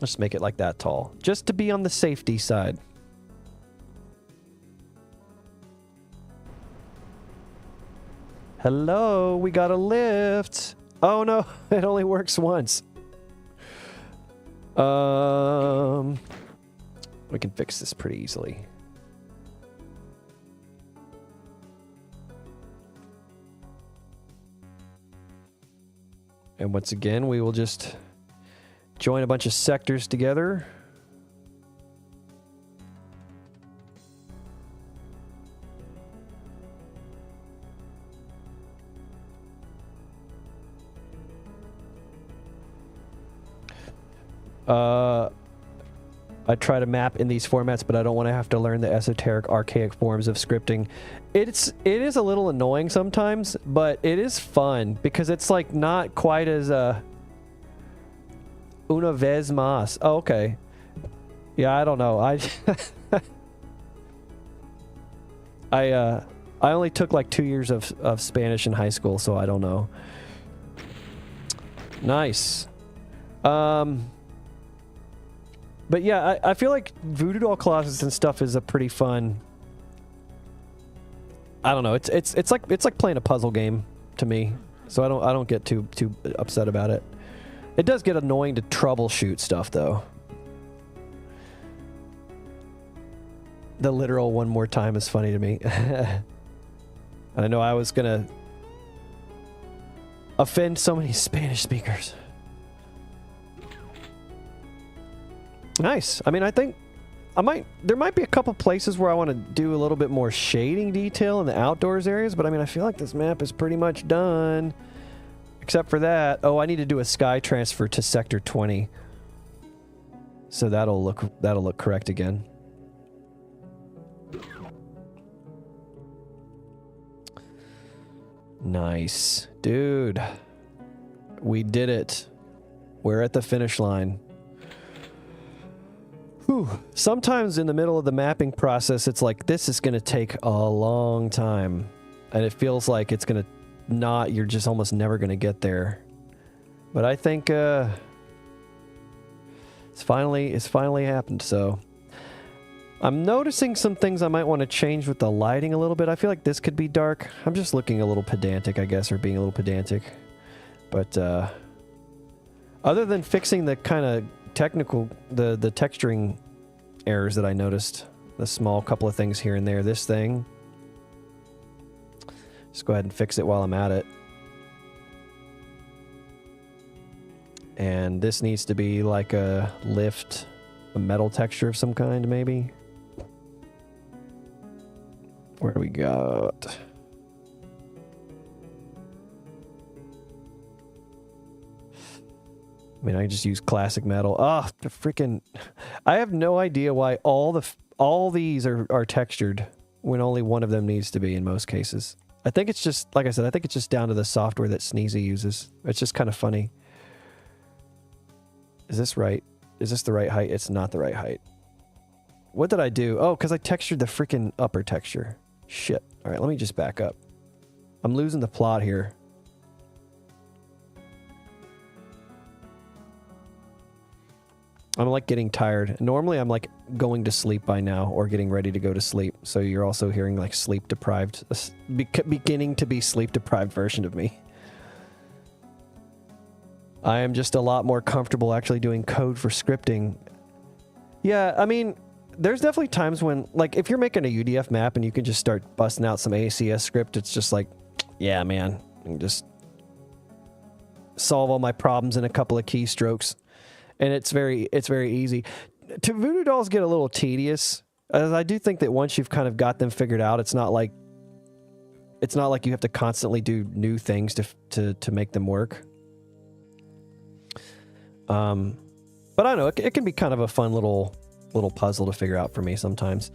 S1: Let's make it like that tall, just to be on the safety side. Hello, we got a lift. Oh no, it only works once. We can fix this pretty easily. And once again, we will just join a bunch of sectors together. I try to map in these formats, but I don't want to have to learn the esoteric, archaic forms of scripting. It is a little annoying sometimes, but it is fun because it's like not quite as una vez más. Oh, okay. Yeah, I don't know. I only took like 2 years of Spanish in high school, so I don't know. Nice. But yeah, I feel like voodoo doll closets and stuff is a pretty fun. I don't know. It's like playing a puzzle game to me. So I don't get too upset about it. It does get annoying to troubleshoot stuff though. The literal one more time is funny to me. And I know I was gonna offend so many Spanish speakers. Nice. I mean, I think there might be a couple places where I want to do a little bit more shading detail in the outdoors areas, but I mean, I feel like this map is pretty much done. Except for that. Oh, I need to do a sky transfer to sector 20. So that'll look correct again. Nice. Dude. We did it. We're at the finish line. Whew. Sometimes in the middle of the mapping process, it's like, this is going to take a long time. And it feels like it's going to not, you're just almost never going to get there. But I think it's finally happened, so. I'm noticing some things I might want to change with the lighting a little bit. I feel like this could be dark. I'm just looking a little pedantic, I guess, or being a little pedantic. But other than fixing the kind of technical, the texturing errors that I noticed, the small couple of things here and there, this thing, just go ahead and fix it while I'm at it. And this needs to be like a lift, a metal texture of some kind, maybe. Where do we got? I mean, I can just use classic metal. Ah, oh, the freaking... I have no idea why all these are textured when only one of them needs to be in most cases. I think it's just, like I said, I think it's just down to the software that Sneezy uses. It's just kind of funny. Is this right? Is this the right height? It's not the right height. What did I do? Oh, because I textured the freaking upper texture. Shit. All right, let me just back up. I'm losing the plot here. I'm like getting tired. Normally I'm like going to sleep by now or getting ready to go to sleep. So you're also hearing like sleep deprived, beginning to be sleep deprived version of me. I am just a lot more comfortable actually doing code for scripting. Yeah, I mean, there's definitely times when, like, if you're making a UDF map and you can just start busting out some ACS script, it's just like, yeah, man, I can just solve all my problems in a couple of keystrokes. And it's very easy. To Voodoo Dolls get a little tedious, as I do think that once you've kind of got them figured out, it's not like you have to constantly do new things to make them work. But I don't know, it can be kind of a fun little puzzle to figure out for me sometimes.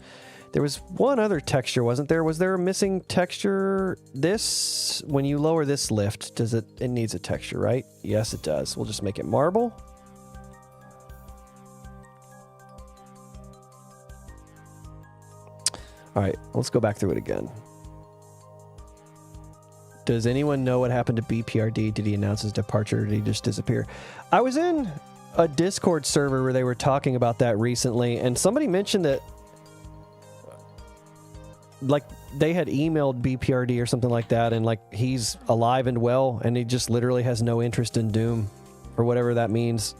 S1: There was one other texture, wasn't there? Was there a missing texture? This, when you lower this lift, it needs a texture, right? Yes, it does. We'll just make it marble. All right, let's go back through it again. Does anyone know what happened to BPRD? Did he announce his departure or did he just disappear? I was in a Discord server where they were talking about that recently, and somebody mentioned that like they had emailed BPRD or something like that, and like he's alive and well, and he just literally has no interest in Doom or whatever that means.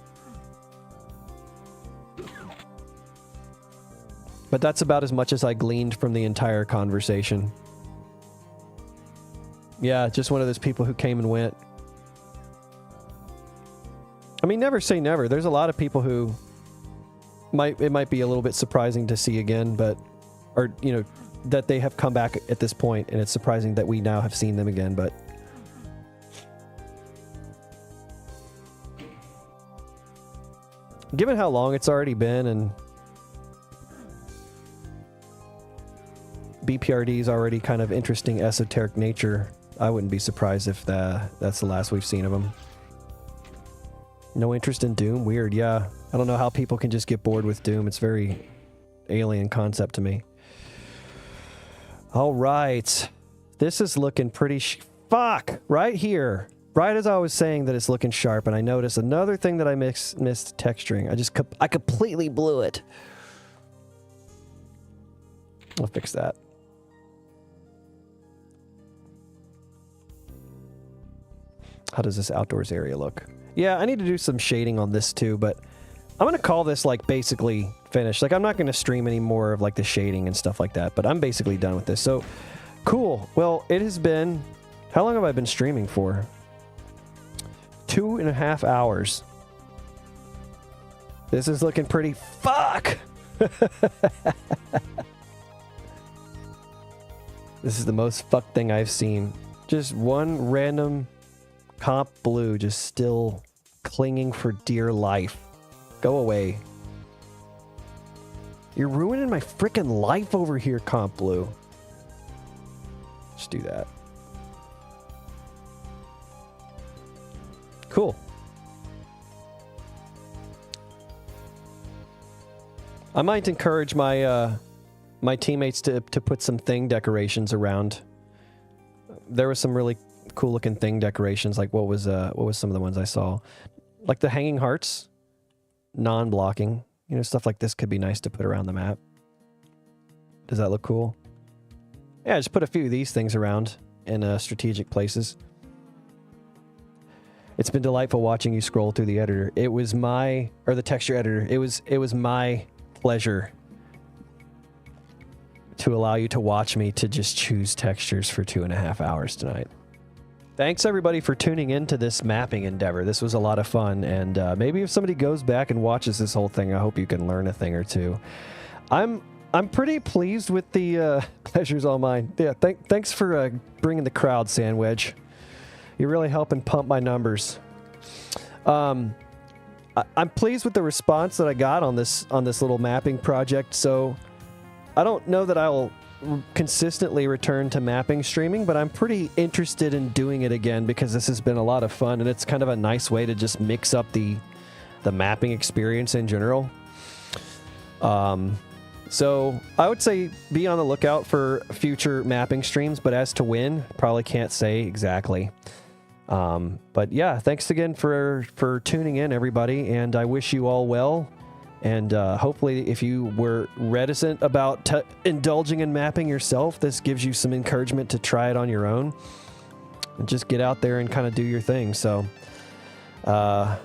S1: But that's about as much as I gleaned from the entire conversation. Yeah, just one of those people who came and went. I mean, never say never. There's a lot of people who it might be a little bit surprising to see again, but, or, you know, that they have come back at this point, and it's surprising that we now have seen them again, but given how long it's already been and BPRD's already kind of interesting esoteric nature, I wouldn't be surprised if that's the last we've seen of him. No interest in Doom? Weird, yeah. I don't know how people can just get bored with Doom. It's very alien concept to me. All right. This is looking pretty fuck! Right here. Right as I was saying that it's looking sharp, and I noticed another thing that I missed texturing. I completely blew it. I'll fix that. How does this outdoors area look? Yeah, I need to do some shading on this too, but I'm going to call this like basically finished. Like I'm not going to stream any more of like the shading and stuff like that, but I'm basically done with this. So cool. Well, it has been, how long have I been streaming for? 2.5 hours. This is looking pretty fuck. This is the most fucked thing I've seen. Just one random comp blue just still clinging for dear life. Go away. You're ruining my freaking life over here, comp blue. Just do that. Cool. I might encourage my my teammates to put some thing decorations around. There was some really cool looking thing decorations. Like what was some of the ones I saw? Like the hanging hearts, non-blocking. You know, stuff like this could be nice to put around the map. Does that look cool? Yeah, just put a few of these things around in strategic places. It's been delightful watching you scroll through the editor. It was the texture editor. It was my pleasure to allow you to watch me to just choose textures for 2.5 hours tonight. Thanks everybody for tuning into this mapping endeavor. This was a lot of fun, and maybe if somebody goes back and watches this whole thing, I hope you can learn a thing or two. I'm pretty pleased with the pleasure's all mine. Yeah, thanks for bringing the crowd, Sandwich. You're really helping pump my numbers. I'm pleased with the response that I got on this little mapping project. So I don't know that I'll consistently return to mapping streaming, but I'm pretty interested in doing it again because this has been a lot of fun, and it's kind of a nice way to just mix up the mapping experience in general. So I would say be on the lookout for future mapping streams, but as to when, probably can't say exactly. But yeah, thanks again for tuning in, everybody, and I wish you all well. And hopefully, if you were reticent about indulging in mapping yourself, this gives you some encouragement to try it on your own and just get out there and kind of do your thing. So I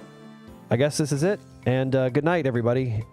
S1: guess this is it. And good night, everybody.